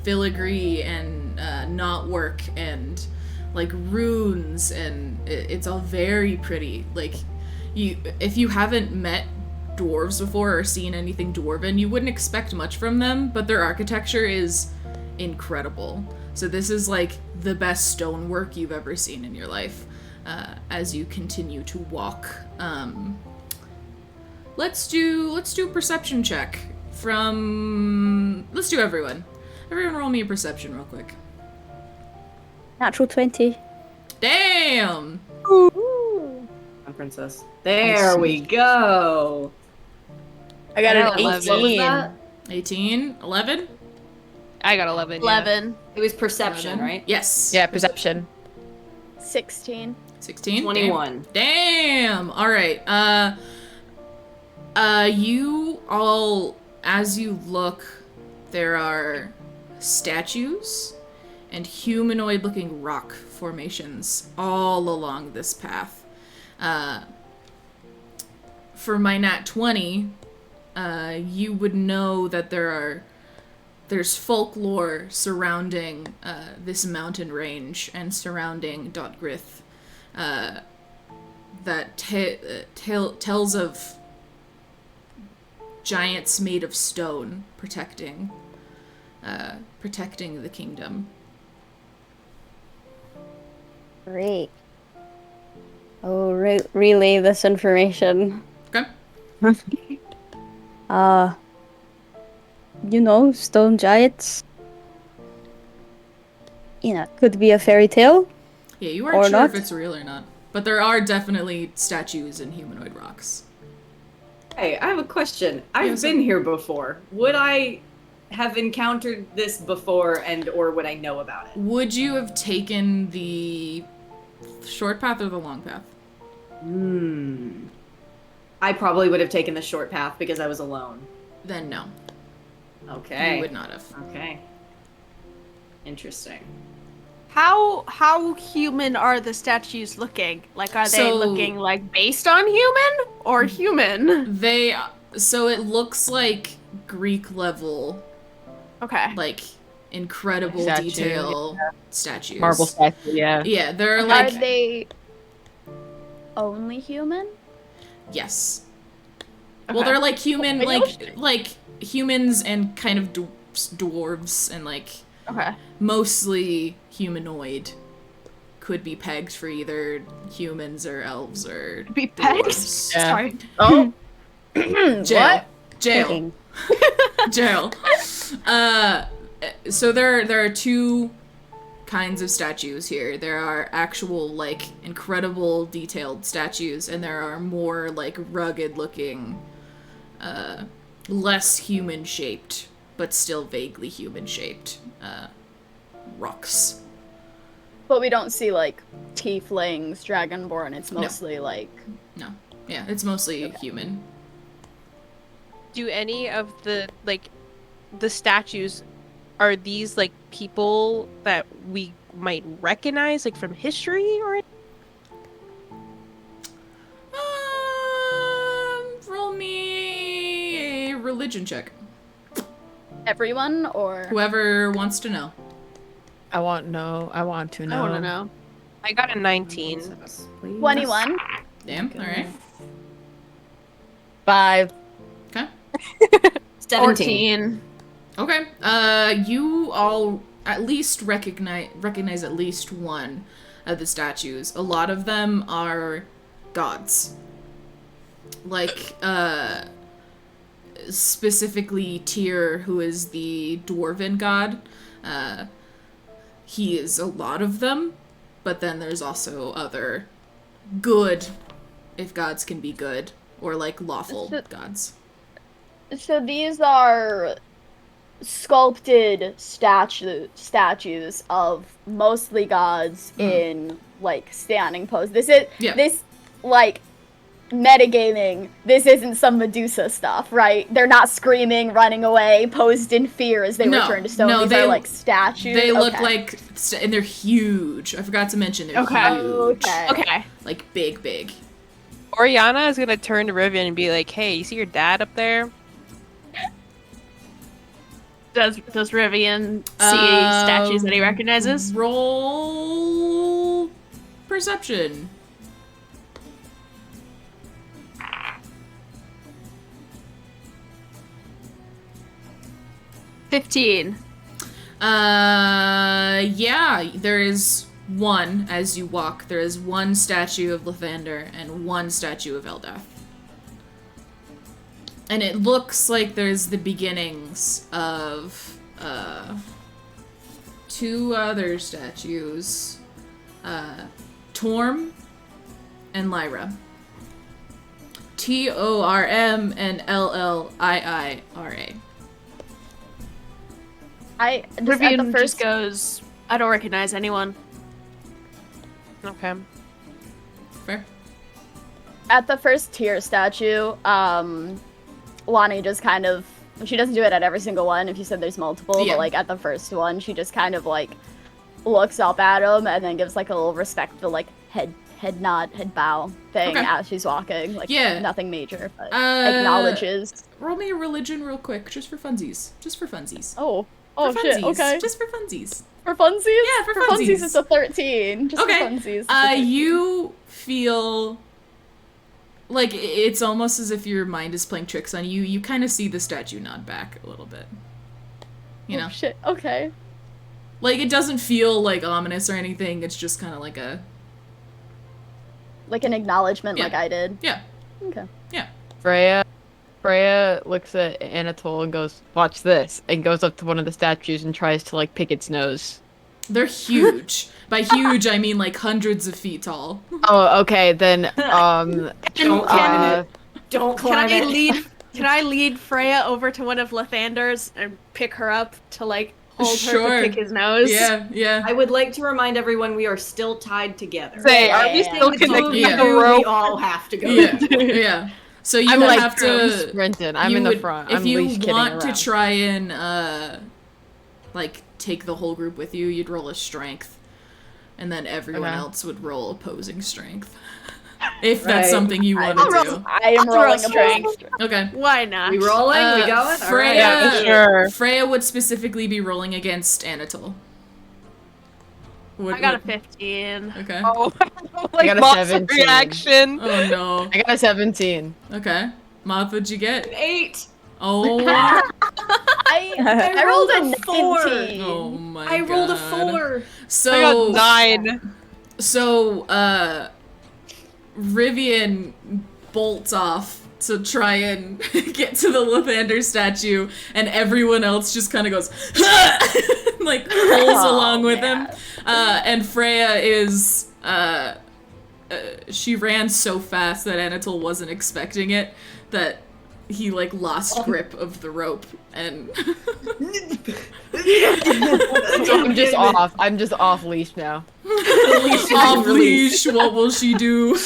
filigree and knotwork and like runes, and it's all very pretty. Like if you haven't met dwarves before or seen anything dwarven, you wouldn't expect much from them, but their architecture is incredible. So this is like the best stonework you've ever seen in your life. As you continue to walk, let's do a perception check from. Let's do everyone. Everyone, roll me a perception real quick. Natural 20. Damn. Princess. There we go. I got an 11. What was 18. that? 18, 11? I got 11. 11. It was perception, 11. right? Yes. Yeah, perception. 16. 16? 21. Damn. All right. You all, as you look, there are statues and humanoid-looking rock formations all along this path. For my nat 20, you would know that there's folklore surrounding this mountain range and surrounding Dotgrith that tells of giants made of stone protecting the kingdom. Great. I'll relay this information. Okay. Stone giants. Could be a fairy tale. Yeah, you Or aren't sure if not. it's real or not, but there are definitely statues and humanoid rocks. Hey, I have a question. I've Yes. been here before. Would I have encountered this before, or would I know about it? Would you have taken the short path or the long path? I probably would have taken the short path because I was alone. Then no, Okay. you would not have. Okay. Interesting. How human are the statues looking? Like, are they So- looking like based on human or human? So it looks like Greek level, Okay. like incredible Statue, detail statues. Marble statue, yeah. Yeah, they're Are like they only human? yes. Okay. Well, they're like human, I know. like humans and kind of dwarves and like Okay. mostly humanoid could be pegged for either humans or elves or Be pegged? dwarves. Yeah. Sorry. Oh. Jail. What? Jail. Pegging. Jail. So there are two kinds of statues here. There are actual, like, incredible detailed statues, and there are more, like, rugged looking, less human shaped, but still vaguely human shaped, rocks. But we don't see like tieflings, dragonborn. It's mostly like. No. Yeah, it's mostly human. Do any of the statues, are these like people that we might recognize, like from history or anything? Roll me a religion check. Everyone or Whoever wants to know. I want to know. I want to know. I got a 19. 21. Damn, alright. 5. Okay. 17. 14. Okay. You all at least recognize at least one of the statues. A lot of them are gods. Like, specifically Tyr, who is the dwarven god. He is a lot of them, but then there's also other good, if gods can be good, or like lawful gods. So these are sculpted statues of mostly gods in like standing pose. This like metagaming. This isn't some Medusa stuff, right? They're not screaming, running away, posed in fear as they return to stone. These are like statues. They look like, and they're huge. I forgot to mention they're huge. Okay. Like big. Oriana is gonna turn to Rivian and be like, "Hey, you see your dad up there?" Does Rivian see statues that he recognizes? Roll perception. $15. Yeah, there is one as you walk. There is one statue of Lathander and one statue of Eldath. And it looks like there's the beginnings of two other statues. Torm and Lyra. Torm and Lliira. Rivian just goes, I don't recognize anyone. Okay. Fair. At the first tier statue, Lonnie just kind of, she doesn't do it at every single one if you said there's multiple, Yeah. but like at the first one, she just kind of like looks up at him and then gives like a little respectful like head nod, head bow thing as she's walking. Like nothing major, but acknowledges. Roll me a religion real quick, just for funsies. Oh For shit, funsies. okay. Just for funsies. For funsies? Yeah, for funsies. It's a 13. Just Okay. for funsies. It's a 13. You feel like it's almost as if your mind is playing tricks on you. You kind of see the statue nod back a little bit. You know? Oh, shit, okay. Like, it doesn't feel, like, ominous or anything. It's just kind of like a... Like an acknowledgement like I did. Yeah. Okay. Yeah. Freya looks at Anatole and goes, "Watch this," and goes up to one of the statues and tries to like pick its nose. They're huge. By huge, I mean like hundreds of feet tall. Oh, okay, then Don't climb it. Can I lead Freya over to one of Lathander's and pick her up to like hold Sure. her to pick his nose? Yeah. I would like to remind everyone we are still tied together. Say, are we still The two connected of to Yeah. the you, rope? we all have to go. Yeah. So you I'm would like have to... sprinting. I'm you in the would- front. If I'm you leash kidding want around. to try and, like, take the whole group with you, you'd roll a strength. And then everyone Okay. else would roll opposing strength. If that's Right. something you want to do. I am rolling strength. Okay. Why not? We rolling? We going? Freya, Yeah, sure. Freya would specifically be rolling against Anatole. I got a 15. Okay. Oh, like got a lots of 17. reaction. Oh no. I got a 17. Okay. Moth, what'd you get? 8. Oh. I rolled a 4. 19. Oh my god. I rolled a 4. So I got 9. So, Rivian bolts off to try and get to the Lathander statue, and everyone else just kind of goes, like, pulls along with him. And Freya is, she ran so fast that Anatole wasn't expecting it, that he, like, lost grip of the rope, and... I'm just off leash now. Off leash, what will she do?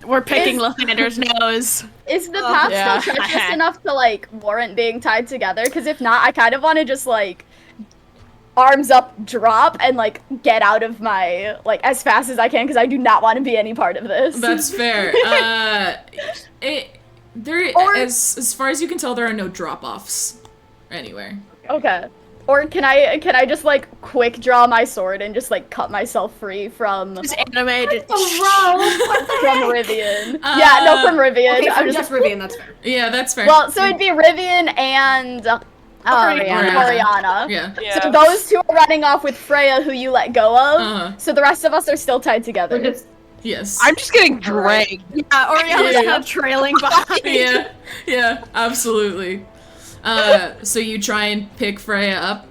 We're picking Lathander's nose. Is the path still treacherous enough to, like, warrant being tied together? Because if not, I kind of want to just, like, arms up, drop, and, like, get out of my, like, as fast as I can, because I do not want to be any part of this. That's fair. As far as you can tell, there are no drop-offs anywhere. Okay. Or can I just, like, quick draw my sword and just, like, cut myself free from... Just animated. From Rivian. From Rivian. Okay, I'm just Rivian, that's fair. Yeah, that's fair. Well, so it'd be Rivian and... Oriana. Yeah. So those two are running off with Freya, who you let go of. So the rest of us are still tied together. Yes. I'm just getting dragged. Yeah, Oriana's kind of trailing behind. Yeah, absolutely. So you try and pick Freya up.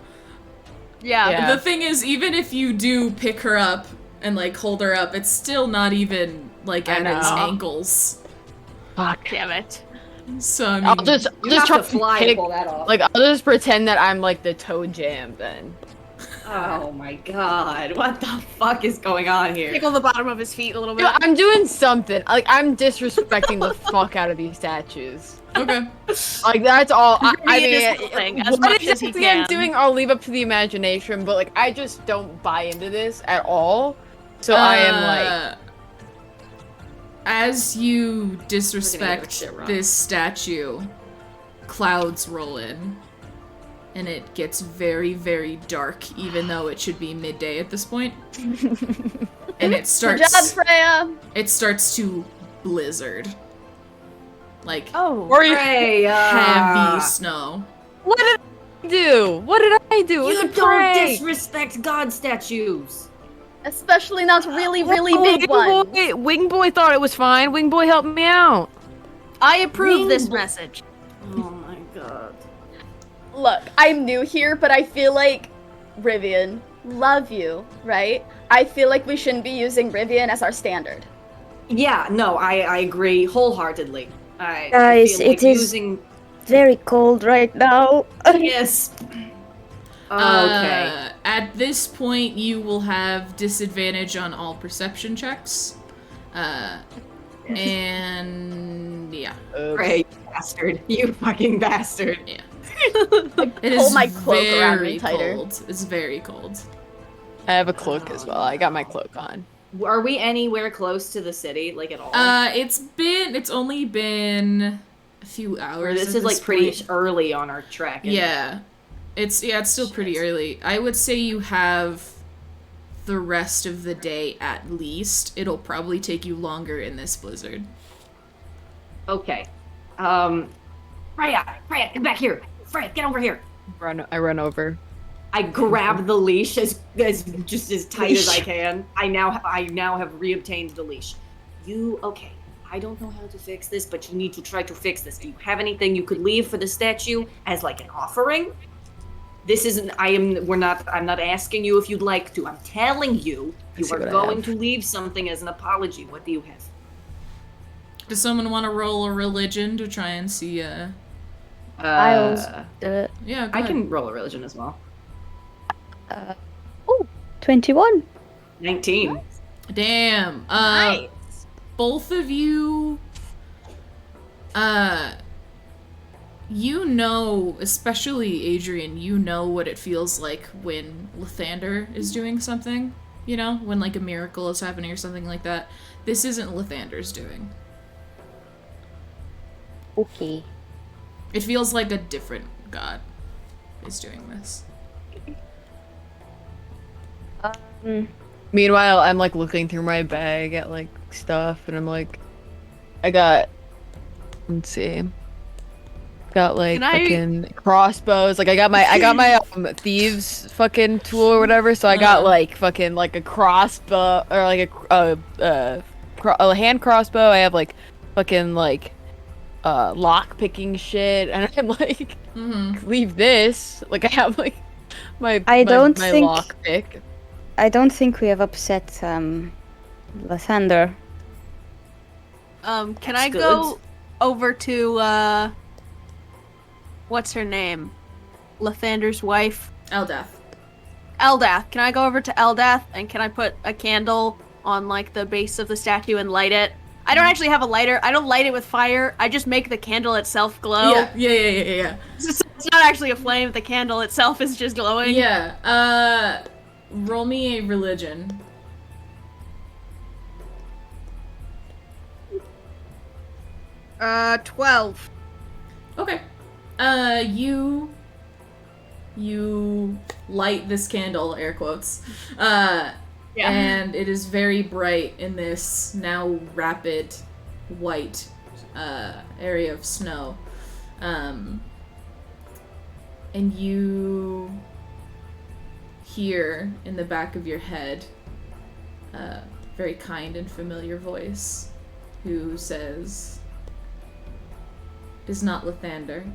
Yeah. The thing is, even if you do pick her up and, like, hold her up, it's still not even, like, at his ankles. Fuck, damn it. So, I mean... I'll just try to fly and pull that off. Like, I'll just pretend that I'm, like, the toe jam, then. Oh my god, what the fuck is going on here? Tickle the bottom of his feet a little bit. Dude, I'm doing something. Like, I'm disrespecting the fuck out of these statues. Okay. Like, that's all. I mean, as what much as he exactly I'm can. doing, I'll leave up to the imagination, but, like, I just don't buy into this at all. So I am, like... As you disrespect this statue, clouds roll in. And it gets very, very dark, even though it should be midday at this point. And it starts... Good job, Freya! It starts to blizzard. Like, Freya! heavy snow. What did I do? What did I do? You don't disrespect god statues! Especially not really, really big ones. Wing Boy thought it was fine. Wing Boy helped me out. I approve this message. Oh my god. Look, I'm new here, but I feel like Rivian, love you, right? I feel like we shouldn't be using Rivian as our standard. Yeah, no, I agree wholeheartedly. Guys, feel like it is very cold right now. Yes. Okay. At this point, you will have disadvantage on all perception checks. And yeah. Freya, you bastard. You fucking bastard. Yeah. Like, It pull is my cloak around me very tighter. cold. It's very cold. I have a cloak as well. I got my cloak on. Are we anywhere close to the city, like at all? It's only been a few hours. This at is like pretty point. early on our trek. isn't it? Yeah. It's still pretty early. I would say you have the rest of the day at least. It'll probably take you longer in this blizzard. Okay. Freya, come back here. Freya, get over here. I run over. I grab the leash as just as tight as I can. I now have reobtained the leash. Okay. I don't know how to fix this, but you need to try to fix this. Do you have anything you could leave for the statue as like an offering? This isn't. I'm not asking you if you'd like to. I'm telling you, you are going to leave something as an apology. What do you have? Does someone want to roll a religion to try and see? I'll do it. Yeah, go I ahead. can roll a religion as well. 21. 19. Damn. Nice. Both of you, you know, especially Adrian, you know what it feels like when Lathander is doing something, you know, when like a miracle is happening or something like that. This isn't Lathander's doing. Okay. It feels like a different god is doing this. Meanwhile, I'm like looking through my bag at like stuff, and I'm like, I got. Let's see. Got like Can I- fucking crossbows. Like I got my thieves fucking tool or whatever. So I got like fucking like a crossbow or like a hand crossbow. I have like fucking like lock picking shit, and I'm like leave this. Like I have like my I don't my think- lock pick. I don't think we have upset Lathander. Can I go over to what's her name? Lathander's wife. Eldath. Eldath. Can I go over to Eldath and can I put a candle on like the base of the statue and light it? I don't actually have a lighter. I don't light it with fire. I just make the candle itself glow. Yeah. So it's not actually a flame. The candle itself is just glowing. Yeah. Roll me a religion. 12. Okay. You light this candle, air quotes. And it is very bright in this now rapid white area of snow. And you hear in the back of your head a very kind and familiar voice who says, "It is not Lathander.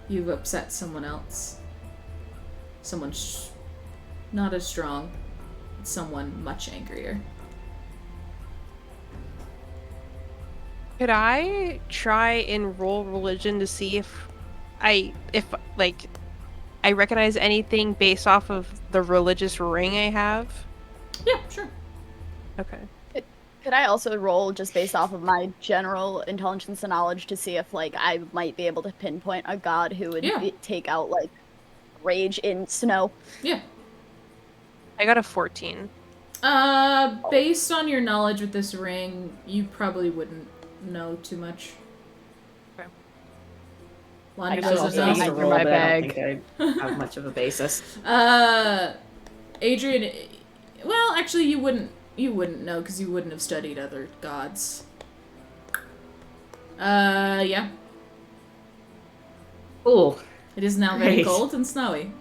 You've upset someone else. Someone not as strong, but someone much angrier." Could I try and roll religion to see if I recognize anything based off of the religious ring I have? Yeah, sure. Okay. Could I also roll just based off of my general intelligence and knowledge to see if, like, I might be able to pinpoint a god who would take out, like, rage in snow? Yeah. I got a 14. Based on your knowledge with this ring, you probably wouldn't know too much. Okay. Lonnie I doesn't also know. need to roll my bag. I don't think I have much of a basis. Adrian, well, actually, you wouldn't know because you wouldn't have studied other gods. Yeah. Cool. It is now very Great. cold and snowy.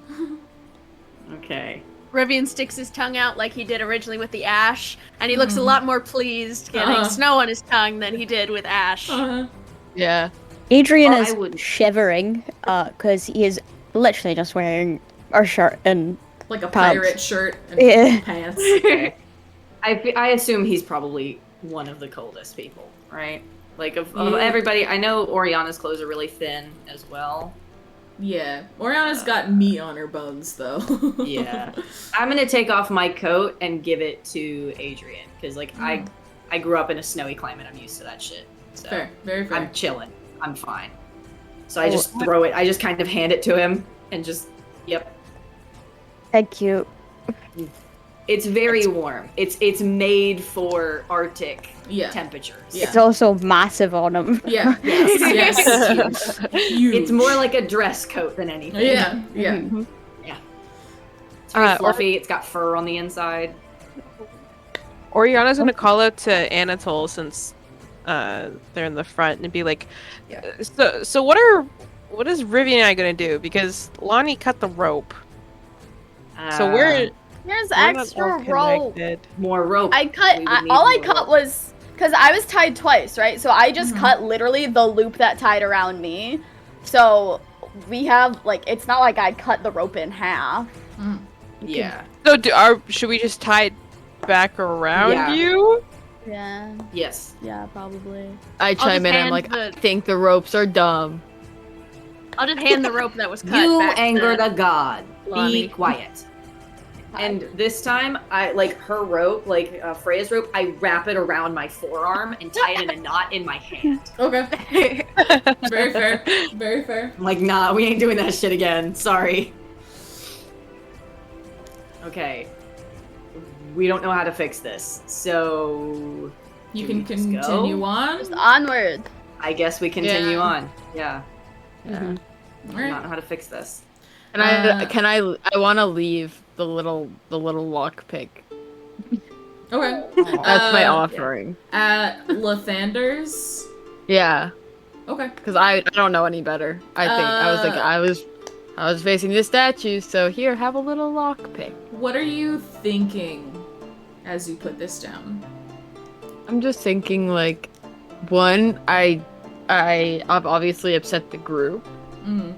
Okay. Rivian sticks his tongue out like he did originally with the ash, and he looks a lot more pleased getting snow on his tongue than he did with ash. Yeah. Adrian Or I is wouldn't. shivering because he is literally just wearing a shirt and Like a Pants. pirate shirt and Yeah. pants. Okay. I assume he's probably one of the coldest people, right? Like of everybody, I know Oriana's clothes are really thin as well. Yeah. Oriana's got meat on her bones, though. Yeah. I'm gonna take off my coat and give it to Adrian because, like, I grew up in a snowy climate. I'm used to that shit. So Fair. Very fair. I'm chilling. I'm fine. So I just throw it. I just kind of hand it to him and just, yep. thank you. It's very warm. It's made for Arctic Yeah. temperatures. Yeah. It's also massive on him. Yeah. Yes. Huge. It's more like a dress coat than anything. Yeah. Yeah. It's very fluffy. It's got fur on the inside. Oriana's gonna call out to Anatole since they're in the front and be like, so what is Rivian and I gonna do? Because Lonnie cut the rope. So we're Here's not extra all rope. connected. More rope. I cut. We would need All I more cut rope. was because I was tied twice, right? So I just cut literally the loop that tied around me. So we have like it's not like I cut the rope in half. Yeah. So should we just tie it back around Yeah. you? Yeah. Yes. Yeah, probably. I chime just in. I'm hand like, I the- think the ropes are dumb. I'll just hand the rope that was cut You back angered to a god. Lonnie. Be quiet. And this time, I like her rope, like Freya's rope. I wrap it around my forearm and tie it in a knot in my hand. Okay. Very fair. Very fair. I'm like, nah, we ain't doing that shit again. Sorry. Okay. We don't know how to fix this, so You Do can we just continue go? on. Just onward. I guess we continue on. Yeah. All I do right. not know how to fix this. And I want to leave the little lock pick. Okay. That's my Uh, offering. At Lathander's. Yeah. Okay. Because I don't know any better. I think I was facing the statue, so here, have a little lockpick. What are you thinking as you put this down? I'm just thinking, like, one, I've obviously upset the group,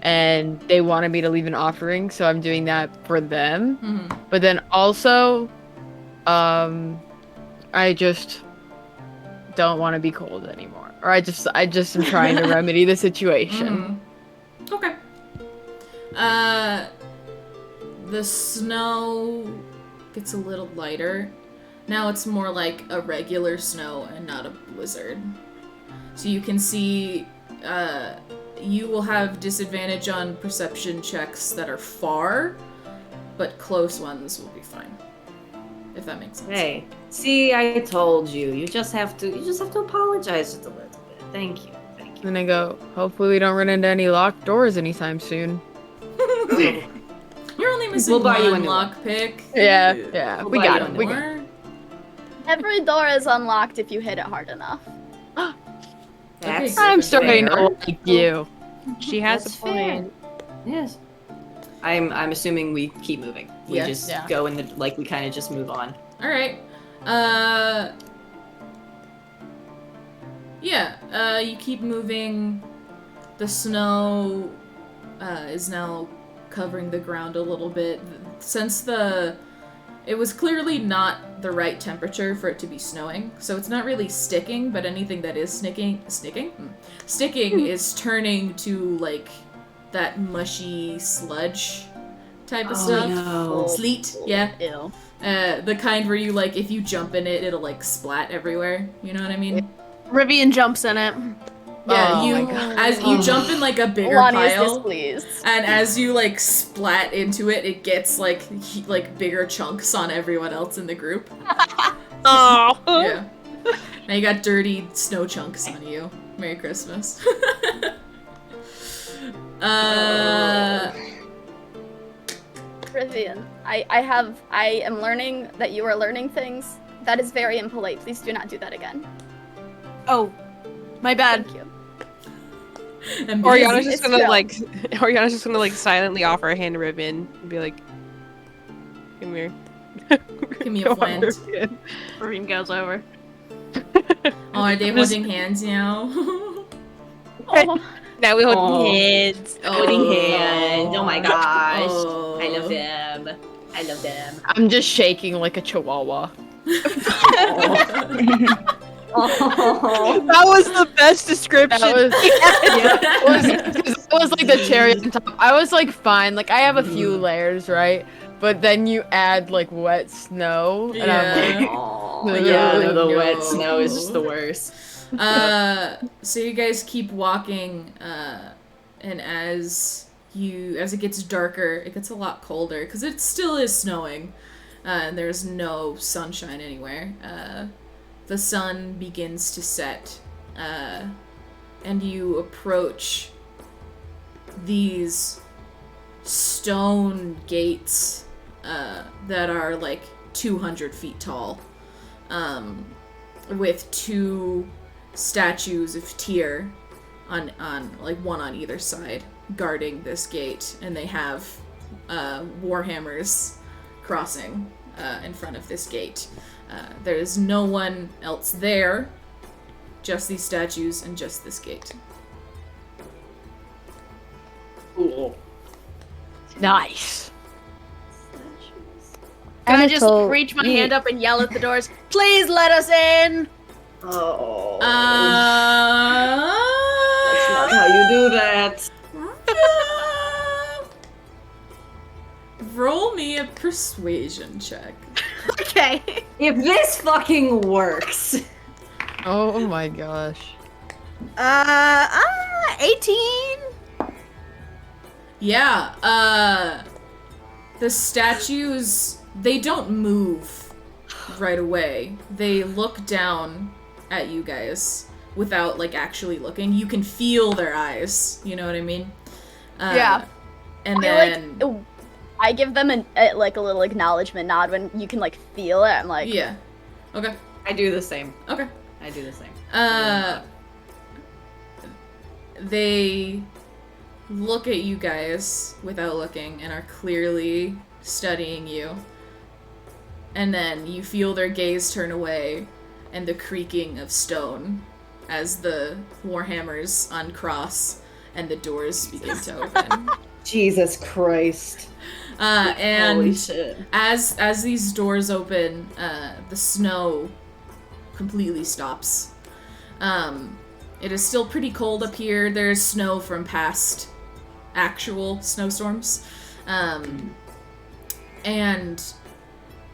and they wanted me to leave an offering, so I'm doing that for them. But then also, I just don't want to be cold anymore, or I just am trying to remedy the situation. Okay. The snow gets a little lighter. Now it's more like a regular snow and not a blizzard. So you can see, you will have disadvantage on perception checks that are far, but close ones will be fine. If that makes sense. Hey, see, I told you. You just have to apologize just a little bit. Thank you. And I go, hopefully we don't run into any locked doors anytime soon. You're only missing We'll buy you a one new one. lockpick. Yeah, We'll we buy got you it. a We new got More? it. Every door is unlocked if you hit it hard enough. That's Okay, I'm starting fair. to like you. She has That's a plan. Yes. I'm assuming we keep moving. We Yes. just Yeah. go in the we kind of just move on. All right. Yeah. You keep moving. The snow is now covering the ground a little bit. Since it was clearly not the right temperature for it to be snowing, so it's not really sticking. But anything that is sticking is turning to like that mushy sludge type of stuff. No. Sleet, yeah. Ew. The kind where you like, if you jump in it, it'll like splat everywhere. You know what I mean? Rivian jumps in it. Yeah, Oh you my God. as you jump in like a bigger Lonnie is pile, displeased. and as you like splat into it, it gets like bigger chunks on everyone else in the group. Oh. Yeah. Now you got dirty snow chunks on you. Merry Christmas. Rivian, I am learning that you are learning things. That is very impolite. Please do not do that again. Oh, my bad. Thank you. And Oriana's because- just gonna chill. like silently offer a hand to Ribbon and be like, "Come here." Give me a Go on, friend. Ribbon. Rivian goes over. Oh, are they holding hands now? Oh, Now we hold Oh. hands. Holding hands. Oh my gosh. Oh. I love them. I love them. I'm just shaking like a chihuahua. Oh. That was the best description. That was like the cherry on top. I was like, fine. Like I have a few layers, right? But then you add like wet snow, and I'm like, Oh, yeah, no, the wet snow is just the worst. So you guys keep walking, and as it gets darker, it gets a lot colder because it still is snowing, and there's no sunshine anywhere. The sun begins to set, and you approach these stone gates that are like 200 feet tall, with two statues of Tyr on like one on either side guarding this gate, and they have warhammers crossing in front of this gate. There is no one else there, just these statues and just this gate. Cool. nice. Can I just Anatole, reach my you- hand up and yell at the doors? Please let us in! Oh. That's not how you do that. Roll me a persuasion check. Okay. If this fucking works. Oh my gosh. 18? Yeah, the statues, they don't move right away. They look down at you guys without, like, actually looking. You can feel their eyes, you know what I mean? Yeah. And I then... I give them a little acknowledgement nod when you can like feel it. I'm like, yeah. Okay. I do the same. Okay. I do the same. they look at you guys without looking and are clearly studying you. And then you feel their gaze turn away and the creaking of stone as the warhammers uncross and the doors begin to open. Jesus Christ. And Holy shit. as these doors open, the snow completely stops. It is still pretty cold up here. There's snow from past actual snowstorms. And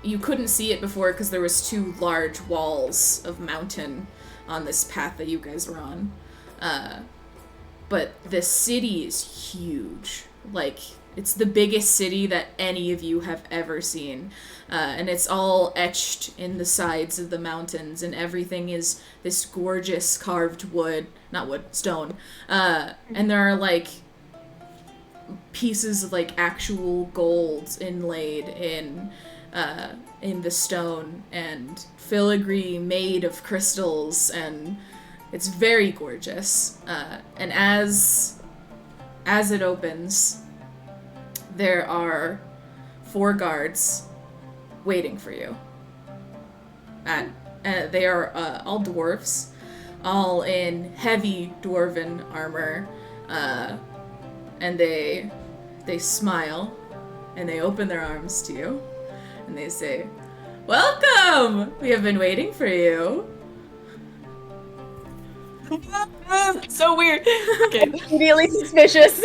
you couldn't see it before because there was two large walls of mountain on this path that you guys were on. But the city is huge. Like, it's the biggest city that any of you have ever seen. And it's all etched in the sides of the mountains, and everything is this gorgeous carved stone. And there are, like, pieces of, like, actual gold inlaid in the stone, and filigree made of crystals, and it's very gorgeous. And as it opens, there are 4 guards waiting for you. And they are all dwarves, all in heavy dwarven armor, and they smile, and they open their arms to you, and they say, "Welcome! We have been waiting for you." So weird. Okay. Immediately suspicious.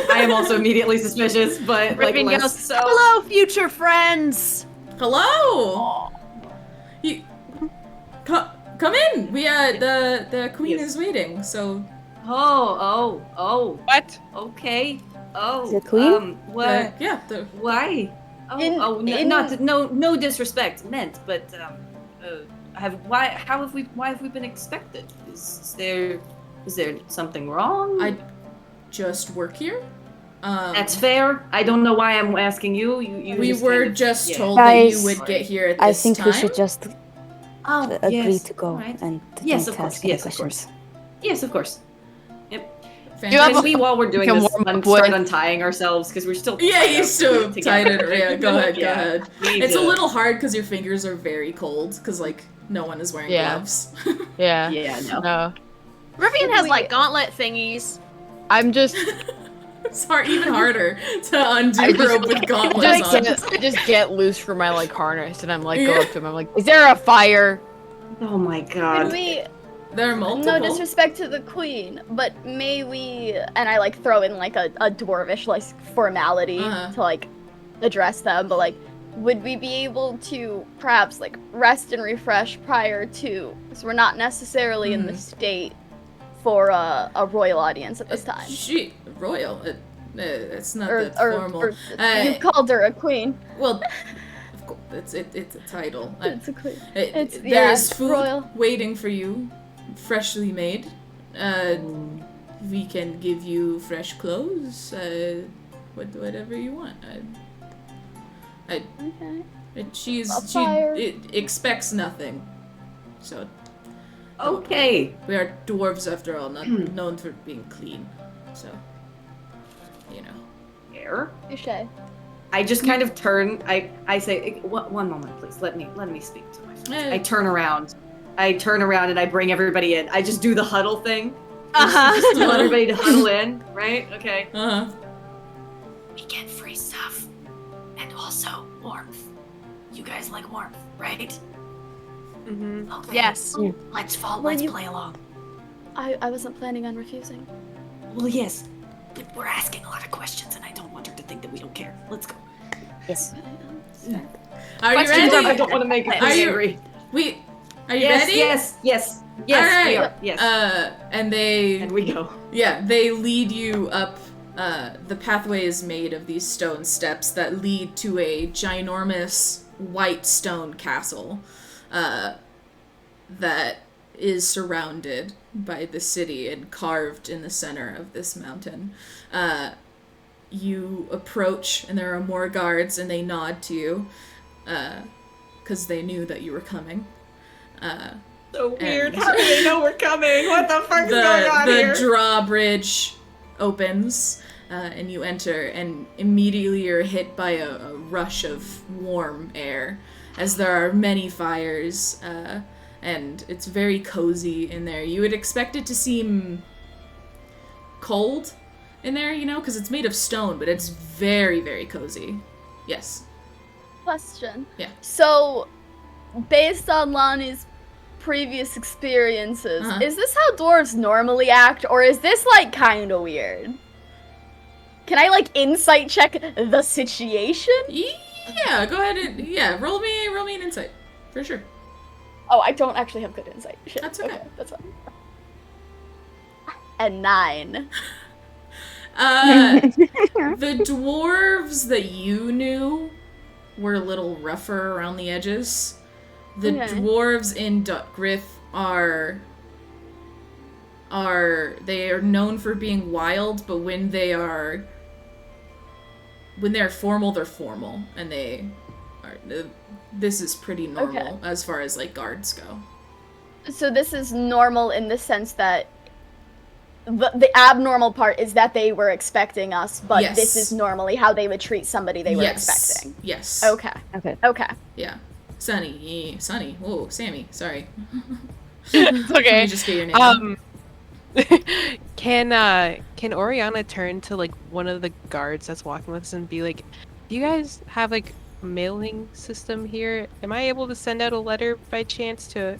I am also immediately suspicious, but like Riven less yells, so. "Hello, future friends!" Hello! You come in. We the queen Yes. is waiting. So Oh. What? Okay. Oh. The queen? What? the Why? No disrespect meant, but why have we been expected? Is there something wrong? I just work here. That's fair. I don't know why I'm asking you. We just were kind of- just yeah. told that you Guys, would get here at I this think time. we should just agree yes. to go Right. and Yes, don't of course. ask any Yes, of course. questions. Yes, of course. Fantastic. have And we, while we're doing Can this, warm up start with- untying ourselves because we're still. Yeah, you still tied together. it. Yeah, go ahead, Yeah. go ahead. We need It's a to- little hard because your fingers are very cold because like no one is wearing Yeah. gloves. Yeah. Yeah, no. No. Rivian has like gauntlet thingies. I'm just It's even harder to undo I just- rope with gauntlets on. I just get loose from my like harness and I'm like go Yeah. up to him. I'm like, "Is there a fire?" Oh my Could god. we, There are multiple. no disrespect to the queen, but may we, and I like throw in like a dwarvish like formality Uh-huh. to like address them, but like, would we be able to perhaps like rest and refresh prior to, so we're not necessarily in the state for a royal audience at this time? She royal. It's not Or, that or, formal. or you called her a queen. Well, of course, it's a title. It's a queen. There's yeah, food royal. waiting for you, freshly made. We can give you fresh clothes. Whatever you want. Okay. She fire. expects nothing. So Okay. we are dwarves after all, not known for being clean. So you know. Fair. Touché. I just kind of turn. I say, one moment, please. Let me speak to my friends. Eh. I turn around and I bring everybody in. I just do the huddle thing. Uh-huh. Just tell everybody to huddle in, right? Okay. Uh-huh. We get free stuff. And also warmth. You guys like warmth, right? Mm-hmm. Okay. Yes. Let's Well, let's you- play along. I wasn't planning on refusing. Well, yes. But we're asking a lot of questions and I don't want her to think that we don't care. Let's go. Yes. Are you Questions ready? I don't want to make her Are you- angry. Are you Yes, ready? yes. All right. We are. Yes. And they and we go. they lead you up. The pathway is made of these stone steps that lead to a ginormous white stone castle that is surrounded by the city and carved in the center of this mountain. You approach, and there are more guards, and they nod to you because they knew that you were coming. So weird. And- How do they know we're coming? What the fuck is going on here? The drawbridge opens, and you enter, and immediately you're hit by a rush of warm air, as there are many fires, and it's very cozy in there. You would expect it to seem cold in there, you know, because it's made of stone, but it's very, very cozy. Yes. Question. Yeah. So, based on Lonnie's previous experiences, Uh-huh. is this how dwarves normally act, or is this like kind of weird? Can I like insight check the situation? Yeah, go ahead and roll me an insight for sure. Oh, I don't actually have good insight. Shit. That's okay. That's fine. A 9. The dwarves that you knew were a little rougher around the edges. The Okay. dwarves in Grith are known for being wild, but when they're formal, they're formal, and they are. This is pretty normal as far as like guards go. So this is normal in the sense that the abnormal part is that they were expecting us, but Yes. this is normally how they would treat somebody they were expecting. Yes. Okay. Okay. Yeah. Sunny. Whoa, Sammy. Sorry. It's Let okay. me just get your name. Can Oriana turn to like one of the guards that's walking with us and be like, "Do you guys have like a mailing system here? Am I able to send out a letter by chance to?"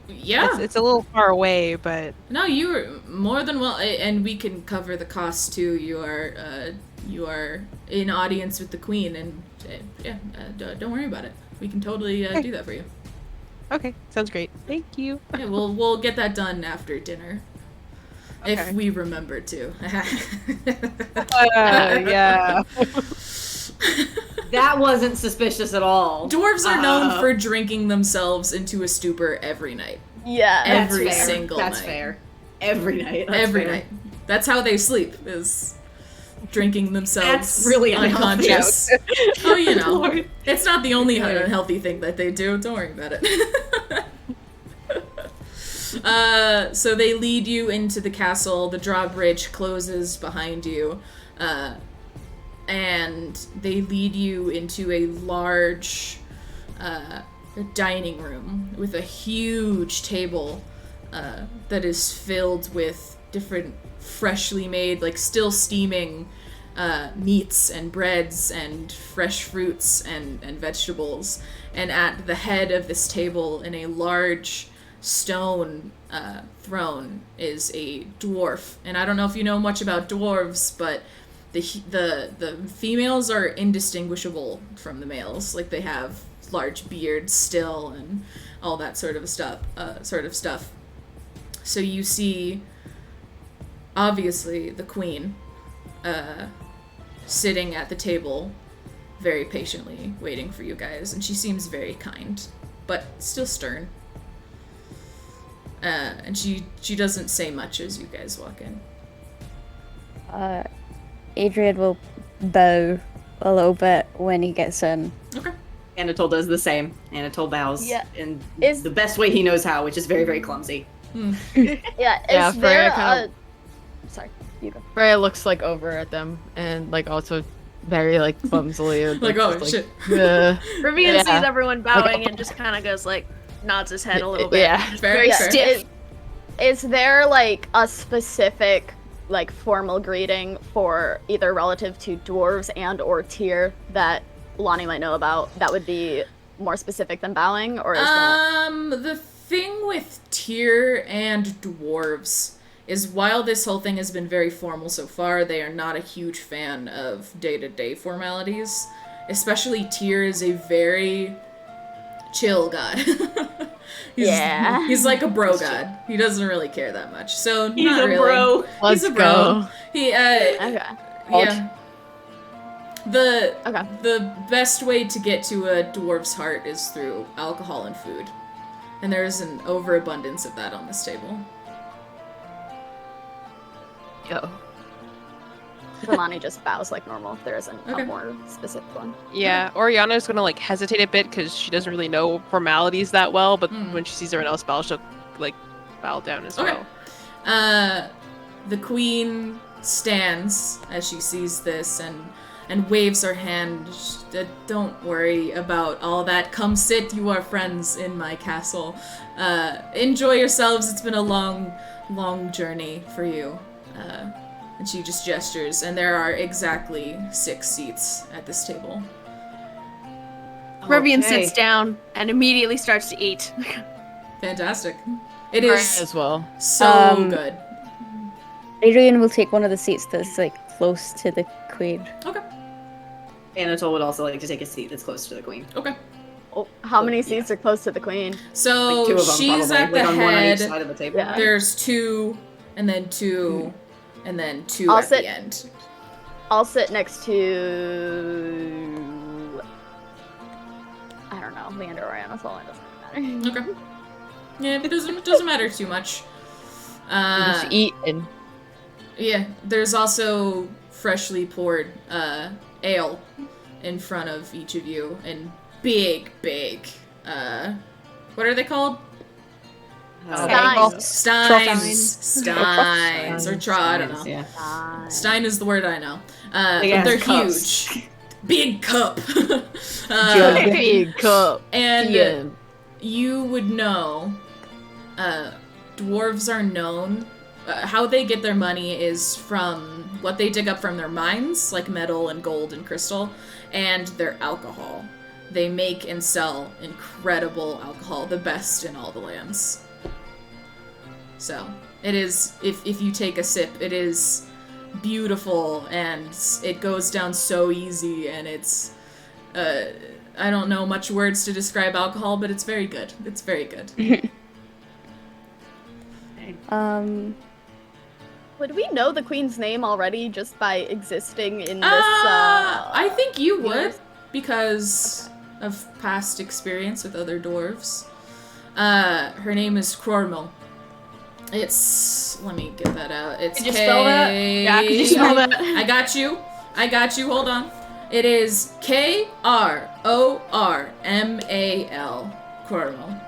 Yeah. It's a little far away, but No, you are more than well, and we can cover the cost too. You are in audience with the queen, and don't worry about it. We can totally do that for you. okay, sounds great. Thank you. Yeah, we'll get that done after dinner, if Okay. we remember to. Yeah. That wasn't suspicious at all. Dwarves are known for drinking themselves into a stupor every night. Yeah. That's every fair. single That's night. fair. Every night. That's Every fair. night. That's how they sleep, is drinking themselves That's really unhealthy. unconscious. Oh, you know. Lord. It's not the only unhealthy thing that they do. Don't worry about it. So they lead you into the castle. The drawbridge closes behind you. And they lead you into a large dining room with a huge table that is filled with different freshly made, like still steaming meats and breads and fresh fruits and vegetables. And at the head of this table, in a large stone throne, is a dwarf. And I don't know if you know much about dwarves, but the females are indistinguishable from the males. Like, they have large beards still and all that sort of stuff. So you see, obviously, the queen sitting at the table very patiently waiting for you guys, and she seems very kind, but still stern. And she doesn't say much as you guys walk in. Adrian will bow a little bit when he gets in. Okay. Anatole does the same. Anatole bows in Is- the best way he knows how, which is very, very clumsy. Yeah, Is Freya there kinda- Sorry, you go. Freya looks like over at them and like also very like clumsily. Like, oh, shit. Rivian Yeah. sees everyone bowing and just kind of goes like, nods his head a little bit. Yeah. Just Fair, very fair. stiff. Is there like a specific like formal greeting for either relative to dwarves and or tier that Lonnie might know about that would be more specific than bowing, or is that The thing with Tyr and dwarves is, while this whole thing has been very formal so far, they are not a huge fan of day-to-day formalities. Especially Tyr is a very chill god. He's like a bro god. He doesn't really care that much. So He's not a really. bro. He's a bro. He okay? yeah. The Okay. the best way to get to a dwarf's heart is through alcohol and food. And there's an overabundance of that on this table. Yo. So Lonnie just bows like normal if there isn't Okay. a more specific one. Yeah, Oriana's gonna like hesitate a bit because she doesn't really know formalities that well, but Mm. when she sees everyone else bow, she'll like bow down as Okay. well. The queen stands as she sees this and waves her hand. Don't worry about all that. Come sit, you are friends in my castle. Enjoy yourselves. It's been a long, long journey for you. And she just gestures, and there are exactly 6 seats at this table. Rivian Okay. sits down and immediately starts to eat. Fantastic. It Freya is as well. so good. Adrian will take one of the seats that's like close to the queen. Okay. Anatole would also like to take a seat that's close to the queen. Okay. Oh, how many seats are close to the queen? So Like 2 of them, she's probably. at the like on one on each head. side of the table. Yeah. There's 2, and then 2, and then 2 I'll at sit- the end. I'll sit next to. I don't know, Leander or Anatole. It doesn't matter. Okay. Yeah, it doesn't matter too much. Just eat and Yeah, there's also freshly poured ale in front of each of you, and big, what are they called? Steins. Steins, or I don't know. Yeah. Stein is the word I know. Big But ass they're cups. huge. Big cup. big cup. And Yeah. you would know, dwarves are known, how they get their money is from what they dig up from their mines, like metal and gold and crystal, and their alcohol. They make and sell incredible alcohol, the best in all the lands. So, it is, if you take a sip, it is beautiful, and it goes down so easy, and it's, I don't know much words to describe alcohol, but it's very good. It's very good. Would we know the queen's name already just by existing in this? I think you would, universe? because of past experience with other dwarves. Her name is Krormo. It's, let me get that out. It's Could you spell that? Yeah, could you spell that? I got you. Hold on. It is Krormal. Krormal. Krormal.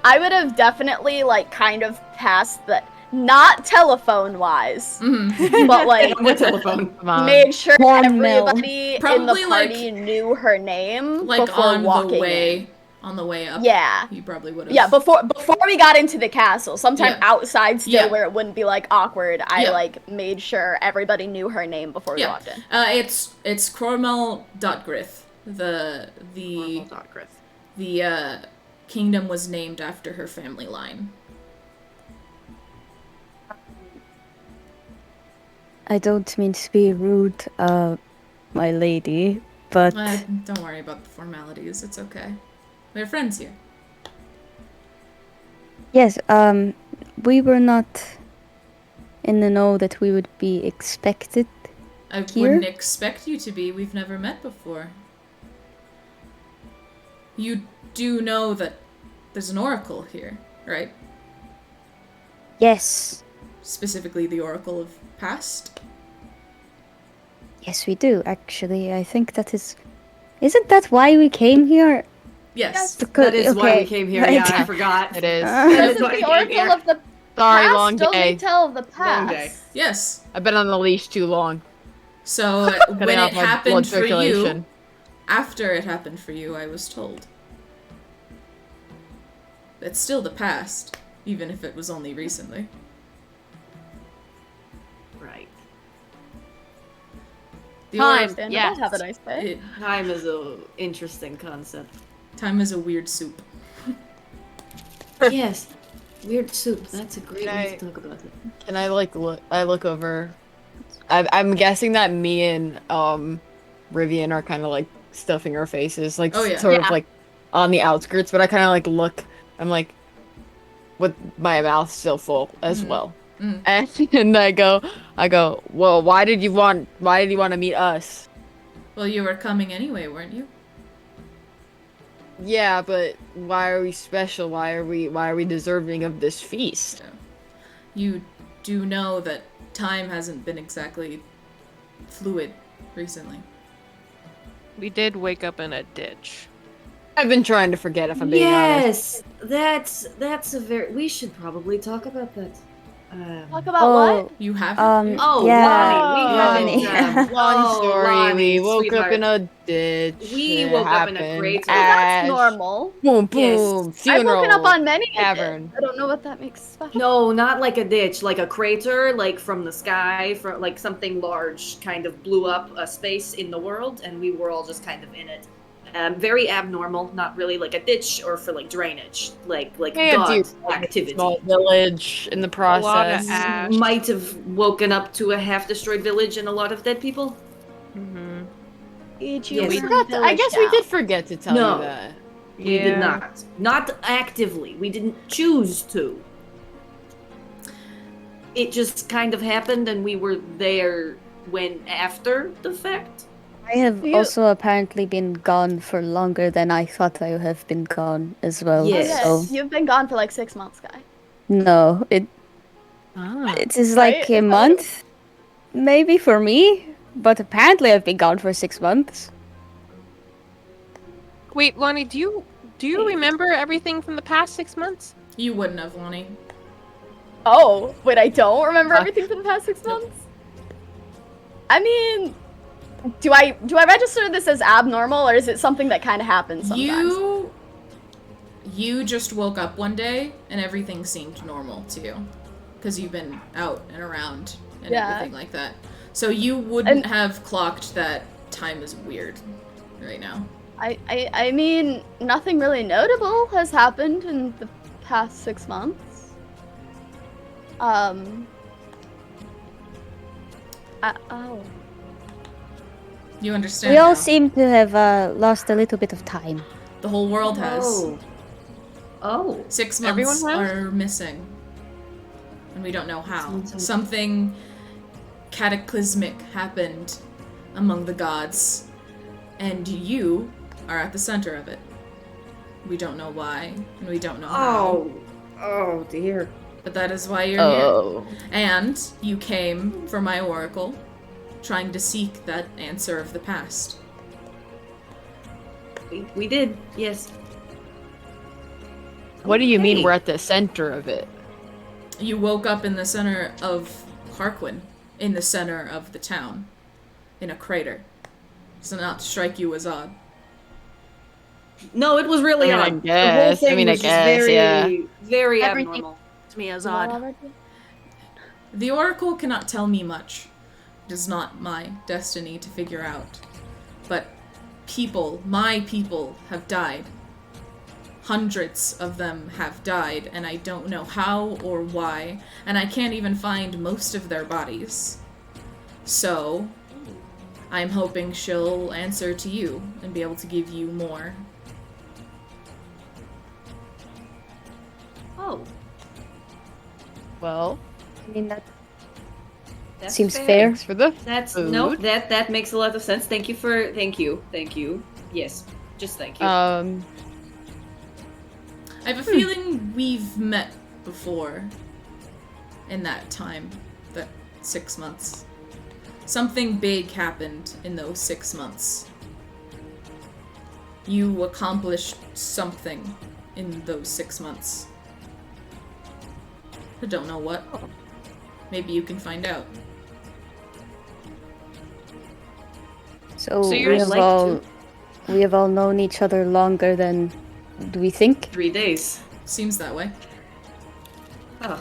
I would have definitely like kind of passed the not telephone wise, Mm-hmm. but like On the telephone. Come on. made sure Cornmeal. everybody in Probably, the like- party knew her name Like before on walking the way. in. On the way up. Yeah. You probably would have. Yeah, before we got into the castle, sometime Yeah. outside still Yeah. where it wouldn't be like awkward, I Yeah. like made sure everybody knew her name before we Yeah. walked in. It's Krormal.grith. The kingdom was named after her family line. I don't mean to be rude, my lady, but Don't worry about the formalities. It's okay. We're friends here. yes, we were not in the know that we would be expected. I Here? wouldn't expect you to be. We've never met before. You do know that there's an oracle here, right? Yes, Specifically the oracle of past? yes, we do, actually. I think that is... Isn't that why we came here? Yes. That is why we okay, came here. right. Yeah, I forgot. It is. This is why I the came oracle here. of the Sorry, past. long Don't day. we tell of the Long past? day. Yes. I've been on the leash too long. So when Cutting it off my happened blood for you, circulation. after it happened for you, I was told. It's still the past, even if it was only recently. Right. The Time. Understandable. Yes. Have a nice day. Time is a interesting concept. Time is a weird soup. Yes. Weird soup. That's a great Can way I- to talk about it. Can I like look? I look over. I'm guessing that me and Rivian are kind of like stuffing our faces, like Oh, yeah. sort Yeah. of like on the outskirts. But I kind of like look. I'm like, with my mouth still full as Mhm. well. Mm. And I go. Well, why did you want to meet us? Well, you were coming anyway, weren't you? Yeah, but why are we special? Why are we deserving of this feast? You do know that time hasn't been exactly fluid recently. We did wake up in a ditch. I've been trying to forget if I'm being honest. Yes, that's a very. We should probably talk about that. Talk about what? You have Oh, yeah, Lonnie, we haven't. Long story. Lonnie, We woke up sweetheart. in a ditch. We It woke up in a happened. crater. Oh, that's Ash. normal. Boom, Yes. boom. I've woken up Funeral. on many a Tavern. ditch. I don't know what that makes special. No, not like a ditch, like a crater, like from the sky, from like something large kind of blew up a space in the world, and we were all just kind of in it. Very abnormal, not really like a ditch or for like drainage, like Yeah, god dude, activity. Small village in the A lot of process. ash. Might have woken up to a half-destroyed village and a lot of dead people. Mm-hmm. Did you we burn forgot to, I guess we did forget to tell No. you that. We did not. Not actively. We didn't choose to. It just kind of happened, and we were there when after the fact. I have You- also apparently been gone for longer than I thought I would have been gone as well. Yes. So You've been gone for like 6 months, guy. no, Ah. it is like Right? a month, maybe for me. But apparently I've been gone for 6 months. Wait, Lonnie, do you remember everything from the past 6 months? You wouldn't have, Lonnie. Oh, wait, I don't remember Huh? everything for the past 6 months? I mean, do I register this as abnormal, or is it something that kind of happens sometimes? You just woke up one day and everything seemed normal to you, because you've been out and around and Yeah. everything like that. So you wouldn't have clocked that time is weird right now. I mean, nothing really notable has happened in the past 6 months. Oh. You understand We all now. seem to have lost a little bit of time. The whole world has. Oh. 6 Everyone months has? are missing. And we don't know how. Sounds- Something cataclysmic happened among the gods. And you are at the center of it. We don't know why, and we don't know how. Oh dear. But that is why you're Oh. here. And you came for my oracle, trying to seek that answer of the past. We did, yes. What do you mean Okay. we're at the center of it? You woke up in the center of Harquin, in the center of the town, in a crater. So not to strike you as odd. No, it was really I mean, I odd. guess. The whole thing I mean, I was just guess, very, yeah. very Everything- abnormal. To me as odd. The oracle cannot tell me much. It is not my destiny to figure out. But people, my people, have died. Hundreds of them have died, and I don't know how or why, and I can't even find most of their bodies. So, I'm hoping she'll answer to you and be able to give you more. Oh, Well, I mean, that that's seems fair. thanks for the That's food. no, that makes a lot of sense. Thank you. Yes, just thank you. I have a feeling we've met before in that time, that 6 months. Something big happened in those 6 months. You accomplished something in those 6 months. I don't know what. Maybe you can find out. So, So we you're have like all we have all known each other longer than do we think? 3 days. Seems that way. Oh,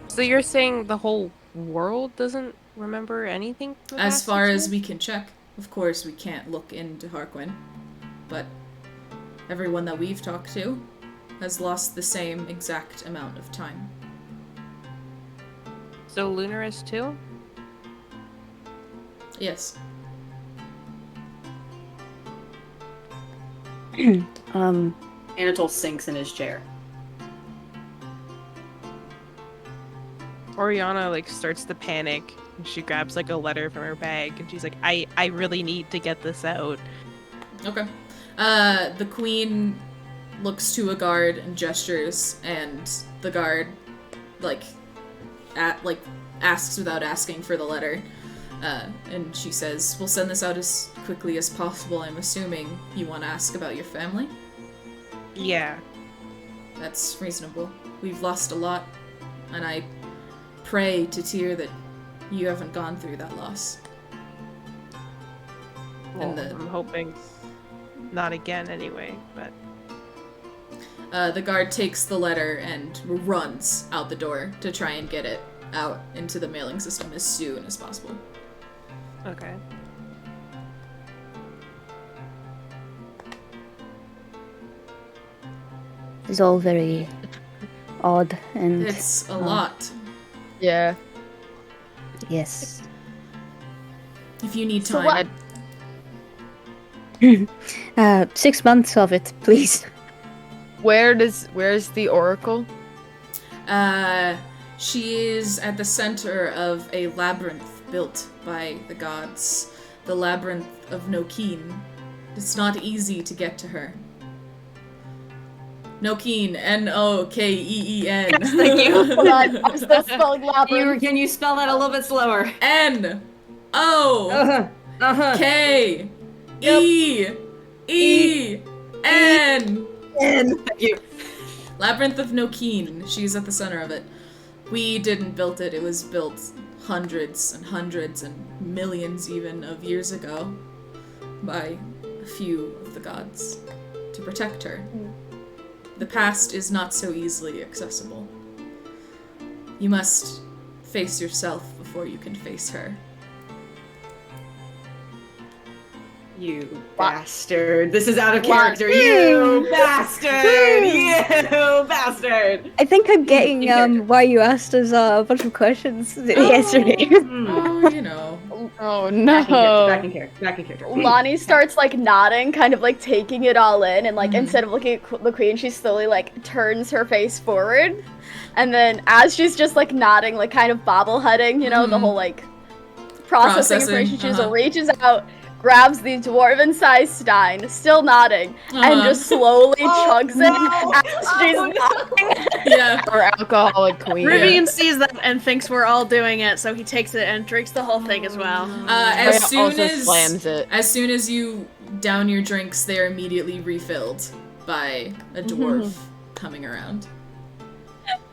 So you're saying the whole world doesn't remember anything? from the As past far 6 as months? we can check. Of course, we can't look into Harquin. But everyone that we've talked to has lost the same exact amount of time. So Lunaris too? Yes. Anatole sinks in his chair. Oriana like starts to panic and she grabs like a letter from her bag and she's like, I really need to get this out. Okay. The queen looks to a guard and gestures, and the guard, asks without asking for the letter. And she says, "We'll send this out as quickly as possible. I'm assuming you want to ask about your family?" Yeah. That's reasonable. We've lost a lot, and I pray to Tyr that you haven't gone through that loss. Well, I'm hoping not again anyway, but... The guard takes the letter and runs out the door to try and get it out into the mailing system as soon as possible. Okay. It's all very odd and It's a lot. Yeah. yes. If you need So time. what? 6 months of it, please. Where's the oracle? She is at the center of a labyrinth built by the gods. The labyrinth of Nokeen. It's not easy to get to her. Nokeen, N-O-K-E-E-N. Thank you. Hold on, I'm still spelling labyrinth. Can you spell that a little bit slower? N-O-K-E-E-N. Thank you. Labyrinth of Nokeen. She's at the center of it. We didn't build it. It was built hundreds and hundreds and millions even of years ago by a few of the gods to protect her. The past is not so easily accessible. You must face yourself before you can face her. You bastard. This is out of character. You bastard. You bastard. I think I'm getting why you asked us a bunch of questions yesterday. Oh, you know. Oh Back in character. Lonnie starts like nodding, kind of like taking it all in, and like instead of looking at the queen, she slowly like turns her face forward, and then as she's just like nodding, like kind of bobbleheading, you know, the whole like processing information, she just reaches out, grabs the dwarven-sized stein, still nodding, and just slowly chugs it as she's nodding. Yeah. Or alcoholic queen. Rivian sees that and thinks we're all doing it, so he takes it and drinks the whole thing as well. As also slams it. soon as you down your drinks, they're immediately refilled by a dwarf coming around.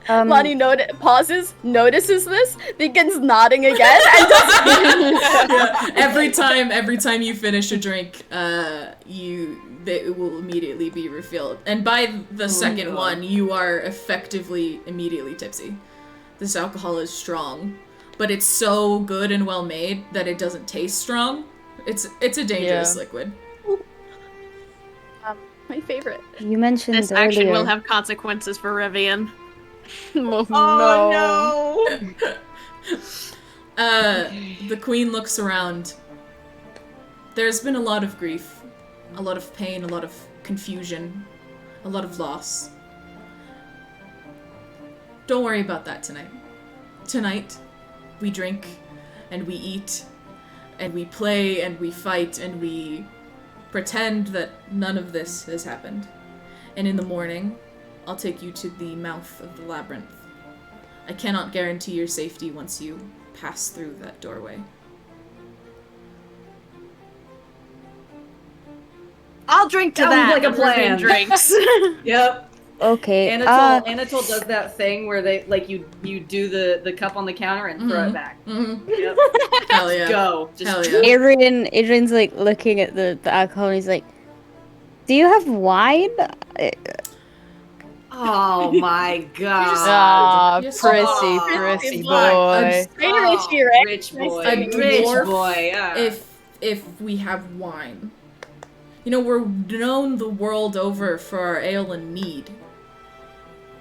Lonnie pauses, notices this, begins nodding again, and Yeah, every time you finish a drink, it will immediately be refilled. And by the second one, you are effectively immediately tipsy. This alcohol is strong, but it's so good and well made that it doesn't taste strong. It's a dangerous liquid. my favorite. You mentioned This earlier. action will have consequences for Rivian. Oh The queen looks around. There's been a lot of grief, a lot of pain, a lot of confusion, a lot of loss. Don't worry about that tonight. Tonight, we drink, and we eat, and we play, and we fight, and we pretend that none of this has happened. And in the morning, I'll take you to the mouth of the labyrinth. I cannot guarantee your safety once you pass through that doorway. I'll drink to Sounds that. like a Rivian plan. drinks. Yep. Okay. Anatole does that thing where they like you do the cup on the counter and throw it back. Yep. Hell yeah. Go. Hell yeah. Adrian's like looking at the alcohol and he's like, "Do you have wine?" Oh my god. Ah, You're prissy, so- prissy Boy. boy. Hey, Richie, right? Rich boy. A Rich dwarf, boy. Yeah. if we have wine. You know, we're known the world over for our ale and mead.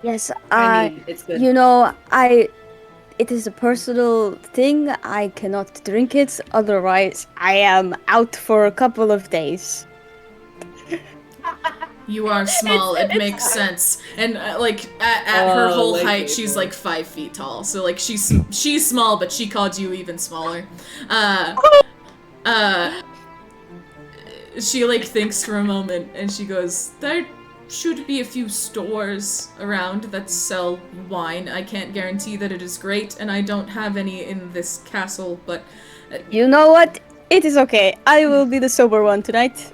Yes, I mean, it's good. you know, it is a personal thing. I cannot drink it, otherwise I am out for a couple of days. You are small, it makes sense. And like at her whole like height, it, she's boy. like 5 feet tall. So like she's small, but she called you even smaller. She like thinks for a moment and she goes, "There should be a few stores around that sell wine. I can't guarantee that it is great, and I don't have any in this castle, but You know what? It is okay. I will be the sober one tonight.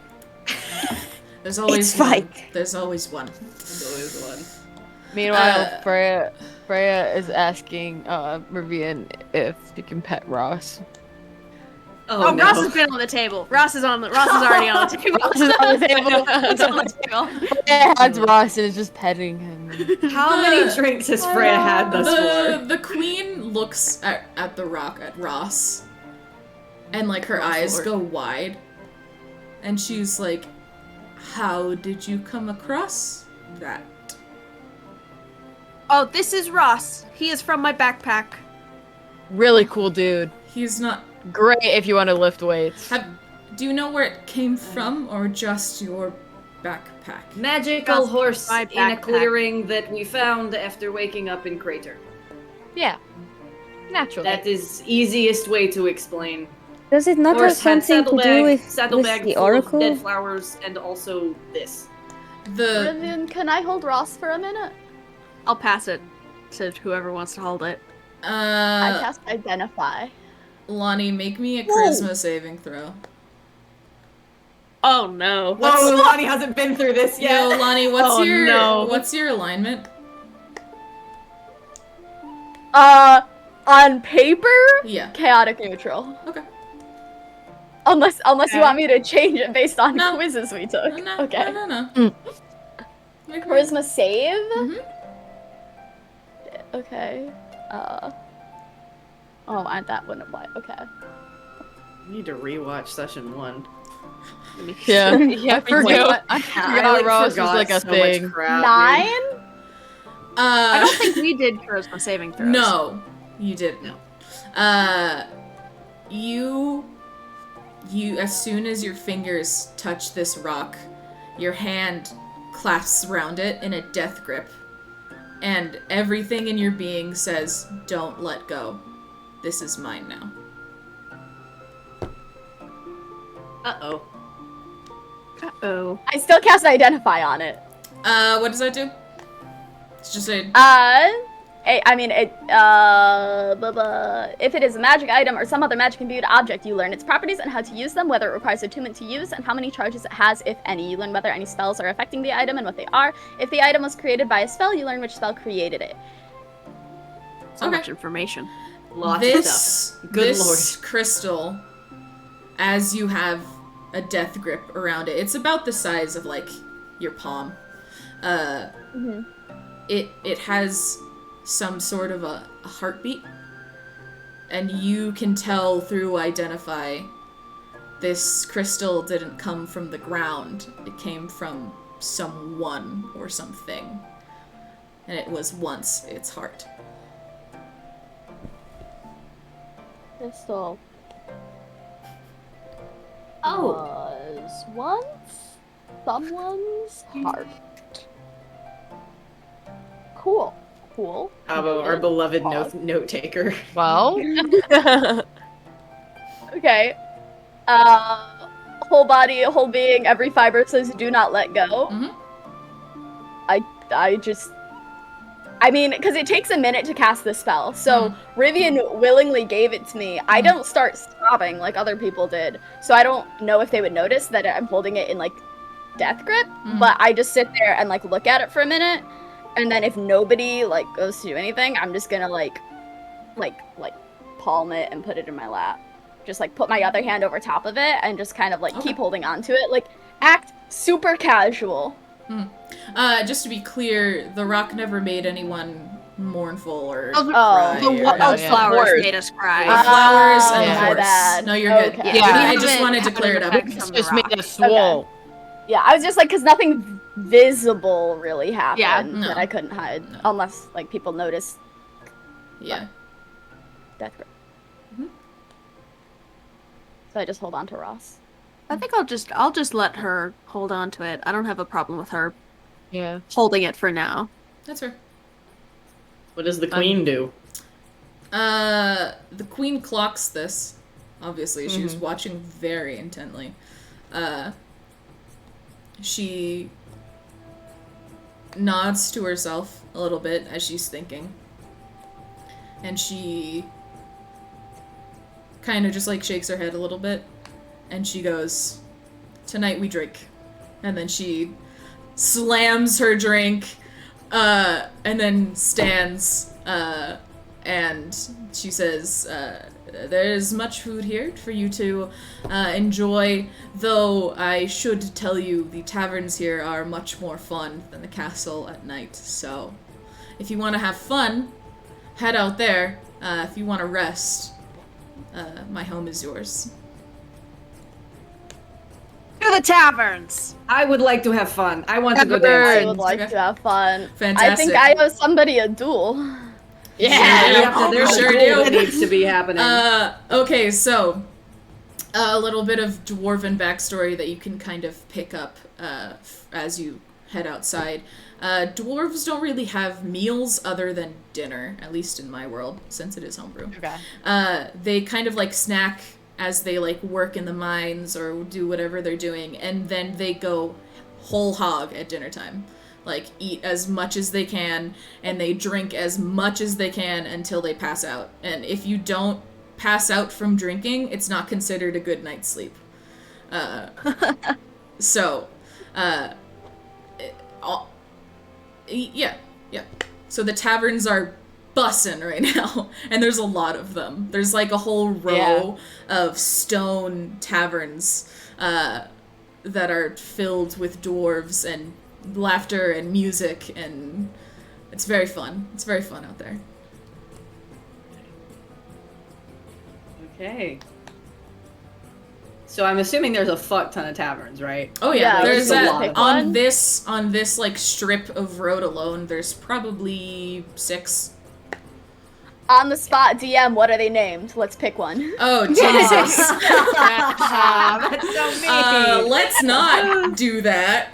There's always It's one. fine. There's always one. There's always one. Meanwhile, Freya is asking Rivian if she can pet Ross. Oh, no. Ross has been on the table. Ross is already on the table. Ross is on the table. It's on the table. Freya has Ross and is just petting him. How many drinks has Freya had thus far? The queen looks at the rock, at Ross, and like her eyes go wide, and she's like, "How did you come across that?" Oh, this is Ross. He is from my backpack. Really cool dude. He's not. Great if you want to lift weights. Do you know where it came from, or just your backpack? Magical Just horse my in a backpack. clearing that we found after waking up in Crater. Yeah. Naturally. That is easiest way to explain. Does it not have Horse had something to do with saddlebag the full oracle? of dead flowers, and also this. The Rivian, can I hold Ross for a minute? I'll pass it to whoever wants to hold it. I cast Identify. Lonnie, make me a charisma saving throw. Oh no. Whoa, Lonnie hasn't been through this yet. Yo, Lonnie, what's Oh, your no. what's your alignment? On paper, Yeah. chaotic neutral. Okay. Unless you want me to change it based on No. quizzes we took. No, Okay. no. Make me- Charisma save? Mhm. Okay. That wouldn't apply. Okay. I need to rewatch session 1. Yeah. Yeah, I forgot. I forgot Ross was forgot like a so thing. much crap, 9? I don't think we did charisma saving throws. No, you didn't. You as soon as your fingers touch this rock, your hand clasps around it in a death grip, and everything in your being says, "Don't let go. This is mine now." Uh-oh. Uh-oh. I still cast Identify on it. What does that do? It's just a If it is a magic item or some other magic imbued object, you learn its properties and how to use them, whether it requires attunement to use, and how many charges it has, if any. You learn whether any spells are affecting the item and what they are. If the item was created by a spell, you learn which spell created it. So Okay. much information. Lots of stuff. Good this crystal, as you have a death grip around it, it's about the size of like your palm. It has some sort of a heartbeat, and you can tell through Identify this crystal didn't come from the ground. It came from someone or something, and it was once its heart. Crystal. Oh. Was once someone's heart. Cool. How about our beloved note taker? Well, Okay. Whole body, whole being, every fiber says do not let go. Mhm. Because it takes a minute to cast the spell. So Rivian willingly gave it to me. I don't start sobbing like other people did. So I don't know if they would notice that I'm holding it in like death grip, but I just sit there and like look at it for a minute. And then if nobody like goes to do anything, I'm just gonna like palm it and put it in my lap. Just like put my other hand over top of it and just kind of like keep holding on to it. Like act super casual. Just to be clear, the rock never made anyone mournful or Oh, cry. The or- wildflowers made us The cry. flowers and the Yeah. horse. My bad. No, you're good. Okay. Yeah. I We just haven't wanted to had clear an it up. effect it's from the just rock. made us swole. Yeah, I was just like, because nothing visible really happened no. that I couldn't hide, No. unless like people noticed Yeah. death grip. So I just hold on to Ross. I think I'll just let her hold on to it. I don't have a problem with her Yeah. holding it for now. That's her. What does the queen do? The queen clocks this. Obviously, she was watching very intently. She nods to herself a little bit as she's thinking. And she kind of just like shakes her head a little bit. And she goes, "Tonight we drink." And then she slams her drink, and then stands, and she says, there's much food here for you to enjoy, though I should tell you the taverns here are much more fun than the castle at night. So if you want to have fun, head out there. If you want to rest, my home is yours. To the taverns! I would like to have fun. I want to go I dancing. would like to have fun. Fantastic. I think I owe somebody a duel. Yeah, there's Sure a do. duel that needs to be happening. Okay, so a little bit of dwarven backstory that you can kind of pick up as you head outside. Dwarves don't really have meals other than dinner, at least in my world, since it is homebrew. Okay. They kind of like snack as they like work in the mines or do whatever they're doing, and then they go whole hog at dinner time. Like, eat as much as they can, and they drink as much as they can until they pass out. And if you don't pass out from drinking, it's not considered a good night's sleep. So, yeah. So the taverns are bussin' right now, and there's a lot of them. There's like a whole row of stone taverns that are filled with dwarves and laughter and music, and it's very fun. It's very fun out there. Okay. So I'm assuming there's a fuck ton of taverns, right? Oh yeah, Yeah, there's just a a, lot of on this like strip of road alone. There's probably 6. On the spot, DM, what are they named? Let's pick one. Oh Jesus! That's so mean. Let's not do that,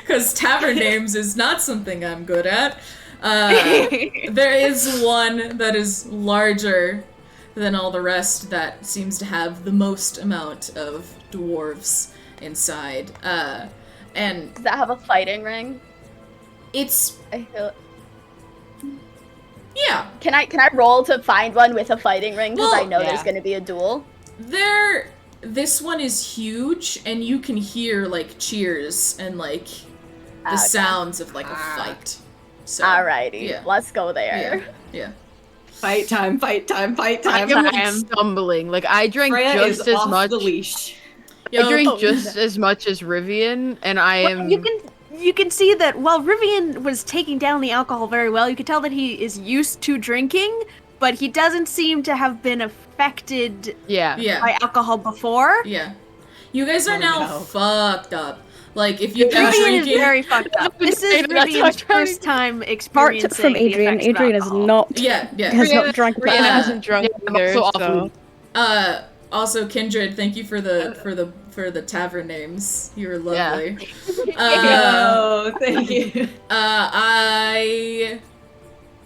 because tavern names is not something I'm good at. There is one that is larger than all the rest that seems to have the most amount of dwarves inside. And Does that have a fighting ring? it's I feel. yeah. Can I roll to find one with a fighting ring? Because I Well, know yeah. there's gonna be a duel. This one is huge, and you can hear like cheers and like the Okay. sounds of like a fight. So, Alrighty, yeah. let's go there. Yeah. Fight time, fight time, fight I'm time. like stumbling. Like I drank Freya just is as off much. the leash. Yo, I drink just as much as Rivian, and I am. You can see that while Rivian was taking down the alcohol very well, you can tell that he is used to drinking, but he doesn't seem to have been affected Yeah. by alcohol before. Yeah. You guys are Oh, now no. fucked up. Like, if you've been Rivian is drinking... very fucked up. This is That's what I'm Rivian's trying to- first time Part experiencing from the Adrian. effects of Adrian is alcohol. not Yeah. has not drank Brianna that. hasn't drunk I'm either, also so. awful. Also, Kindred, thank you for the tavern names. You were Yeah. lovely. Oh, thank you.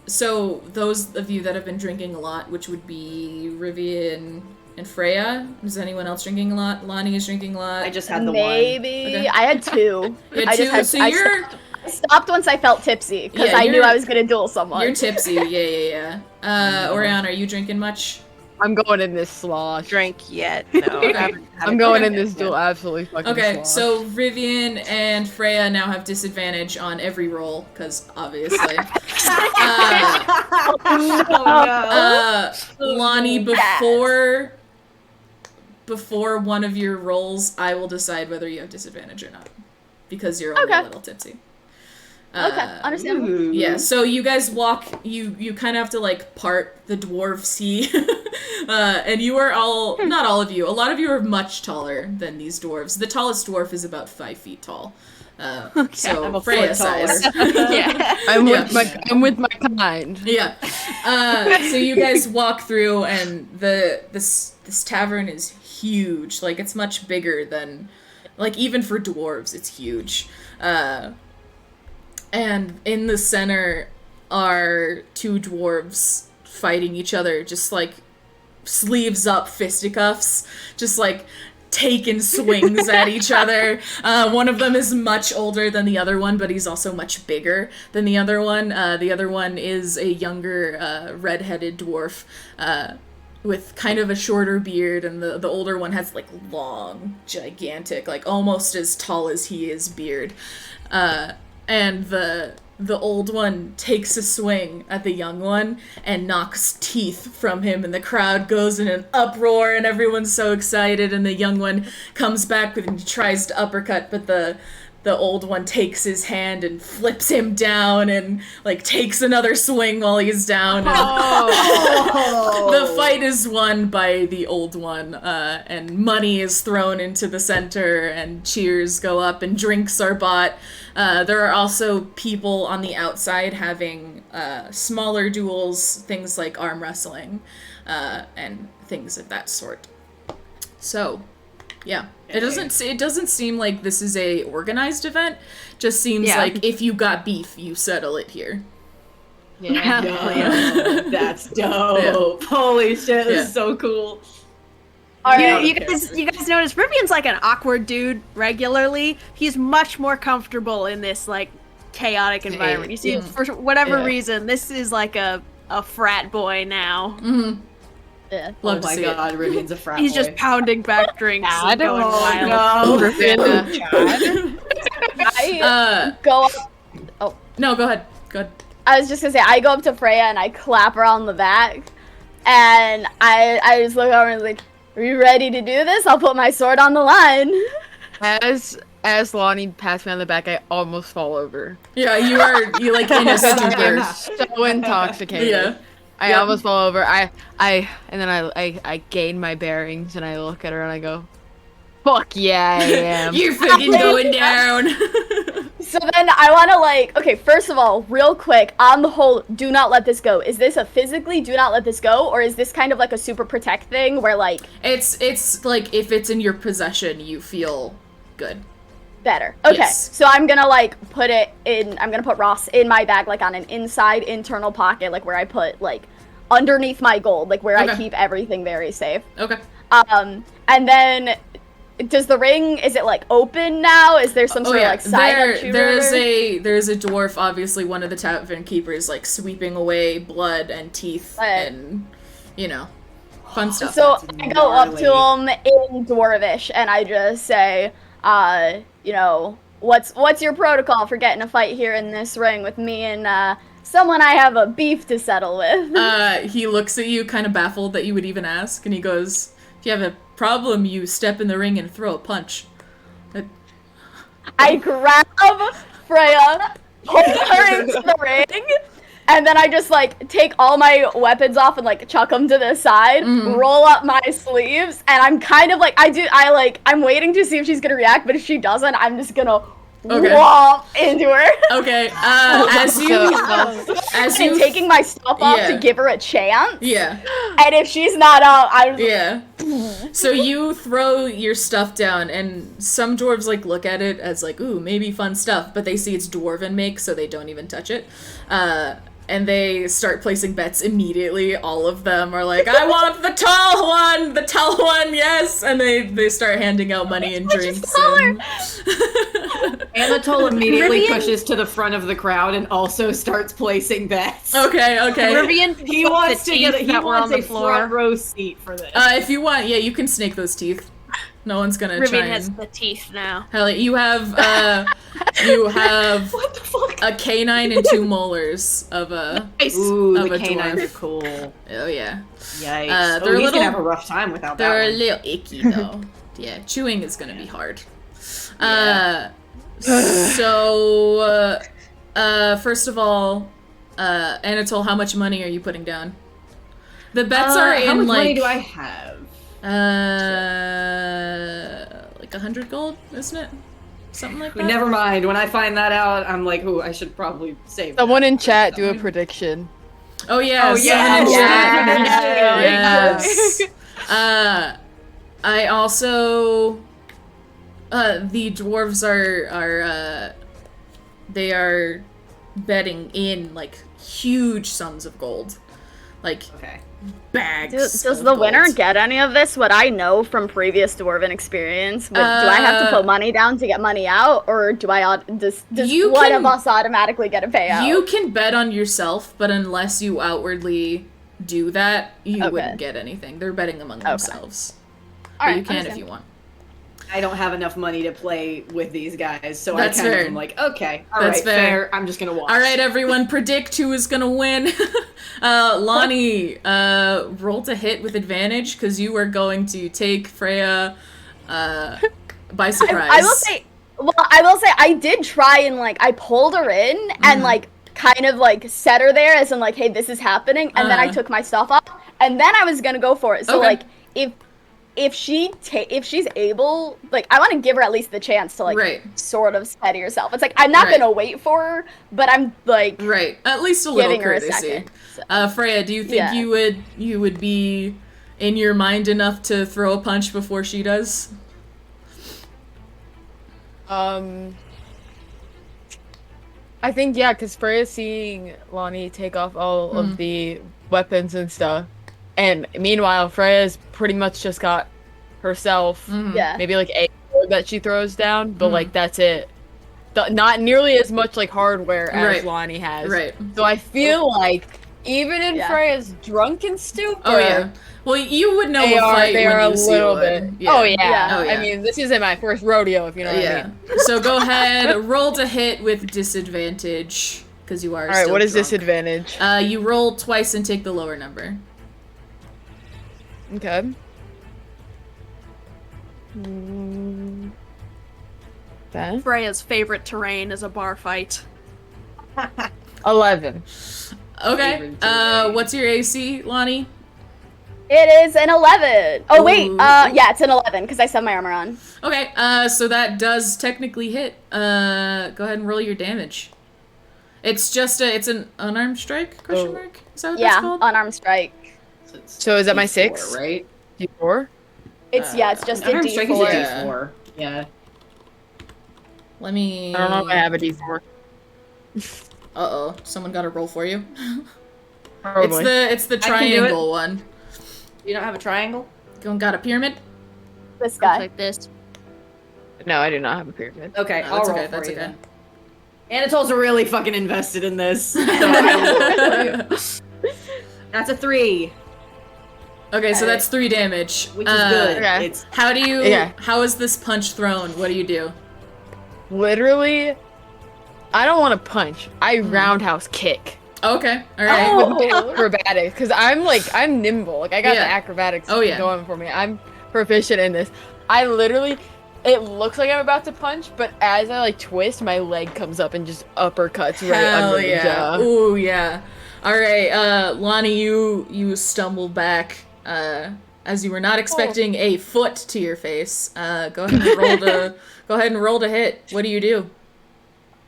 So, those of you that have been drinking a lot, which would be Rivian and Freya, is anyone else drinking a lot? Lonnie is drinking a lot. I just had the Maybe Okay. I had 2. You had I two, just had. so I you're stopped once I felt tipsy because Yeah, I knew you're- I was gonna duel someone. you're tipsy. Yeah. Oriana, are you drinking much? I'm going in this slosh. Drink yet? No. I haven't had I'm a going drink in this yet. duel absolutely fucking Okay, slosh. so Rivian and Freya now have disadvantage on every roll, because obviously. Lonnie, before one of your rolls, I will decide whether you have disadvantage or not, because you're only a Okay. little tipsy. Okay, understandable. Yeah, so you guys walk, you kind of have to like part the dwarf sea, and you are all, not all of you, a lot of you are much taller than these dwarves. The tallest dwarf is about 5 feet tall. So I'm a Freya foot taller. size. Yeah. I'm Yeah. with my kind. Yeah. So you guys walk through, and this tavern is huge. Like, it's much bigger than, like, even for dwarves, it's huge. And in the center are 2 dwarves fighting each other, just like sleeves up fisticuffs, just like taking swings at each other. One of them is much older than the other one, but he's also much bigger than the other one. The other one is a younger, redheaded dwarf. with kind of a shorter beard, and the older one has like long, gigantic, like almost as tall as he is beard. And the old one takes a swing at the young one and knocks teeth from him, and the crowd goes in an uproar, and everyone's so excited, and the young one comes back and tries to uppercut, but the old one takes his hand and flips him down and, like, takes another swing while he's down. The fight is won by the old one, and money is thrown into the center, and cheers go up, and drinks are bought. There are also people on the outside having smaller duels, things like arm wrestling, and things of that sort. So, yeah. It doesn't seem like this is a organized event. Just seems like if you got beef, you settle it here. Yeah. That's dope. Yeah. Holy shit, this is so cool. You guys notice Rivian's like an awkward dude regularly. He's much more comfortable in this like chaotic environment. You see, for whatever reason, this is like a frat boy now. Mm-hmm. Yeah. Oh my god, Rivian's a frat boy. He's just pounding back drinks and going wild. No. I go up. Oh. No, go ahead. Go ahead. I was just gonna say, I go up to Freya and I clap her on the back. And I just look over and like, are you ready to do this? I'll put my sword on the line. As Lonnie pats me on the back, I almost fall over. Yeah, you like in a stupor. I'm so intoxicated. Yeah. I almost fall over. I gain my bearings and I look at her and I go, fuck yeah, I am. You're fucking going down. So then I want to like, okay, first of all, real quick, on the whole, do not let this go. Is this a physically do not let this go, or is this kind of like a super protect thing where like... It's like if it's in your possession, you feel good. Better. Okay, yes. So I'm gonna like put it in, I'm gonna put Ross in my bag, like on an inside internal pocket, like where I put like underneath my gold, like where I keep everything very safe. Okay. And then does the ring, is it like open now? Is there some sort of like side shooter? There's a dwarf, obviously one of the tavern keepers, like sweeping away blood and teeth and, you know, fun stuff. So I go up to him in Dwarvish and I just say, you know, what's your protocol for getting a fight here in this ring with me and someone I have a beef to settle with? He looks at you kind of baffled that you would even ask, and he goes, if you have a problem, you step in the ring and throw a punch. I grab Freya, pull her into the ring, and then I just like take all my weapons off and like chuck them to the side, roll up my sleeves, and I'm kind of like, I'm waiting to see if she's gonna react, but if she doesn't, I'm just gonna whomp into her. Okay, as you taking my stuff off to give her a chance. Yeah. And if she's not up, I'm So you throw your stuff down, and some dwarves like look at it as like, ooh, maybe fun stuff, but they see it's dwarven make, so they don't even touch it. And they start placing bets immediately. All of them are like, I want the tall one, yes! And they start handing out money and drinks. Anatole immediately pushes to the front of the crowd and also starts placing bets. Okay. He wants a front row seat for this. If you want, you can snake those teeth. No one's gonna try. Rivian has the teeth now. Hell, you have what the fuck? A canine and 2 molars of a the canines dwarf. are cool. Oh yeah. Yikes. They're he's gonna have a rough time without that. They're a little icky though. Yeah, chewing is gonna be hard. So first of all, Anatole, how much money are you putting down? The bets are in how much like. money do I have? Like 100 gold, isn't it? Something like that. Never mind. When I find that out, I'm like, ooh, I should probably save. Someone in chat do a prediction. Oh yeah. Oh yeah. Yes. I also. The dwarves are they are betting in like huge sums of gold, like bags. Does the winner get any of this? What I know from previous dwarven experience, do I have to put money down to get money out, or does one of us automatically get a payout? You can bet on yourself, but unless you outwardly do that, you Okay. wouldn't get anything. They're betting among themselves. All But right, you can if understand. you want. I don't have enough money to play with these guys, so That's I kind fair. of am like, okay, all That's right, fair. I'm just gonna watch. All right, everyone, predict who is gonna win. Lonnie, roll to hit with advantage because you are going to take Freya by surprise. I will say I did try and like I pulled her in and like kind of like set her there as in like, hey, this is happening, and then I took my stuff off, and then I was gonna go for it. So Okay. like if she's able, like I want to give her at least the chance to like Right. sort of steady herself. It's like I'm not Right. gonna wait for her, but I'm like Right, at least a little giving her a courtesy. second. So. Freya, do you think Yeah. you would be in your mind enough to throw a punch before she does? I think, yeah, because Freya's seeing Lonnie take off all of the weapons and stuff. And meanwhile, Freya's pretty much just got herself Yeah. maybe like a sword that she throws down, but like that's it. Not nearly as much like hardware as Right. Lonnie has. Right. So I feel like even in Yeah. Freya's drunken stupor, Oh yeah. Well, you would know they a are fight they when are you a see little one. bit. Yeah. Oh yeah. Yeah. Oh, yeah. I mean, this isn't my first rodeo, if you know what I Yeah. mean. So go ahead, roll to hit with disadvantage because you are. All right, still what is drunk. disadvantage? You roll twice and take the lower number. Okay. Okay. Freya's favorite terrain is a bar fight. 11. Okay. Favorite terrain. What's your AC, Lonnie? It is an 11. Oh wait, Ooh. yeah, it's an 11 because I still have my armor on. Okay. So that does technically hit. Go ahead and roll your damage. It's just it's an unarmed strike? Question mark? Is that what that's Yeah, called? unarmed strike. So is that my D4, 6? right? D4? It's it's just a Unarmed strike is a D4. D4. Yeah. Let me. I don't know if I have a D4. Uh-oh. Someone got a roll for you. Probably. It's the I can do it. triangle one. You don't have a triangle? You got a pyramid? This guy. Like this. No, I do not have a pyramid. Okay, No, I'll that's roll okay, for that's you okay. then. Anatol's really fucking invested in this. So I will roll for you. That's a 3, Okay, so that's 3 damage. which is good. Okay. It's How do you? Yeah. How is this punch thrown? What do you do? Literally, I don't want to punch. I roundhouse kick. Okay, all right. Oh. Acrobatics, because I'm nimble. Like I got Yeah. the acrobatics Oh, yeah. going for me. I'm proficient in this. I literally, it looks like I'm about to punch, but as I like twist, my leg comes up and just uppercuts right Hell under the yeah! jaw. Ooh yeah! All right, Lonnie, you stumble back as you were not expecting a foot to your face. Go ahead and roll to hit. What do you do?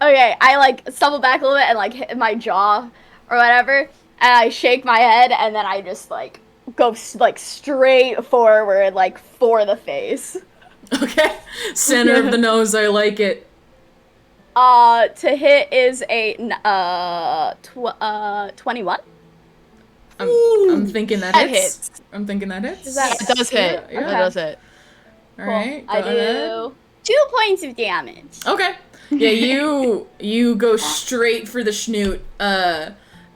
Okay, I like stumble back a little bit and like hit my jaw or whatever, and I shake my head and then I just like go like straight forward like for the face. Okay, center of the nose. I like it. To hit is a 21. I'm thinking that That hits. I'm thinking that hits. Is that- It does hit. Yeah. It does hit. All right. I go ahead. do 2 points of damage. Okay. Yeah, you go straight for the schnoot,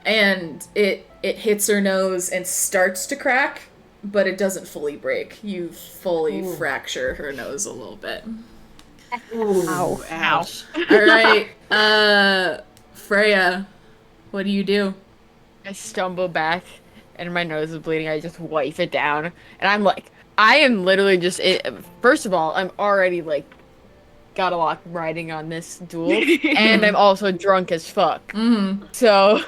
and it hits her nose and starts to crack, but it doesn't fully break. You fully fracture her nose a little bit. Ow. Ouch. All right, Freya, what do you do? I stumble back, and my nose is bleeding. I just wipe it down, and I'm like, I am literally just. First of all, I'm already like, got a lot riding on this duel, and I'm also drunk as fuck. Mm-hmm. So,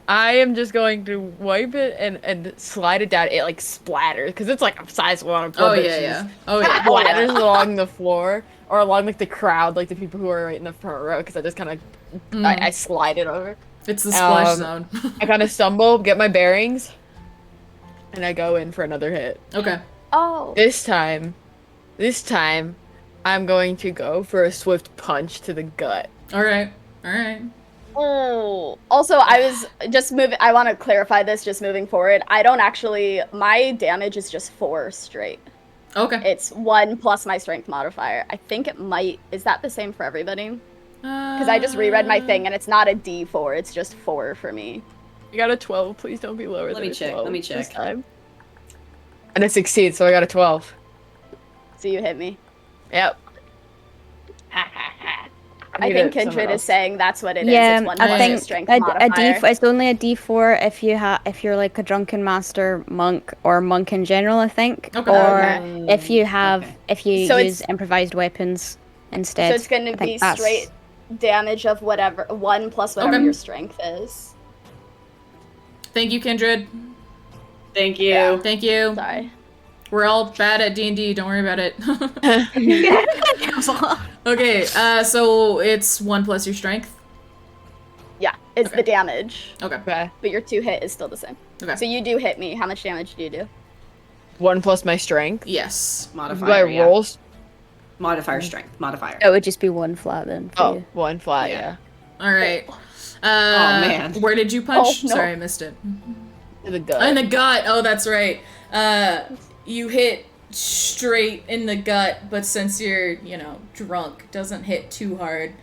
I am just going to wipe it and slide it down. It like splatters because it's like a sizable amount of blood. Oh that yeah, just yeah. Oh yeah. Splatters along the floor or along like the crowd, like the people who are right in the front row. Because I just kind of I slide it over. It's the splash zone. I kind of stumble, get my bearings, and I go in for another hit. Okay. Oh. This time, I'm going to go for a swift punch to the gut. All right. All right. Oh. Also, I was just moving. I want to clarify this. Just moving forward, I don't actually. My damage is just 4 straight. Okay. It's 1 plus my strength modifier. I think it might. Is that the same for everybody? Because I just reread my thing and it's not a D4. It's just 4 for me. I got a 12. Please don't be lower Let than me a check, 12 let me this check. time. And it succeeds, so I got a 12. So you hit me. Yep. I think Kindred is saying that's what it is. Yeah, It's 1 I plus your think strength a modifier. it's only a D4 if you're like a drunken master monk or monk in general, I think. Okay. Or Okay. if you have Okay. if you So use it's- improvised weapons instead. So it's going I to think be that's- straight damage of whatever 1 plus whatever Okay. your strength is. Thank you, Kindred. Thank you. Yeah. Thank you. Sorry. We're all bad at D&D. Don't worry about it. Okay. So it's 1 plus your strength. Yeah, it's Okay. the damage, Okay. Okay. but your 2 hit is still the same. Okay. So you do hit me. How much damage do you do? 1 plus my strength. Yes. Do I Modifier, yeah. roll? Modifier strength. Modifier. It would just be 1 flat then for Oh, you. 1 flat, Yeah. yeah. All right. man. Where did you punch? Oh, no. Sorry, I missed it. To the gut. In the gut. Oh, that's right. You hit straight in the gut, but since you're, drunk, doesn't hit too hard.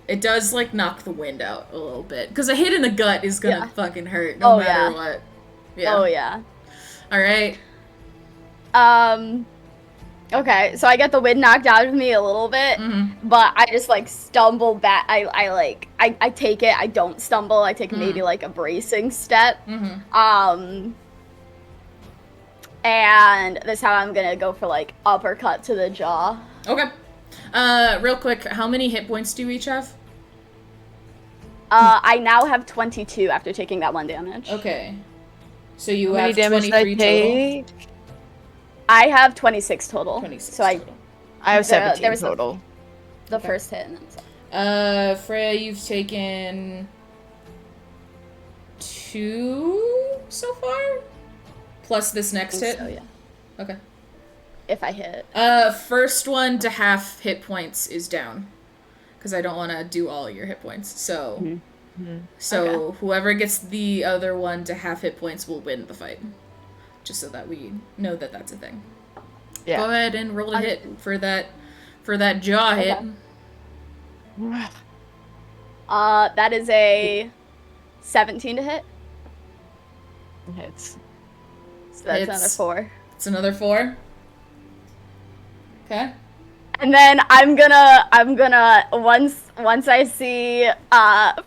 It does like knock the wind out a little bit because a hit in the gut is gonna Yeah. fucking hurt no Oh, matter yeah. what. Yeah. Oh yeah. All right. Okay, so I get the wind knocked out of me a little bit, Mm-hmm. but I just like stumble back. I take it. I don't stumble. I take maybe like a bracing step. Mm-hmm. And this time I'm gonna go for like uppercut to the jaw. Okay. Real quick, how many hit points do you each have? I now have 22 after taking that 1 damage. Okay. So you How many have damage did I 23 total. take? I have 26 total. 26 So total. I have There 17 was a- total. the Okay. first hit and then Freya, you've taken 2 so far? Plus this next hit? so yeah. Okay. If I hit. First one to half hit points is down. Because I don't want to do all your hit points. So, so whoever gets the other one to half hit points will win the fight. Just so that we know that that's a thing. Yeah. Go ahead and roll a hit for that jaw hit. That is a 17 to hit. Hits. So that's Hits. another 4. It's another 4. Okay. And then I'm gonna once I see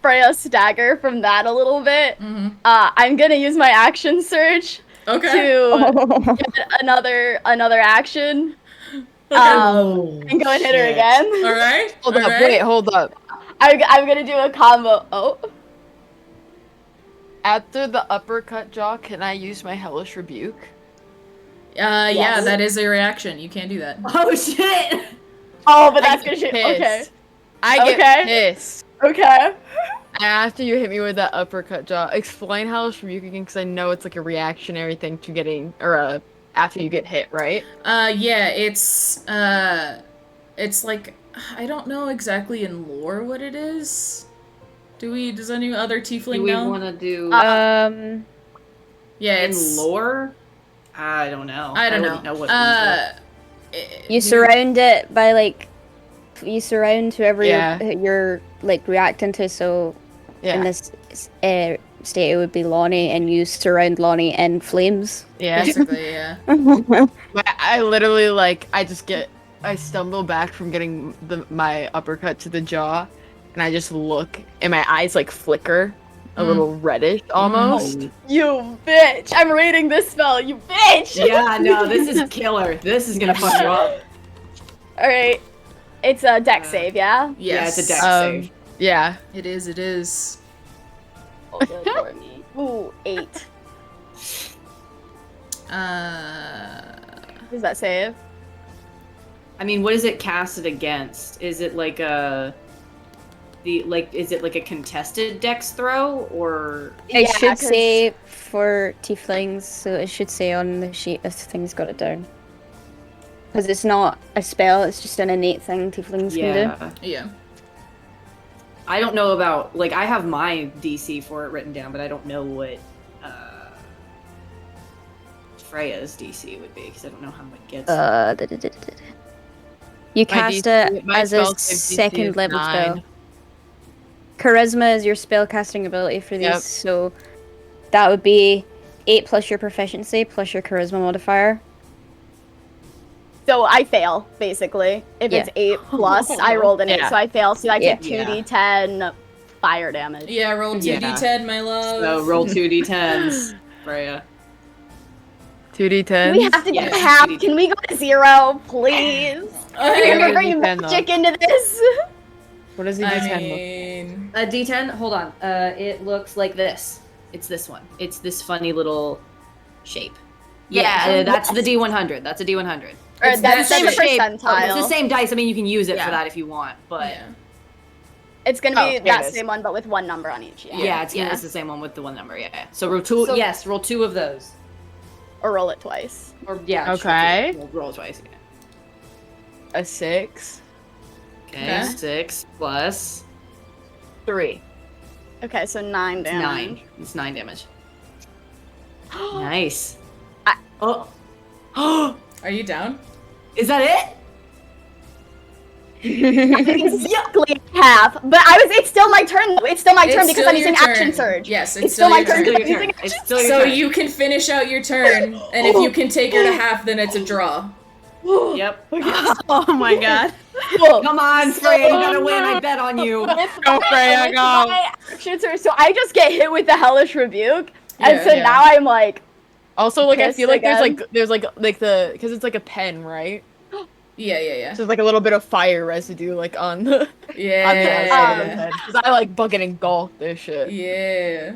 Freya stagger from that a little bit, I'm gonna use my action surge Okay. to get another action. Okay. And go and hit her again. All right. Hold all up, right. wait, hold up. I'm gonna do a combo. Oh, After the uppercut jaw, can I use my hellish rebuke? Yeah, Yes. that is a reaction. You can't do that. Oh shit! oh, but that's gonna shoot. Pissed. Okay, I get Okay. pissed. okay. After you hit me with that uppercut jaw, explain hellish rebuke again, because I know it's like a reactionary thing to getting, or after you get hit, right? Yeah, it's like, I don't know exactly in lore what it is. Does any other tiefling Do we know? want to do Yeah, in it's lore? I don't know. I don't wouldn't know. what it You surround it by like you surround whoever Yeah. you're like reacting to. So Yeah. in this state, it would be Lonnie, and you surround Lonnie in flames. Yeah. basically, yeah. I literally I stumble back from getting my uppercut to the jaw, and I just look, and my eyes like flicker a little reddish almost. You bitch! I'm reading this spell. You bitch! Yeah, no, this is killer. This is gonna fuck you up. All right, it's a deck save, yeah. Yes. Yeah, it's a dex save. Yeah. It is. Oh, good for me. Ooh, 8. Does that save? I mean, what is it casted against? Is it like is it like a contested dex throw, or It Yeah, should 'cause- say for tieflings, so it should say on the sheet if things got it down. Because it's not a spell; it's just an innate thing tieflings can yeah? Yeah. I don't know about I have my DC for it written down, but I don't know what Freya's DC would be because I don't know how it gets. do. You My cast DC it my as a spell save DC is second level 9. spell. charisma is your spellcasting ability for these, Yep. so that would be 8 plus your proficiency plus your charisma modifier. So I fail, basically. If it's 8 plus, I rolled an 8, Yeah. so I fail. So I take Yeah. 2d10 fire damage. Yeah, roll 2d10, my love. So roll 2d10s, Freya. 2d10. We have to get Yeah, half. 2d10. Can we go to 0, please? Okay. Can we Yeah, bring 2d10 magic into this? What does a I d10 look? mean, A d10, hold on. It looks like this. It's this one. It's this funny little shape. Yeah. That's the D100. That's a D100. Or It's that's that the shape. percentile. It's the same dice. I mean, you can use it Yeah. for that if you want, but yeah. It's gonna Oh, be here it that is. same one, but with one number on each. yeah, it's the same one with the one number. Yeah. So roll two. So- yes, roll 2 of those. Or roll it twice. Or yeah. just Okay. Roll twice. Yeah. A 6. Okay. Okay. 6 plus 3. Okay, so 9 damage. 9. It's 9 damage. Nice. I- Oh. Oh. Are you down? Is that it? Exactly half. But it's still my turn though. It's still my turn It's because still I'm your using action turn. surge. Yes, It's still my your turn. It's still your Using turn. action- It's still your So turn. you can finish out your turn, and if you can take her to half, then it's a draw. Yep. Oh my god. Come on, Freya, you gotta win. I bet on you. Go, Freya, With go. my action surge, so I just get hit with the hellish rebuke, and Yeah. so Yeah. now I'm like, Also, like I Pissed feel like again. there's like the because it's like a pen, right? Yeah. So there's like a little bit of fire residue like on the on the Yeah. outside of the pen. Because I like bucket engulf this shit. Yeah.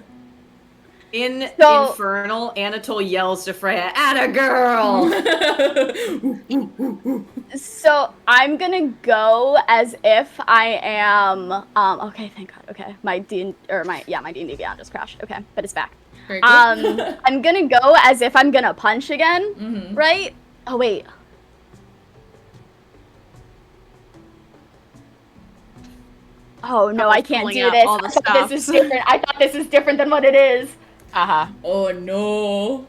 In So- Infernal, Anatole yells to Freya, "Atta girl!" so I'm gonna go as if I am. Okay, thank God. Okay, my D&D Beyond just crashed. Okay, but it's back. Very cool. I'm gonna go as if I'm gonna punch again, Mhm. right? Oh wait. Oh no, I can't pulling do out this. all the I thought this is different. I thought this is different than what it is. Haha. Oh no.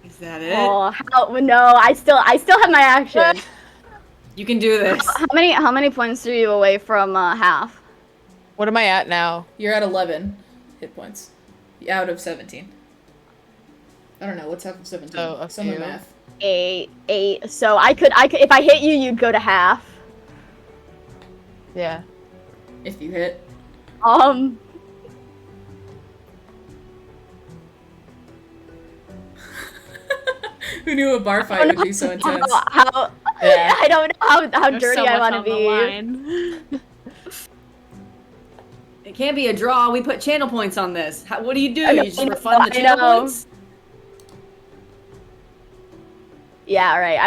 Is that it? Oh no, I still have my action. You can do this. How many points are you away from half? What am I at now? You're at 11 hit points. Out of 17. I don't know, what's half of 17? So, a Someone few. math. 8. So I could if I hit you, you'd go to half. Yeah. If you hit. Who knew a bar fight would be so intense? How Yeah. I don't know how There's dirty so I much want to on the be. line. It can't be a draw. We put channel points on this. What do? You I know, just refund the I channel know. points? Yeah, all right.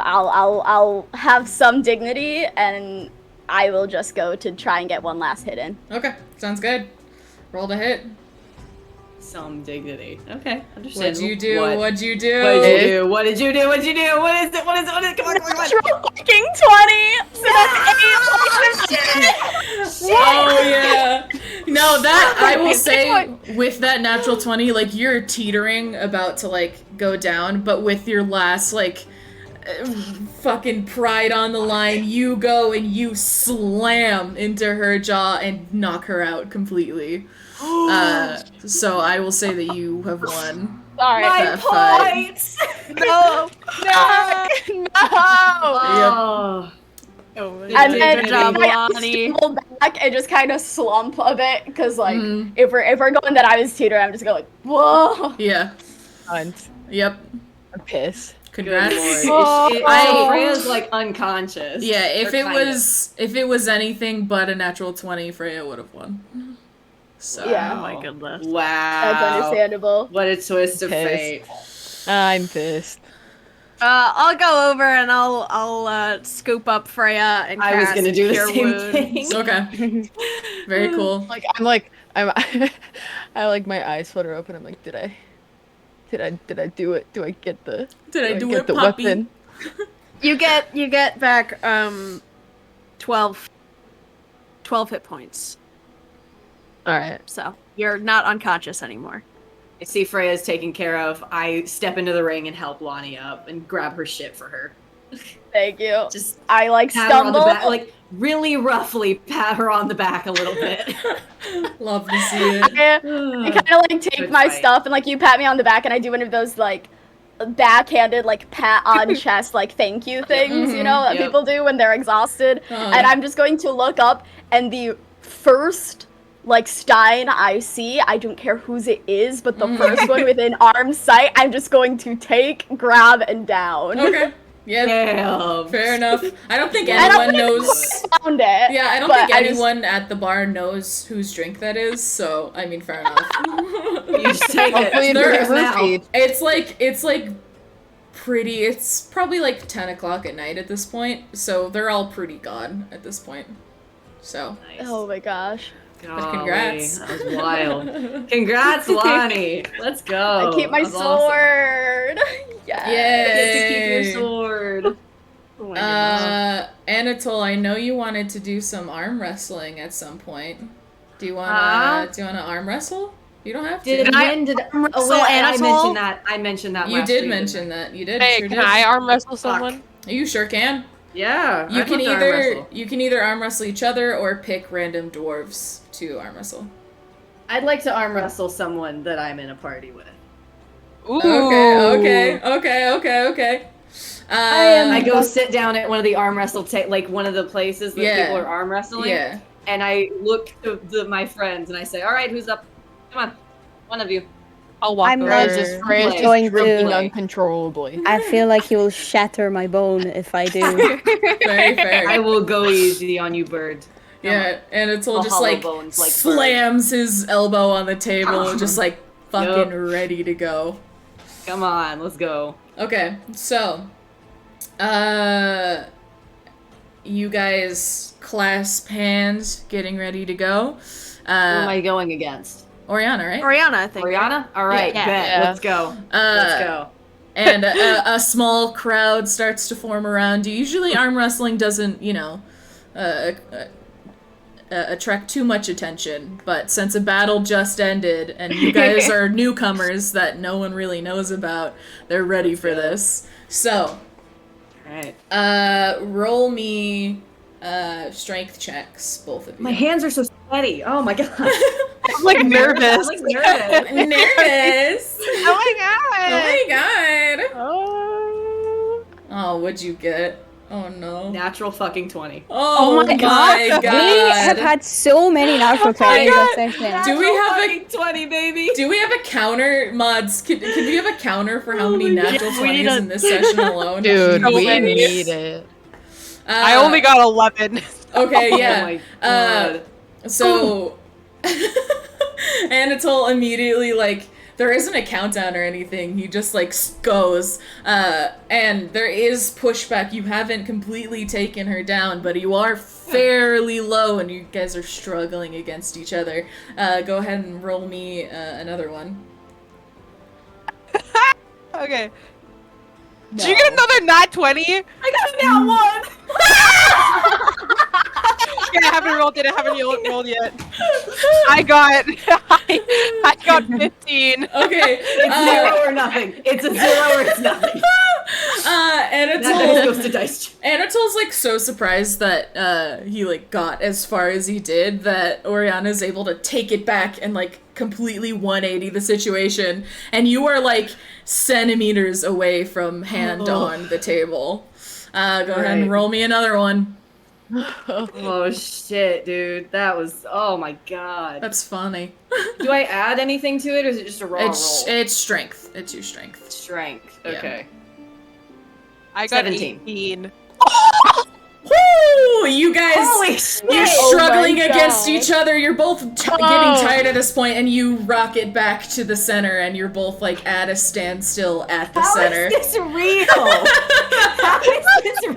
I'll have some dignity, and I will just go to try and get one last hit in. Okay, sounds good. Roll to hit. Some dignity. Okay, understandable. What'd you do? What? What'd you do? What did you do? What did you do? What did you do? What is it? What is it? What is it? Come on, come on, come on. Natural fucking 20. So that's 8. Oh yeah. No, that I will say with that natural 20, like you're teetering about to like go down, but with your last like fucking pride on the line, you go and you slam into her jaw and knock her out completely. So I will say that you have won. Sorry. that fight. Points! No! No! Oh. And then Good job, I Lonnie. stumble back and just kind of slump a bit because like Mhm. if we're going that I was teetering, I'm just going like whoa. Yeah. Cunt. Yep. I'm pissed. Congrats. Freya's like unconscious. Yeah, if Or it kind was anything but a natural 20, Freya would have won. So Yeah. Oh my goodness. Wow. That's understandable. What a twist of fate. I'm pissed. I'll go over and I'll scoop up Freya and I was cast gonna do the Cure same Wounds. thing. Okay. Very cool. Like I like my eyes flutter open. I'm like, did I do it? Do I get the Did I do get it, the puppy? weapon? You get back 12 hit points. Alright. So you're not unconscious anymore. I see Freya's taken care of. I step into the ring and help Lonnie up and grab her shit for her. Thank you. Just I like pat her on the stumble. back, like really roughly pat her on the back a little bit. Love to see it. I kind of like take Good my fight. stuff and like you pat me on the back and I do one of those like backhanded like pat on chest like thank you things, you know, that Yep. people do when they're exhausted. Oh, And yeah. I'm just going to look up and the first like stein I see, I don't care whose it is, but the first one within arm's sight, I'm just going to take, grab, and down. Okay. Yeah. Damn. Fair enough. I don't think I don't anyone think knows. I found it. Yeah, I don't but think I just- anyone at the bar knows whose drink that is. So I mean, fair enough. You just take Hopefully it. it's There- a roofied. It's like pretty. It's probably like 10 o'clock at night at this point. So they're all pretty gone at this point. So. Nice. Oh my gosh. Golly, congrats. That was wild. Congrats, Lonnie. Let's go. I keep my That was awesome. sword. Yeah. You get to keep Yay. your sword. Oh my goodness. Anatole, I know you wanted to do some arm wrestling at some point. Do you wanna arm wrestle? You don't have to. Did I wait, wrestle I Anatole? mentioned that. I mentioned that. You last did week, mention didn't I? that. You did. Hey, Sure can did. I arm wrestle someone? You sure can. Yeah. You I'd can love to arm either wrestle. you can either arm wrestle each other or pick random dwarves to arm wrestle. I'd like to arm wrestle someone that I'm in a party with. Ooh. Okay. I go sit down at one of the arm wrestle like one of the places that Yeah. people are arm wrestling. Yeah. And I look to my friends and I say, "All right, who's up? Come on, one of you." I'll walk I'm over. Freya's just going drinking to- uncontrollably. I feel like he will shatter my bone if I do. Very fair. I will go easy on you, bird. Come Yeah, and Anatole All just hollow like bones, like slams his elbow on the table, just like fucking ready to go. Come on, let's go. Okay, so, you guys clasp hands, getting ready to go. Who am I going against? Oriana, right? Oriana, I think. Oriana? All right, Yeah. bet. Yeah. Let's go. Let's go. And a small crowd starts to form around you. Usually, arm wrestling doesn't, attract too much attention, but since a battle just ended and you guys are newcomers that no one really knows about, they're ready for this. So, All right. roll me strength checks, both of you. My hands are so sweaty. Oh my god. I'm like nervous. I'm like nervous. Nervous. Oh my god. Oh my god. Oh. Oh, what'd you get? Oh no. Natural fucking 20. Oh, my god. We have had so many natural twenties God. this session. Do we have a fucking 20, baby? Do we have a counter, mods? Can we have a counter for how many natural 20s in this session alone? Dude, So we many. need it. I only got 11. Okay, Oh yeah. my god. So Anatole immediately, like, there isn't a countdown or anything. He just like goes, and there is pushback. You haven't completely taken her down, but you are fairly low, and you guys are struggling against each other. Go ahead and roll me another one. Okay. Did you get another nat 20? I got a nat 1! Yeah, I haven't rolled it. I haven't rolled yet. I got 15. Okay, It's 0 or nothing. It's a 0 or it's nothing. That dice Anatole. goes to dice. Anatole's like so surprised that he like got as far as he did that Oriana's able to take it back and like completely 180 the situation, and you are like centimeters away from hand on the table. Go ahead and Right. roll me another one. Oh shit, dude. That was, oh my god. That's funny. Do I add anything to it or is it just a raw It's roll? it's strength. It's your strength. Strength. Yeah. Okay. I got 17. 18. Woo! You guys. Holy shit! You're Oh struggling my against God. each other. You're both getting tired at this point, and you rocket back to the center, and you're both like at a standstill at the center. How is this real? How is this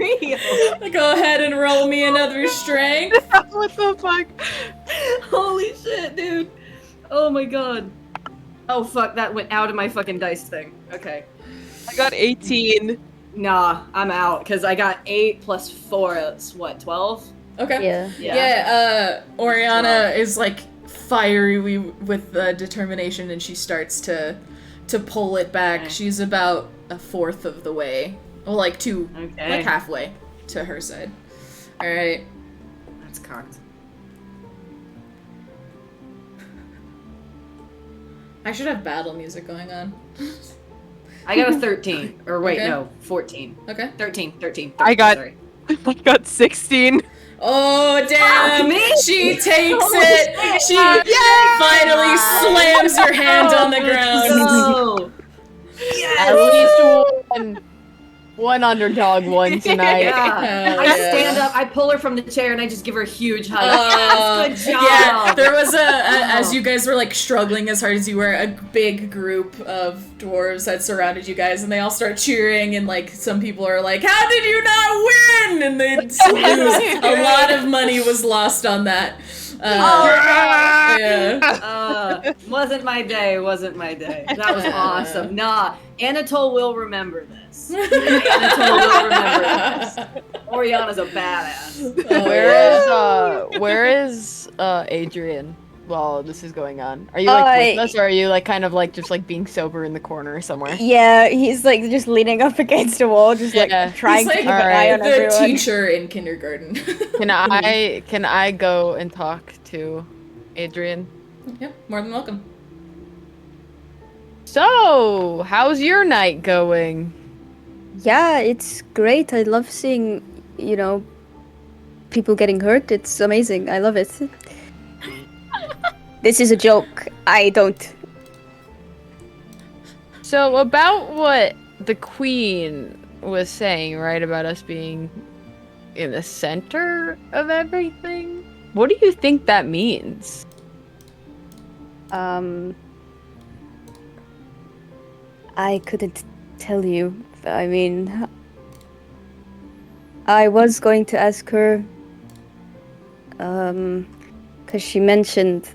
real? Go ahead and roll me another strength. What the fuck? Holy shit, dude. Oh my god. Oh fuck, that went out of my fucking dice thing. Okay. I got 18. Nah, I'm out, because I got 8 plus 4, that's what, 12? Okay. Yeah. Yeah. Oriana is like fiery with determination, and she starts to pull it back. Okay. She's about a fourth of the way Well, like to Okay. like halfway to her side. All right. That's cocked. I should have battle music going on. I got a 13. Or wait, Okay. no, 14. Okay. 13. I got- Sorry. I got 16. Oh damn! me! She takes it. She finally slams your hand on the ground. No! At least one underdog won tonight. Yeah. Hell I yeah. stand up, I pull her from the chair, and I just give her a huge hug. Oh, Yes, good job! yeah, there was as you guys were like struggling as hard as you were, a big group of dwarves that surrounded you guys, and they all start cheering, and like some people are like, "How did you not win?" And they lose. A lot of money was lost on that. Yeah. Wasn't my day. That was awesome. Nah, Anatole will remember this. Anatole will remember this. Oriana's a badass. Oh, Where is Adrian while this is going on? Are you like with us, or are you like kind of like just like being sober in the corner somewhere? Yeah, he's like just leaning up against the wall, just like trying He's to keep like an eye on the everyone. teacher in kindergarten. Can I go and talk to Adrian? Yep, more than welcome. So, how's your night going? Yeah, it's great. I love seeing, people getting hurt. It's amazing. I love it. This is a joke. I don't. So, about what the queen was saying, right, about us being in the center of everything? What do you think that means? I couldn't tell you. I mean, I was going to ask her, because she mentioned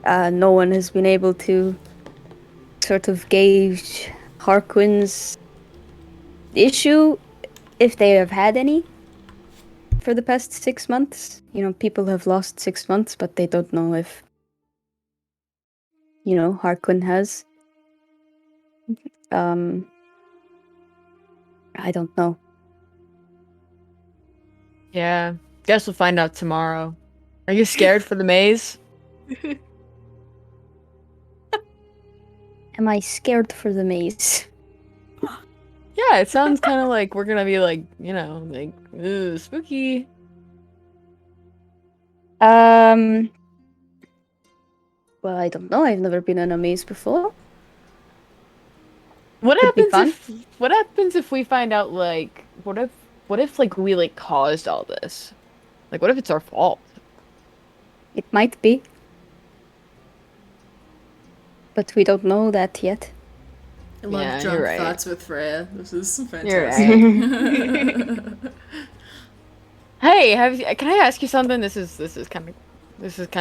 no one has been able to sort of gauge Harquin's issue, if they have had any, for the past 6 months. People have lost 6 months, but they don't know if, Harquin has. I don't know. Yeah, guess we'll find out tomorrow. Are you scared for the maze? Am I scared for the maze? Yeah, it sounds kind of like we're gonna be like, like, ooh, spooky. Well, I don't know. I've never been in a maze before. What Could be happens fun. what happens if we find out, like, what if like we like caused all this? Like, what if it's our fault? It might be. But we don't know that yet. I love Yeah, drunk you're right. thoughts with Freya. This is You're fantastic. Hey, can I ask you something? This is kind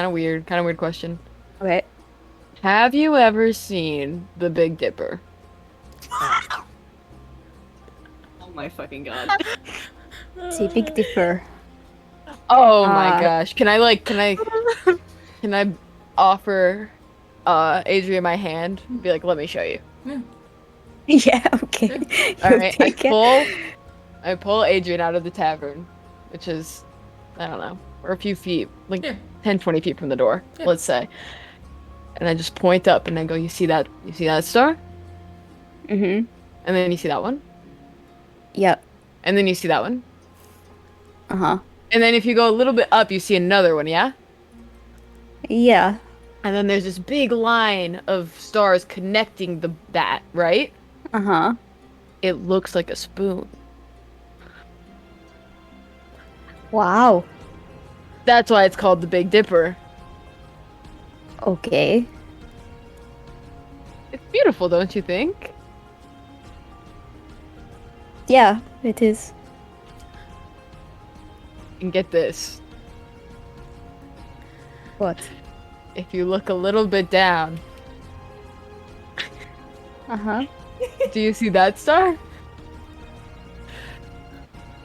of weird, question. Okay. Have you ever seen the Big Dipper? Oh my fucking god. See, Big Dipper. Oh my gosh. Can I offer Adrian my hand? Be like, let me show you. Yeah, okay. Alright, Take it. I pull Adrian out of the tavern, which is, I don't know, or a few feet, like Yeah. 10, 20 feet from the door, Yeah. let's say. And I just point up and I go, you see that star? Mm-hmm. And then you see that one? Yeah. And then you see that one? Uh-huh. And then if you go a little bit up, you see another one, yeah? Yeah. And then there's this big line of stars connecting that, right? Uh-huh. It looks like a spoon. Wow. That's why it's called the Big Dipper. Okay. It's beautiful, don't you think? Yeah, it is. And get this. What? If you look a little bit down, Uh-huh. do you see that star?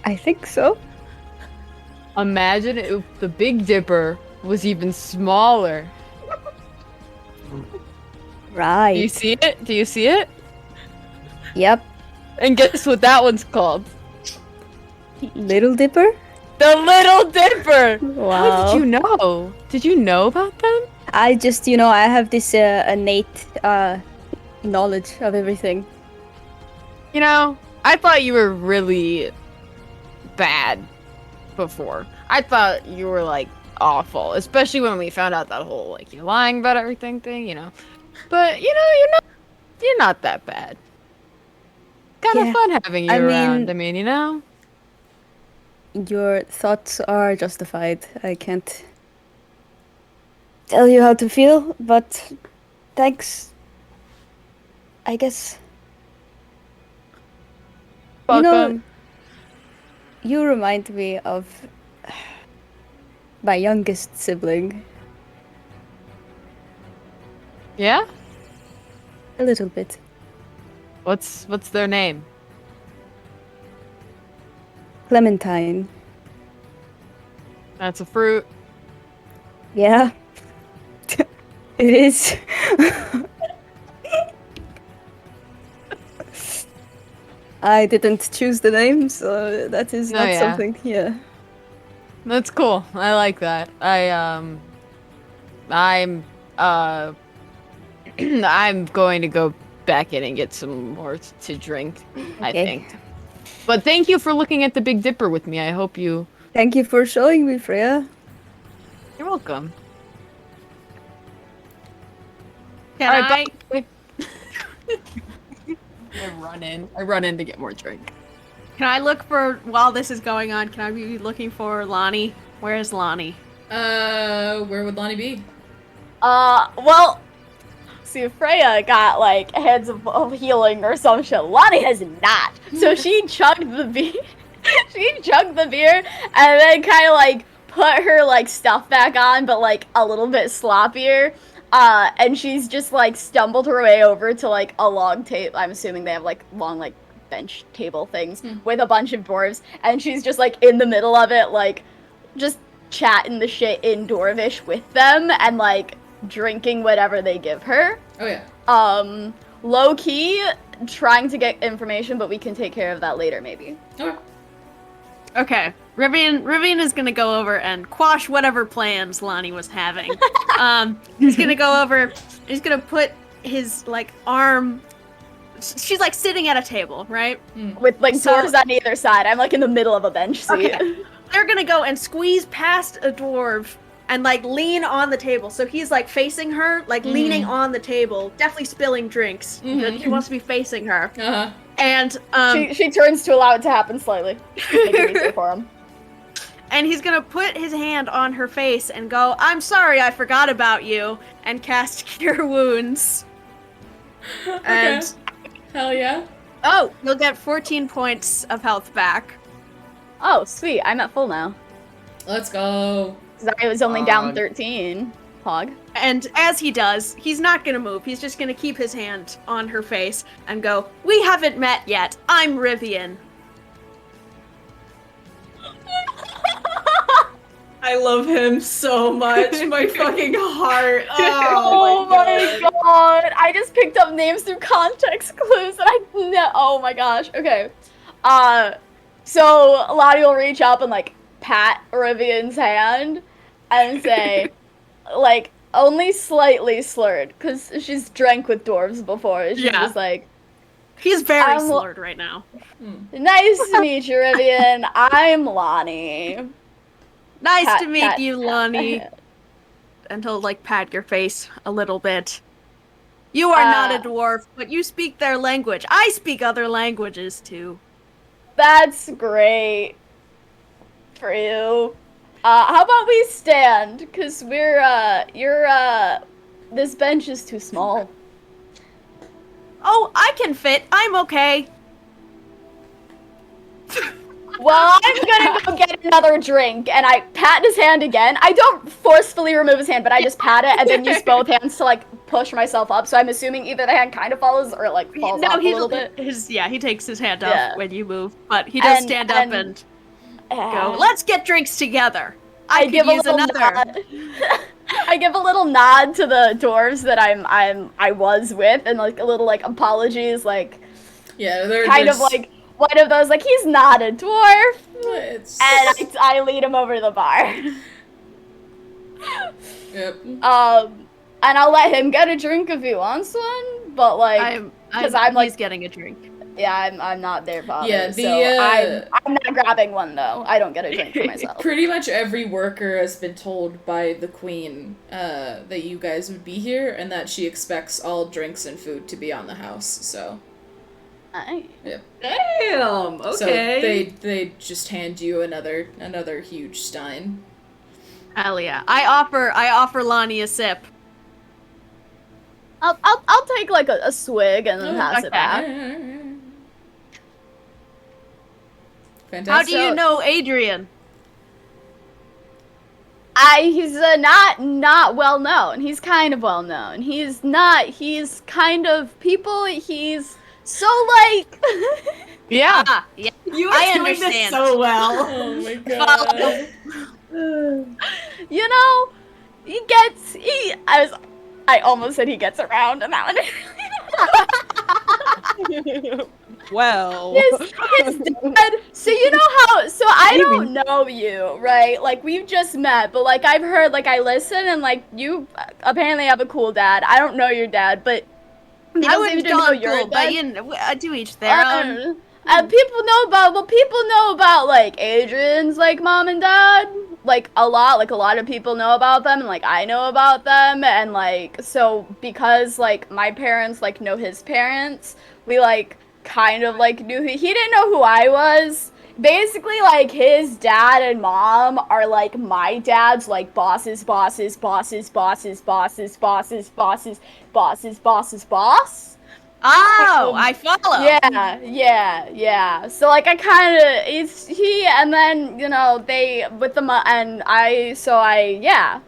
I think so. Imagine if the Big Dipper was even smaller. Right. Do you see it? Yep. And guess what that one's called? Little Dipper? The Little Dipper! Wow. How did you know? Did you know about them? I just, I have this innate knowledge of everything. I thought you were really bad before. I thought you were, like, awful. Especially when we found out that whole, like, you're lying about everything thing, But, you're not that bad. Kind of fun having you around. Your thoughts are justified. I can't tell you how to feel, but thanks. I guess. Welcome. You remind me of my youngest sibling. Yeah? A little bit. What's their name? Clementine. That's a fruit. Yeah. It is. I didn't choose the name, so that is not something. Yeah. That's cool. I like that. I'm I'm going to go back in and get some more to drink, I think. But thank you for looking at the Big Dipper with me. I hope you... Thank you for showing me, Freya. You're welcome. Can I run in to get more drink. Can I look for, while this is going on, can I be looking for Lonnie? Where is Lonnie? Where would Lonnie be? Well, see, Freya got, like, heads of healing or some shit. Lonnie has not. So she chugged the beer. And then kind of, like, put her, like, stuff back on, but, like, a little bit sloppier. And she's just, like, stumbled her way over to, like, a long table. I'm assuming they have, like, long, like, bench table things with a bunch of dwarves. And she's just, like, in the middle of it, like, just chatting the shit in Dwarvish with them and, like, drinking whatever they give her. Oh, yeah. Low-key, trying to get information, but we can take care of that later, maybe. Okay. Okay. Rivian is gonna go over and quash whatever plans Lonnie was having. He's gonna go over, he's gonna put his, like, arm... She's, like, sitting at a table, right? With, like, dwarves on either side. I'm, like, in the middle of a bench seat. Okay. They're gonna go and squeeze past a dwarf and, like, lean on the table. So he's, like, facing her, like, leaning on the table, definitely spilling drinks. He wants to be facing her. Uh-huh. And, she turns to allow it to happen slightly. Make it easier for him. And he's gonna put his hand on her face and go, "I'm sorry, I forgot about you," and cast Cure Wounds. Okay. And Hell yeah. oh, you'll get 14 points of health back. Oh, sweet. I'm at full now. Let's go. Because I was only down 13. Hog. And as he does, he's not gonna move. He's just gonna keep his hand on her face and go, "We haven't met yet. I'm Rivian." I love him so much. My fucking heart. Oh my god. I just picked up names through context clues and oh my gosh. Okay. So Lottie will reach up and, like, pat Rivian's hand and say, like, only slightly slurred, because she's drank with dwarves before. She's just like, he's very slurred right now. "Nice to meet you, Rivian. I'm Lonnie." Nice to meet you, Lonnie. And he'll, like, pat your face a little bit. You are not a dwarf, but you speak their language. I speak other languages, too. That's great for you. How about we stand? Because this bench is too small. Oh, I can fit. I'm okay. Well, I'm gonna go get another drink, and I pat his hand again. I don't forcefully remove his hand, but I just pat it and then use both hands to, like, push myself up. So I'm assuming either the hand kind of follows or, like, falls off a little bit. He takes his hand up when you move, but he does stand up and go, "Let's get drinks together. I give a little nod. I give a little nod to the dwarves that I was with, and, like, a little, like, apologies, like, Yeah, kind of like one of those, like, he's not a dwarf. It's... And I lead him over to the bar. Yep. And I'll let him get a drink if he wants one, but like, because I'm like, he's getting a drink. yeah, I'm not their father, Yeah, so I'm not grabbing one though. I don't get a drink for myself. Pretty much every worker has been told by the queen that you guys would be here, and that she expects all drinks and food to be on the house. So. Yep. Damn. Okay. So they just hand you another huge stein. Hell yeah! I offer Lonnie a sip. I'll take like a swig and then pass it back. Fantastic. How do you know Adrian? He's not well known. He's kind of well known. He's kind of people. He's so like. Yeah. Yeah. You are I doing understand. this so well. Oh my god. You know, I almost said he gets around, and that one. Well. His dad. So you know how? So I don't know you, right? Like we've just met, but like I've heard, like I listen, and like you apparently have a cool dad. I don't know your dad, but I wouldn't call him cool, but you know, to each their own. People know about like Adrian's like mom and dad, like a lot of people know about them, and like I know about them, and like so because like my parents like know his parents, we like kind of like knew he didn't know who I was. Basically, like his dad and mom are like my dad's like bosses. Oh, I follow. Yeah. So like I kind of he and then you know they with the and yeah.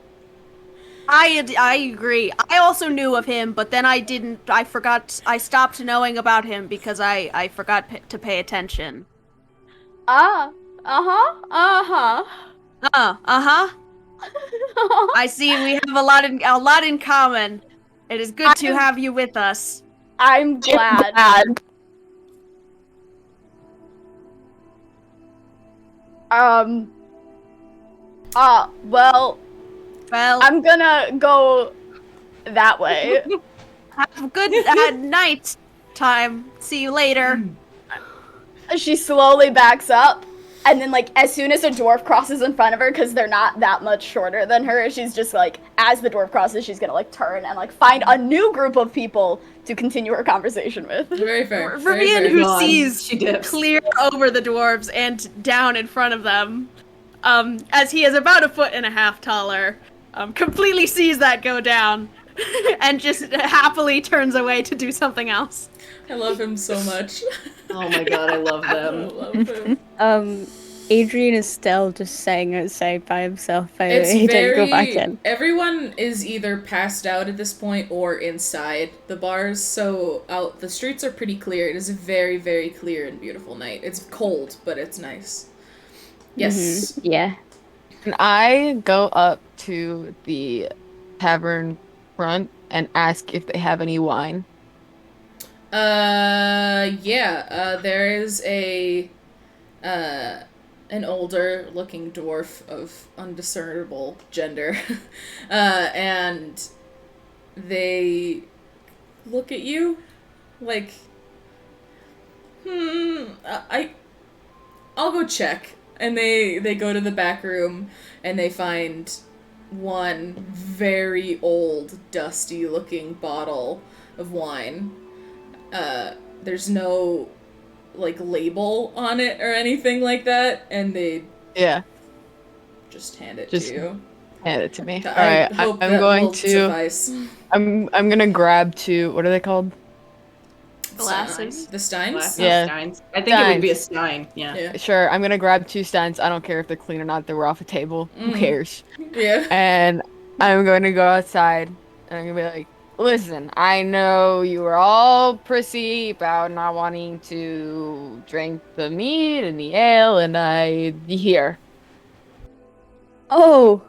I agree. I also knew of him, but then I forgot. I stopped knowing about him because I forgot to pay attention. Uh-huh. I see we have a lot in common. It is good to have you with us. I'm glad. Well, I'm gonna go that way. Have a good night time. See you later. She slowly backs up, and then like as soon as a dwarf crosses in front of her, because they're not that much shorter than her, she's just like, as the dwarf crosses, she's gonna like turn and like find a new group of people to continue her conversation with. Very fair. Vivian, who sees she dips clear over the dwarves and down in front of them, as he is about 1.5 feet taller, completely sees that go down, and just happily turns away to do something else. I love him so much. Oh my god, I love them. I love him. Adrian is still just sitting outside by himself. He didn't go back in. Everyone is either passed out at this point or inside the bars, so the streets are pretty clear. It is a very, very clear and beautiful night. It's cold, but it's nice. Yes. Mm-hmm. Yeah. Can I go up to the tavern front and ask if they have any wine? Yeah. There is an older looking dwarf of undiscernible gender. And they look at you like, I'll go check. And they go to the back room and they find one very old, dusty looking bottle of wine. There's no like label on it or anything like that, and they just hand it to you. Hand it to me. All I right, hope I'm that going will to. suffice. I'm gonna grab two. What are they called? Glasses. The steins? Yeah. Steins. I think it would be a stein. Yeah. Sure, I'm gonna grab two steins. I don't care if they're clean or not. They were off a table. Who cares? Yeah. And I'm going to go outside and I'm gonna be like, listen, I know you were all prissy about not wanting to drink the mead and the ale, and here. Oh.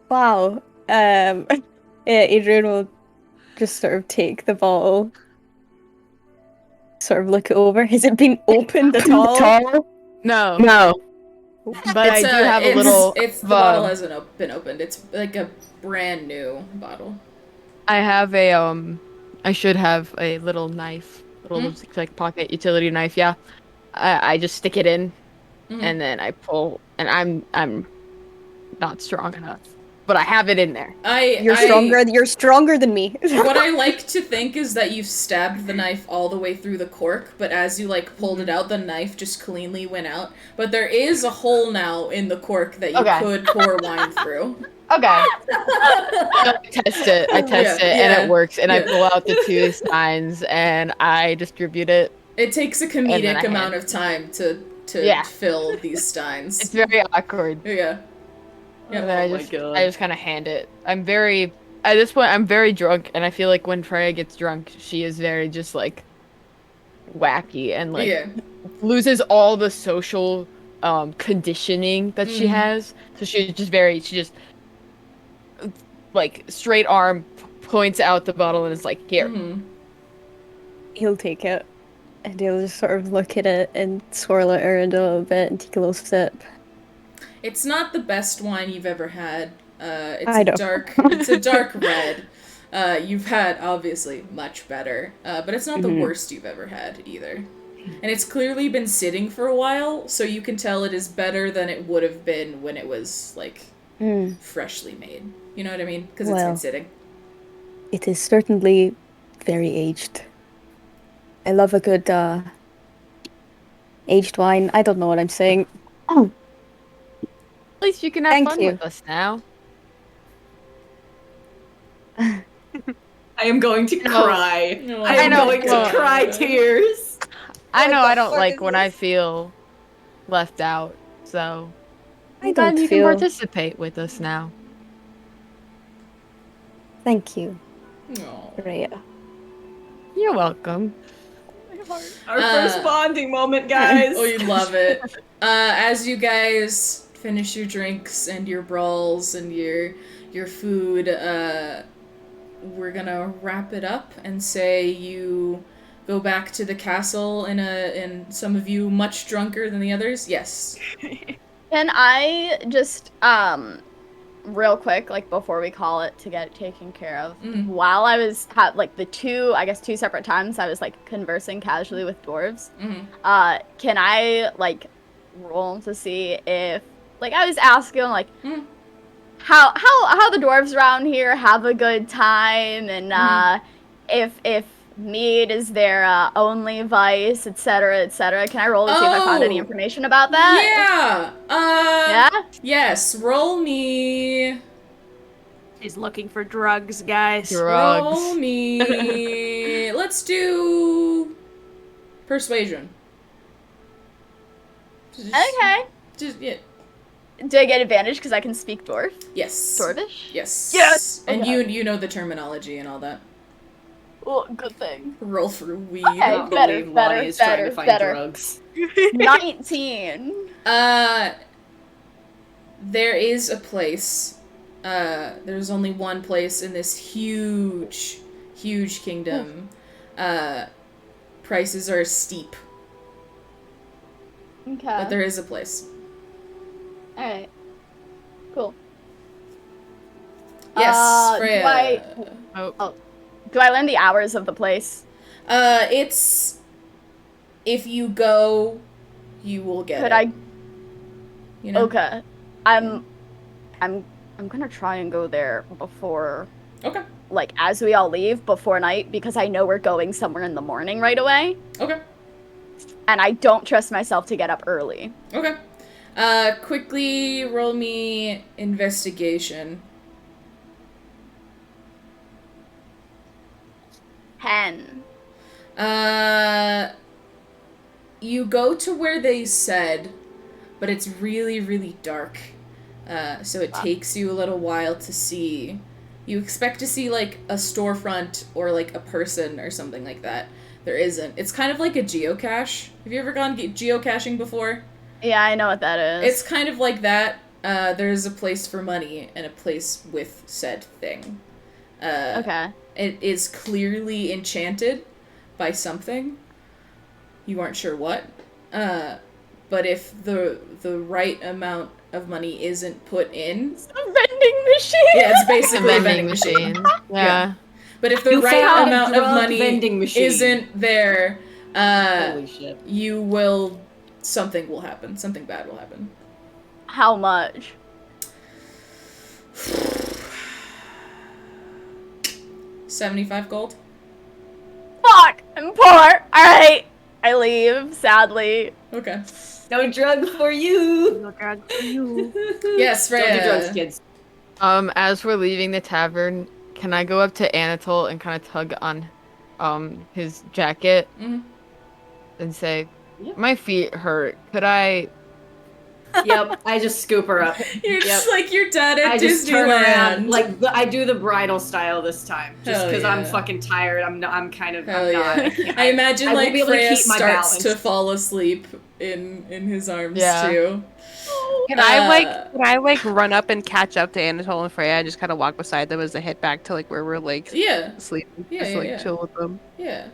Wow. Adrian will just sort of take the bottle sort of look it over. Has it been opened at all? No. No. But I do have a little. The bottle hasn't been opened. It's like a brand new bottle. I have I should have a little knife, like pocket utility knife. Yeah, I just stick it in, and then I pull, and I'm not strong enough, but I have it in there. You're stronger than me. What I like to think is that you stabbed the knife all the way through the cork, but as you like pulled it out, the knife just cleanly went out. But there is a hole now in the cork that you could pour wine through. Okay. I test it, and it works. And I pull out the 2 steins, and I distribute it. It takes a comedic amount of time to fill these steins. It's very awkward. Yeah. And then I just kind of hand it. At this point, I'm very drunk, and I feel like when Freya gets drunk, she is very just like wacky and like loses all the social conditioning that she has. So she just like straight arm points out the bottle and is like, here. He'll take it, and he'll just sort of look at it and swirl it around a little bit and take a little sip. It's not the best wine you've ever had. It's a dark red. You've had obviously much better, but it's not the worst you've ever had either. And it's clearly been sitting for a while, so you can tell it is better than it would have been when it was like freshly made. You know what I mean? Because it's been sitting. It is certainly very aged. I love a good aged wine. I don't know what I'm saying. At least you can have fun with us now. I am going to cry. No. I am going to cry tears. I know I don't like when I feel left out, so I'm glad you can participate with us now. Thank you, Aww. Rhea. You're welcome. Our first bonding moment, guys. Oh, you love it. As you guys finish your drinks and your brawls and your food, we're gonna wrap it up and say you go back to the castle and some of you much drunker than the others. Yes. Can I just real quick, like before we call it to get it taken care of, while I was like the two separate times I was like conversing casually with dwarves, can I like roll to see if like I was asking like how the dwarves around here have a good time, and if mead is their only vice, etc., etc. Can I roll to see if I found any information about that? Yeah. Yes. Roll me. She's looking for drugs, guys. Roll me. Let's do persuasion. Okay. Just yeah. Do I get advantage because I can speak dwarf? Yes. Dwarvish? Yes. Yes. And Okay. you know the terminology and all that. Well, good thing. Roll for weed. Okay, I believe Lonnie is trying to find drugs. 19. There is a place. There's only one place in this huge kingdom. Prices are steep, Okay. but there is a place. Alright. Cool. Yes, Freya. Do I learn the hours of the place? It's if you go, you will get Could it. I? You know? Okay. I'm gonna try and go there before, Okay. like, as we all leave before night, because I know we're going somewhere in the morning right away, Okay. and I don't trust myself to get up early. Okay. Quickly roll me investigation. 10. You go to where they said, but it's really, really dark. So it takes you a little while to see. You expect to see, like, a storefront or, like, a person or something like that. There isn't. It's kind of like a geocache. Have you ever gone geocaching before? Yeah, I know what that is. It's kind of like that. There's a place for money and a place with said thing. Okay. It is clearly enchanted by something. you aren't sure what. But if the right amount of money isn't put in, It's a vending machine. yeah, it's The basically a vending machine. Yeah. But if the You right found a amount of drug money vending machine. isn't there, Holy shit. you will. Something will happen. Something bad will happen. How much? 75 gold. Fuck! I'm poor. Alright. I leave, sadly. Okay. No drugs for you. No drug for you. Yes, Don't Freya. do drugs, kids. As we're leaving the tavern, can I go up to Anatole and kind of tug on, his jacket Mhm. and say, Yep. "My feet hurt. Could I?" Yep, I just scoop her up. You're just Yep. like your dad at I just turn Disneyland. around, like I do the bridal style this time, just Hell because I'm yeah. fucking tired. I'm kind of. Hell I'm not. yeah. can't- I imagine I won't like be able to Freya keep my starts balance. to fall asleep in his arms Yeah. too. Can I Uh, run up and catch up to Anatole and Freya and just kind of walk beside them as they head back to like where we're like Yeah. sleeping, Yeah, just yeah, like yeah. chill with them. Yeah.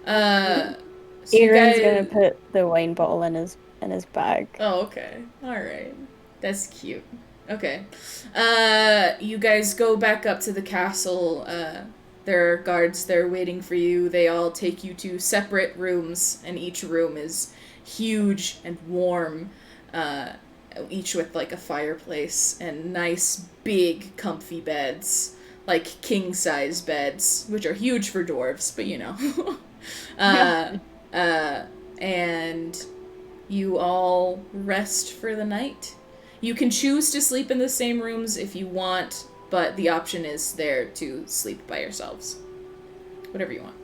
So you Aaron's guys... gonna put the wine bottle in his bag. Oh, okay. Alright. That's cute. Okay. You guys go back up to the castle. There are guards there waiting for you. They all take you to separate rooms, and each room is huge and warm. Each with like a fireplace and nice, big, comfy beds. Like king-size beds, which are huge for dwarves, but you know. And you all rest for the night. You can choose to sleep in the same rooms if you want, but the option is there to sleep by yourselves. Whatever you want.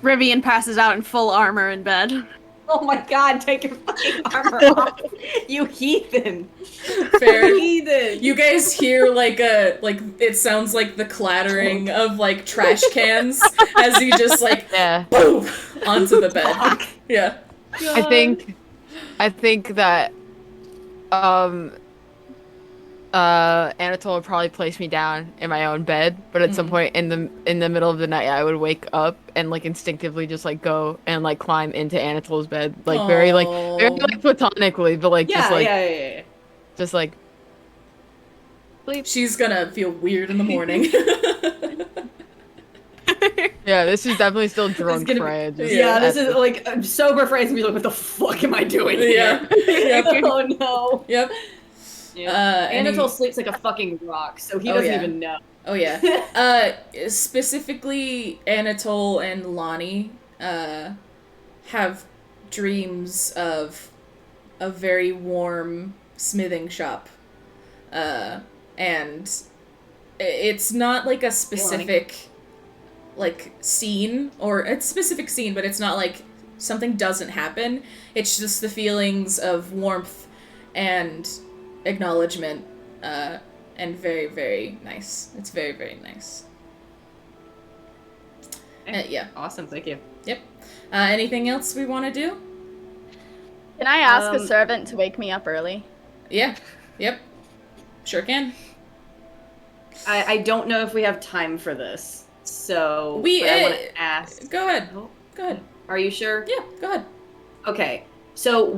Rivian passes out in full armor in bed. Oh my god! Take your fucking armor off, you heathen! Fair. Heathen! You guys hear like it sounds like the clattering of like trash cans as you just like Yeah. boom onto the bed. Yeah. I think that Anatole would probably place me down in my own bed, but at some point in the middle of the night I would wake up and like instinctively just like go and like climb into Anatole's bed, like very like platonically, but like Yeah. just like She's gonna feel weird in the morning. yeah, this is definitely still drunk gonna be- Freya. Just Yeah, this is like sober Freya's gonna be like, what the fuck am I doing here? Yeah. Oh no. Yep. Yeah. and Anatole he- sleeps like a fucking rock, so he Oh, doesn't yeah. even know. Oh yeah. Specifically Anatole and Lonnie have dreams of a very warm smithing shop. And it's not like a specific like scene, or it's a specific scene, but it's not like something doesn't happen. It's just the feelings of warmth and acknowledgement, and very, very nice. It's very, very nice. Yeah. Awesome, thank you. Yep. Anything else we want to do? Can I ask a servant to wake me up early? Yeah. Yep. Sure can. I don't know if we have time for this, so We, but I want to ask. Go ahead. Oh, Go ahead. Are you sure? Yeah, go ahead. Okay. So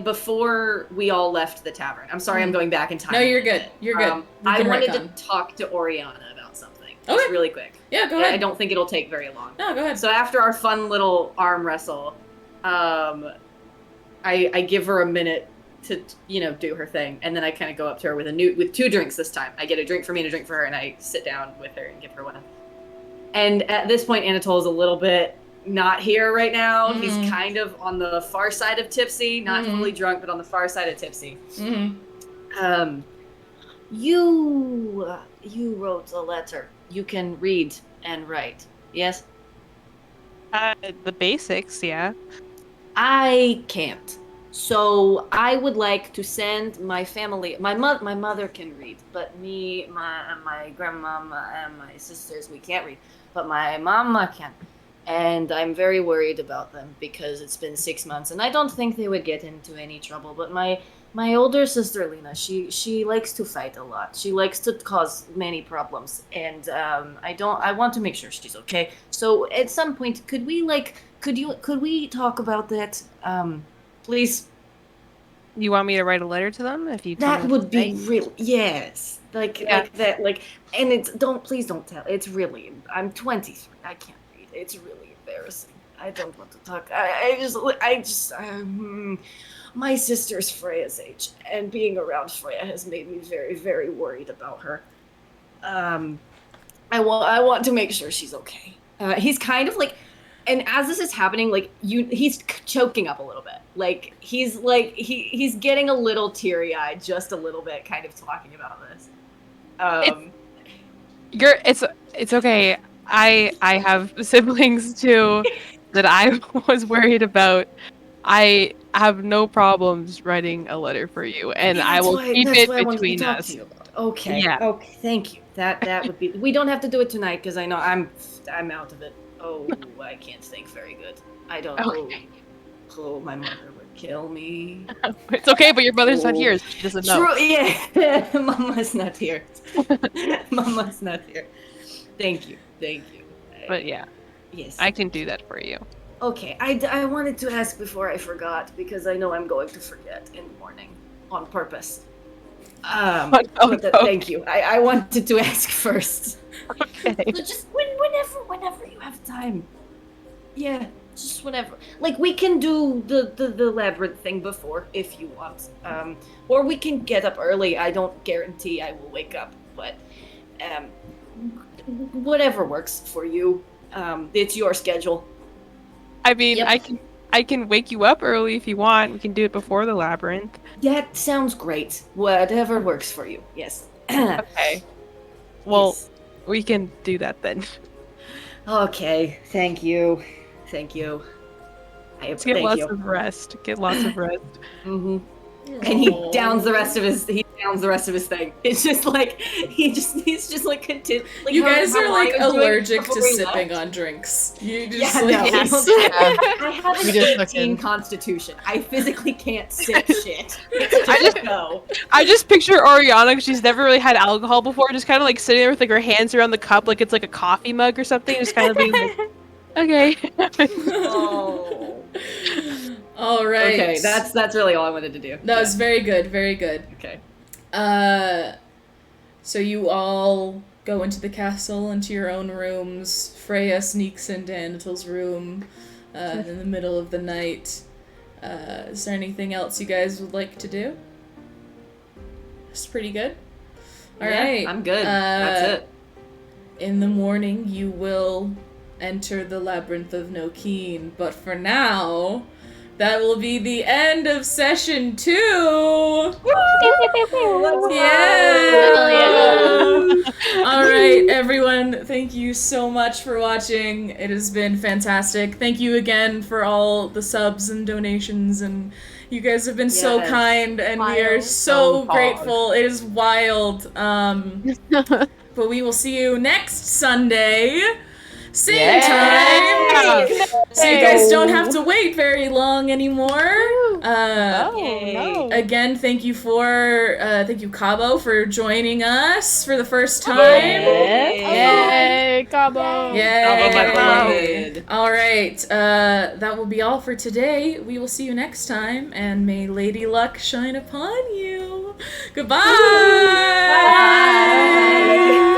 before we all left the tavern, I'm sorry, I'm going back in time. No, a you're little good. bit. You're good. You I can wanted retcon. to talk to Oriana about something. Okay. Just really quick. Yeah, go I ahead. don't think it'll take very long. No, go ahead. So after our fun little arm wrestle, I give her a minute to do her thing, and then I kind of go up to her with two drinks this time. I get a drink for me and a drink for her, and I sit down with her and give her one. And at this point, Anatole is a little bit not here right now. Mhm. He's kind of on the far side of tipsy, not fully drunk, but on the far side of tipsy. Mm-hmm. You wrote a letter. You can read and write. Yes? The basics, yeah. I can't. So I would like to send my family. My mother can read, but me, my grandmama, and my sisters, we can't read. But my mama can. And I'm very worried about them because it's been 6 months, and I don't think they would get into any trouble. But my My older sister Lena, she likes to fight a lot. She likes to cause many problems, and I want to make sure she's okay. So at some point, could we talk about that? Please. You want me to write a letter to them if you tell me That what would to say? be real. Yes, like that. Like, and please don't tell. It's really. I'm 23. I can't read. It's really embarrassing. I don't want to talk. My sister's Freya's age, and being around Freya has made me very, very worried about her. I want to make sure she's okay. He's kind of like, and as this is happening, like he's choking up a little bit. Like he's getting a little teary eyed, just a little bit, kind of talking about this. It's okay. I have siblings too that I was worried about. I have no problems writing a letter for you, and Yeah, I will keep it I wanted to between talk us. to you about. Okay. Yeah. Okay. Thank you. That would be. We don't have to do it tonight because I know I'm out of it. Oh, I can't think very good. I don't. Okay. Oh, my mother would kill me. It's okay, but your mother's not here, so she doesn't know. True. Yeah. Mama's not here. Mama's not here. Thank you. But yeah, Yes. I can do that for you. Okay, I wanted to ask before I forgot because I know I'm going to forget in the morning on purpose. Thank you. I wanted to ask first. Okay. So just whenever you have time. Yeah, just whenever. Like we can do the labyrinth thing before if you want. Or we can get up early. I don't guarantee I will wake up, but whatever works for you. It's your schedule. I mean, Yep. I can wake you up early if you want. We can do it before the labyrinth. That sounds great. Whatever works for you. Yes. Okay. Well, Yes. we can do that then. Okay. Thank you. Thank you. Let's get Thank lots you. of rest. Get lots of rest. Mm-hmm. And he downs the rest of his thing. It's just like he's just like content. Like You how- guys how are like Ryan was doing allergic to before we sipping left. on drinks. You just Yeah, like no. I have We an just 18 fucking- constitution. I physically can't sip shit. It's just go. I just picture Oriana, 'cause she's never really had alcohol before, just kind of like sitting there with like her hands around the cup, like it's like a coffee mug or something, just kind of being like, okay. Oh. All right. Okay, that's really all I wanted to do. That was very good. Very good. Okay. So you all go into the castle, into your own rooms. Freya sneaks into Anatel's room in the middle of the night. Is there anything else you guys would like to do? That's pretty good. All right. I'm good. That's it. In the morning, you will enter the Labyrinth of Nokeen, but for now, that will be the end of session 2! Yeah! Alright, everyone, thank you so much for watching. It has been fantastic. Thank you again for all the subs and donations, and you guys have been so Yes. kind, and we are Wild. so So grateful. It is wild. But we will see you next Sunday. Same time. So you guys don't have to wait very long anymore. Again, thank you Cabo for joining us for the first time. Yay, Cabo! Yay. Cabo, my beloved. All right, that will be all for today. We will see you next time, and may Lady Luck shine upon you. Goodbye. Bye.